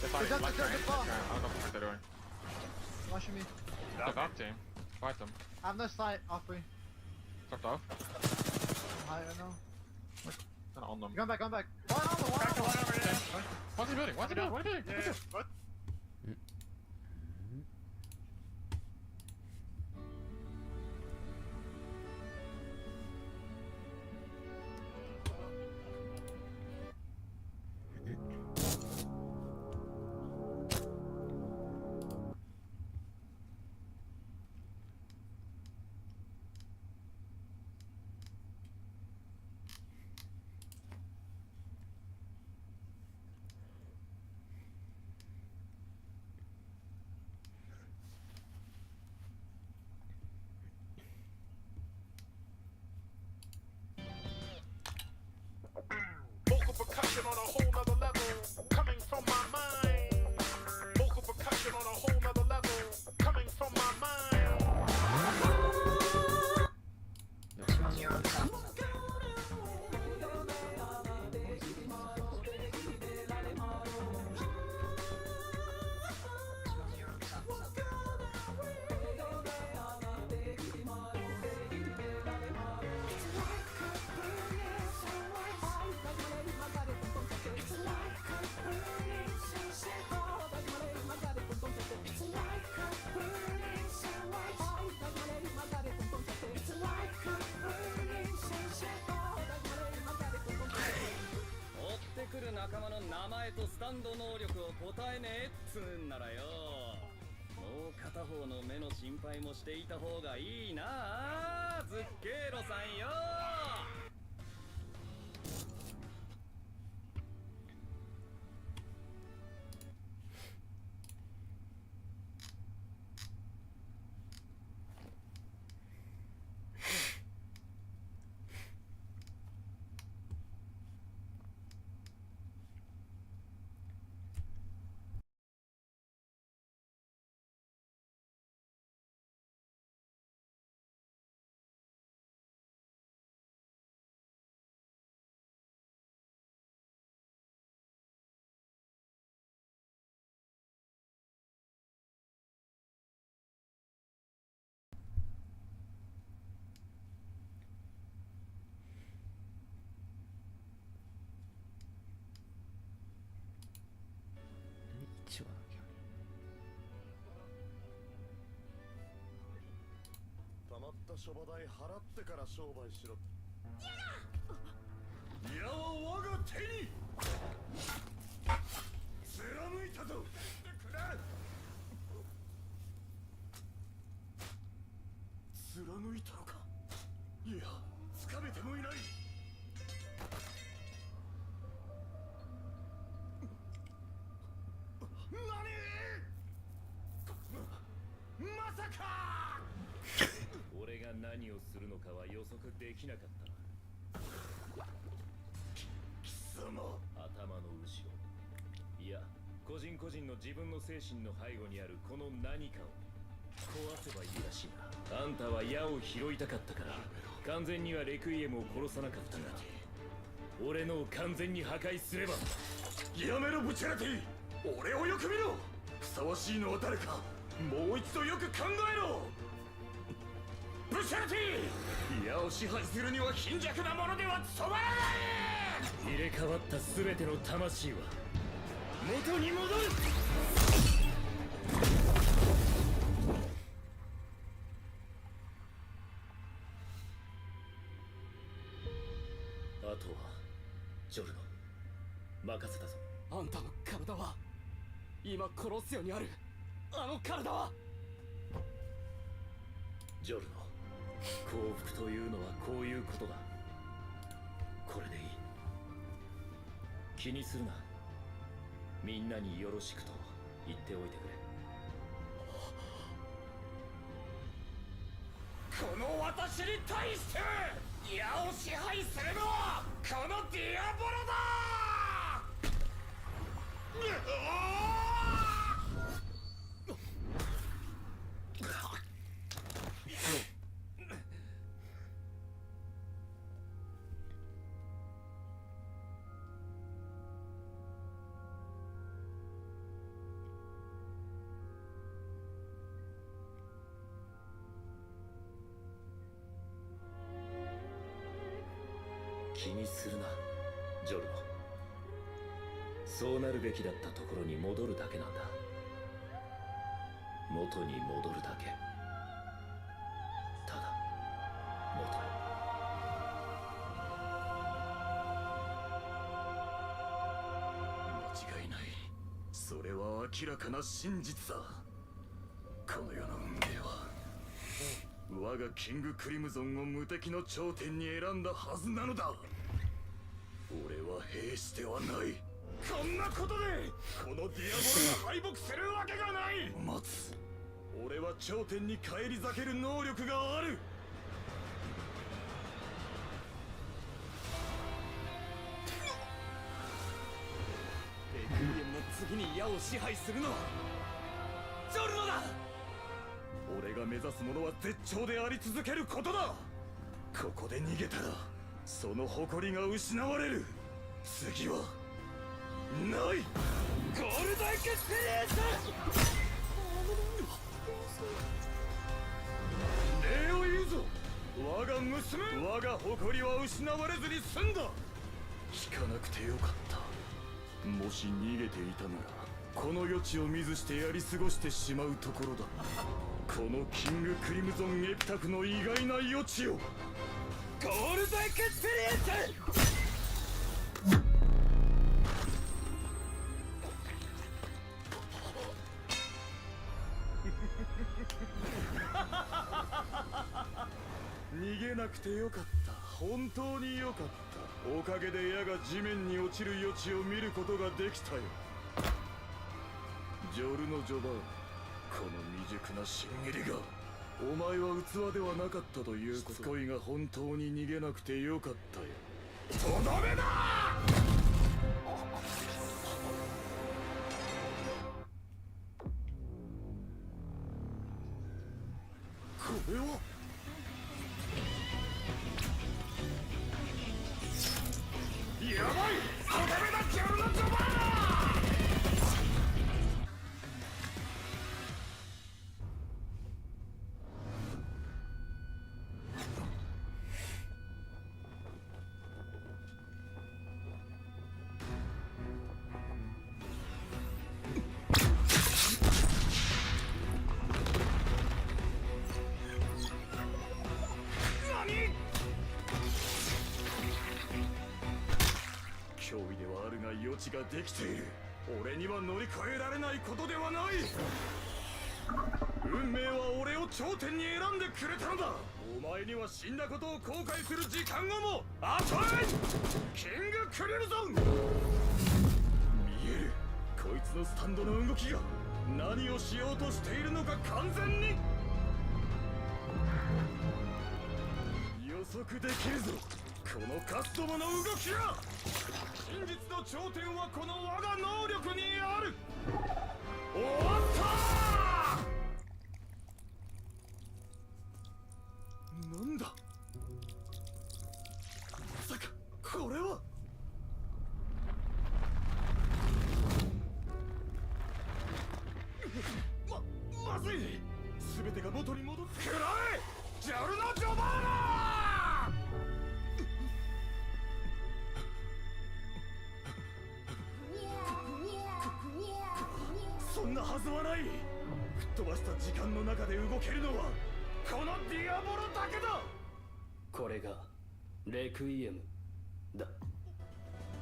They're fighting left, right? Okay, I don't know what they're doing. Rushing me. The back team. Fight them. I have no sight. Off me. Dropped off. I don't know. Kinda on them. Going back, going back. One over there. What's he building? What's he building? What are you doing? Yeah, what? Vocal percussion on a whole nother level, coming from my mind. Vocal percussion on a whole nother level, coming from my mind. 来る仲間の名前とスタンド能力を答えねえっつうんならよ、もう片方の目の心配もしていた方がいいなあ、ズッケーロさんよ。たまった諸場代払ってから商売しろ。矢は我が手に貫いたぞ。貫いたのか。いや、掴めてもいない。まさか俺が何をするのかは予測できなかったな。貴様、頭の後ろ、いや個人個人の自分の精神の背後にあるこの何かを壊せばいいらしいな。あんたは矢を拾いたかったから完全にはレクイエムを殺さなかったが、俺のを完全に破壊すれば。やめろブチャラティ、俺をよく見ろ。ふさわしいのは誰か、もう一度よく考えろ。ブシャルティ。矢を支配するには貧弱なものでは務まらない。入れ替わった全ての魂は元に戻る。あとはジョルノ任せたぞ。あんたの体は今コロッセオにあるあの体は。ジョルノ、幸福というのはこういうことだ。これでいい。気にするな。みんなによろしくと言っておいてくれ。この私に対して矢を支配するのはこのディアボロだ。気にするな、ジョルノ。そうなるべきだったところに戻るだけなんだ。元に戻るだけ。ただ元へ。間違いない。それは明らかな真実だ。この世の運命は我がキングクリムゾンを無敵の頂点に選んだはずなのだ。俺は兵士ではない。こんなことでこのディアボロが敗北するわけがない。待つ。俺は頂点に返り咲ける能力がある。レクイエムの次に矢を支配するのはジョルノだ。俺が目指すものは絶頂であり続けることだ。ここで逃げたらその誇りが失われる。次はない。ゴールドエクスペリエンス。礼を言うぞ我が娘。我が誇りは失われずに済んだ。聞かなくてよかった。もし逃げていたならこの余地を見ずしてやり過ごしてしまうところだ。このキングクリムゾンエピタフの意外な余地を。ゴールドエクスペリエンス。逃げなくてよかった。本当によかった。おかげで矢が地面に落ちる余地を見ることができたよ。ジョルノ・ジョバーン、この未熟な新入りがお前は器ではなかったということ。しつこいが本当に逃げなくてよかったよ。とどめだ。これはやばい。とどめだジョルノ・ジョバーン。脅威ではあるが余地ができている。俺には乗り越えられないことではない。運命は俺を頂点に選んでくれたのだ。お前には死んだことを後悔する時間をも与えん。キングクリムゾン。見える。こいつのスタンドの動きが何をしようとしているのか完全に予測できるぞ。このカストモの動きが。真実の頂点はこの我が能力にある。終わったー。なんだまさかこれは。まずい。全てが元に戻ってくらえジョルノ・はずはない。吹っ飛ばした時間の中で動けるのはこのディアボロだけだ。これがレクイエムだ。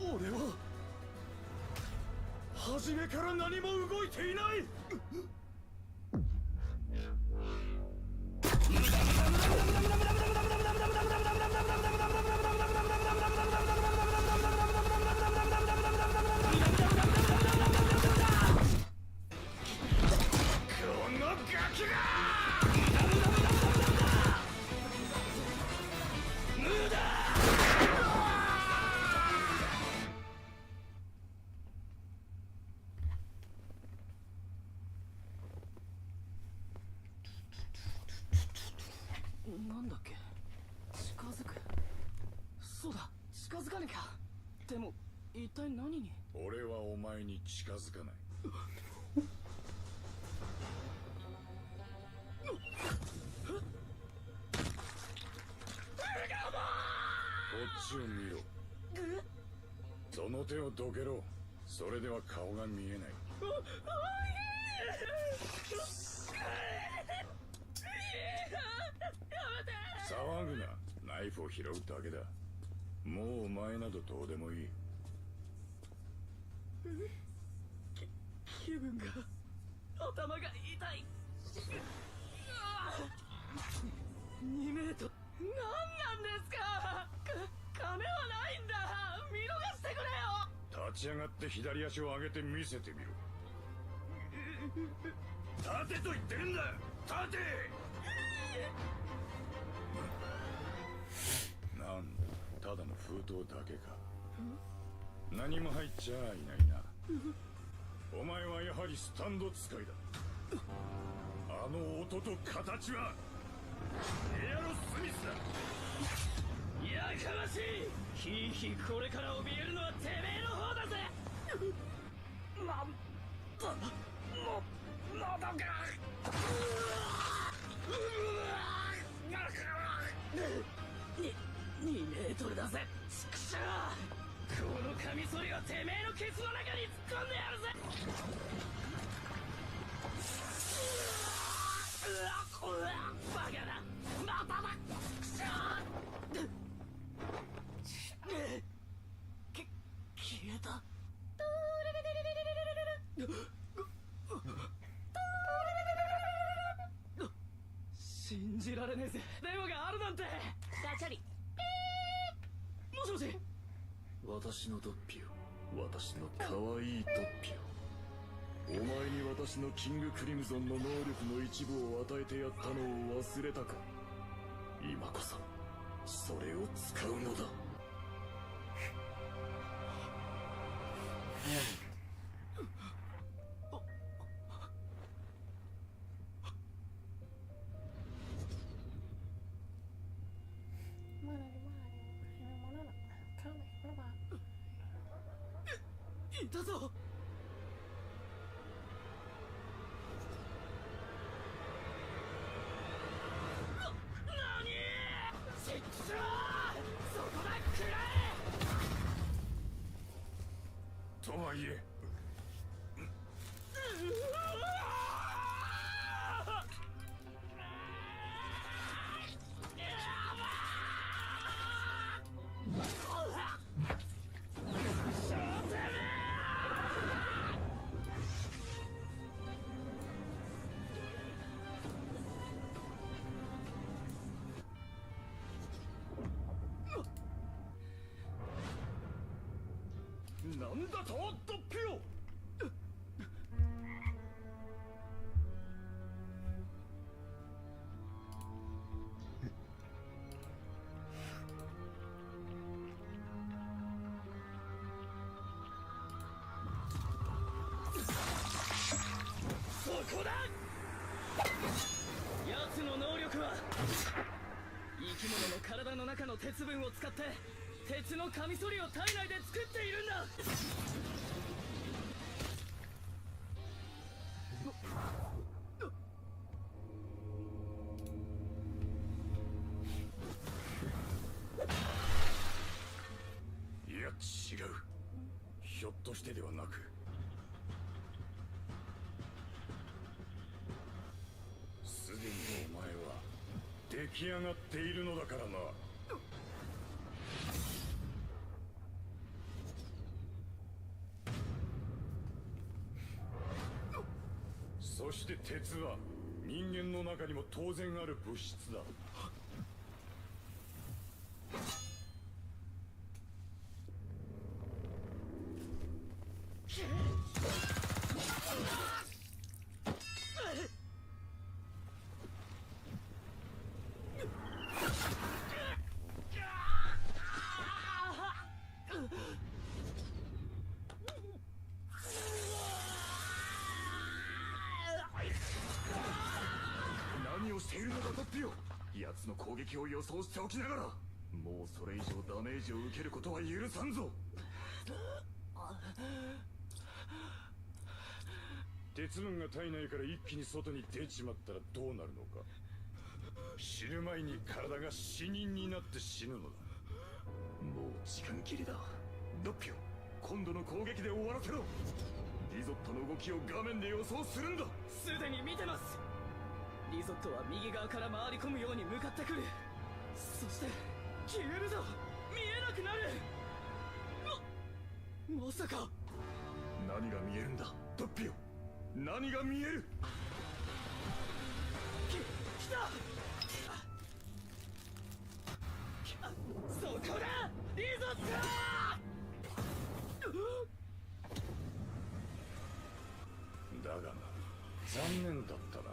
俺は初めから何も動いていない。なんだっけ、近づく。そうだ、近づかなきゃ。でも一体何に。俺はお前に近づかない。こっちを見ろ。その手をどけろ。それでは顔が見えない。騒ぐな。ナイフを拾うだけだ。もうお前などどうでもいい。気分が、頭が痛い。2メートル。何なんですか。金はないんだ。見逃してくれよ。立ち上がって左足を上げて見せてみろ。立てと言ってるんだ。立て。なんだ、ただの封筒だけか。何も入っちゃいないな。お前はやはりスタンド使いだ。あの音と形はエアロスミスだ。やかましい。ひいひいこれから怯えるのはてめえの方だぜ。喉が2メートルだぜ。ちくしょう。このカミソリはてめえのケツの中に突っ込んでやるぜ。バカだ。まただ。ちくしょう。消えた。信じられねえぜ。電話があるなんて。ガチャリ。もしもし。私のドッピオ、私の可愛いドッピオ。お前に私のキングクリムゾンの能力の一部を与えてやったのを忘れたか。今こそそれを使うのだ。いたぞ。なに。ちくしょう。そこだ。食らえ。とはいえなんだとドッピオ。そこだ。奴の能力は生き物の体の中の鉄分を使って鉄のカミソリを体内で作っているんだ。いや違う。ひょっとしてではなく出来上がっているのだからな。そして鉄は人間の中にも当然ある物質だ。何をしているのだトッピオ。奴の攻撃を予想しておきながら、もうそれ以上ダメージを受けることは許さんぞ。鉄分が体内から一気に外に出ちまったらどうなるのか。死ぬ前に体が死人になって死ぬのだ。もう時間切れだ。ドッピオ、今度の攻撃で終わらせろ。リゾットの動きを画面で予想するんだ。すでに見てます。リゾットは右側から回り込むように向かってくる。そして消えるぞ。見えなくなる。まさか。何が見えるんだドッピオ。何が見える。来た。そこだリゾット。だがな、残念だったな。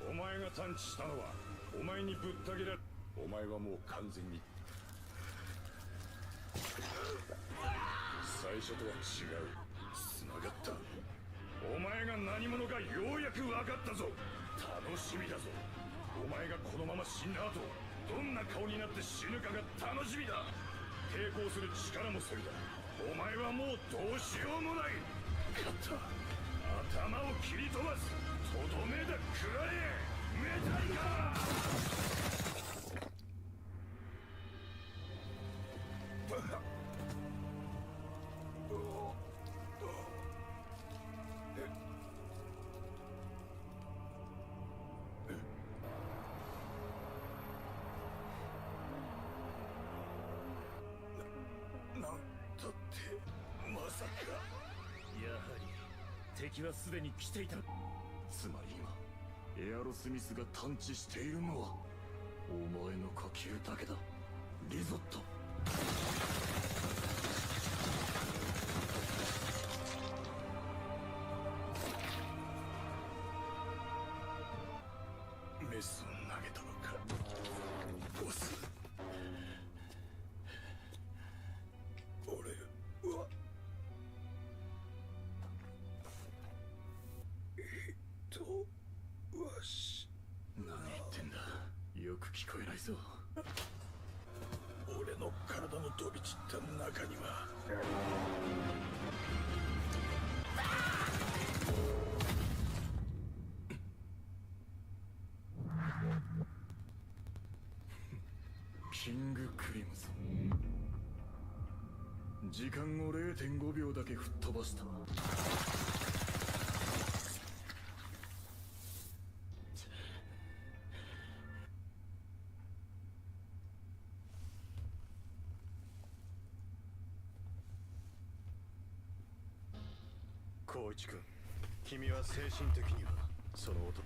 お前が探知したのはお前にぶった切られ、お前はもう完全に最初とは違う。繋がった。お前が何者かようやく分かったぞ。楽しみだぞ。お前がこのまま死んだ後どんな顔になって死ぬかが楽しみだ。抵抗する力もそれだ。お前はもうどうしようもない。勝った。頭を切り飛ばす。とどめだ食らえメタリカ。なんだってまさか。やはり敵はすでに来ていた。つまり今エアロスミスが探知しているのはお前の呼吸だけだリゾット。メスを投げたのかボス。俺はわし。何言ってんだ。よく聞こえないぞ。俺の体の飛び散った中にはキングクリムゾン。時間を 0.5 秒だけ吹っ飛ばした。光一君、君は精神的にはその音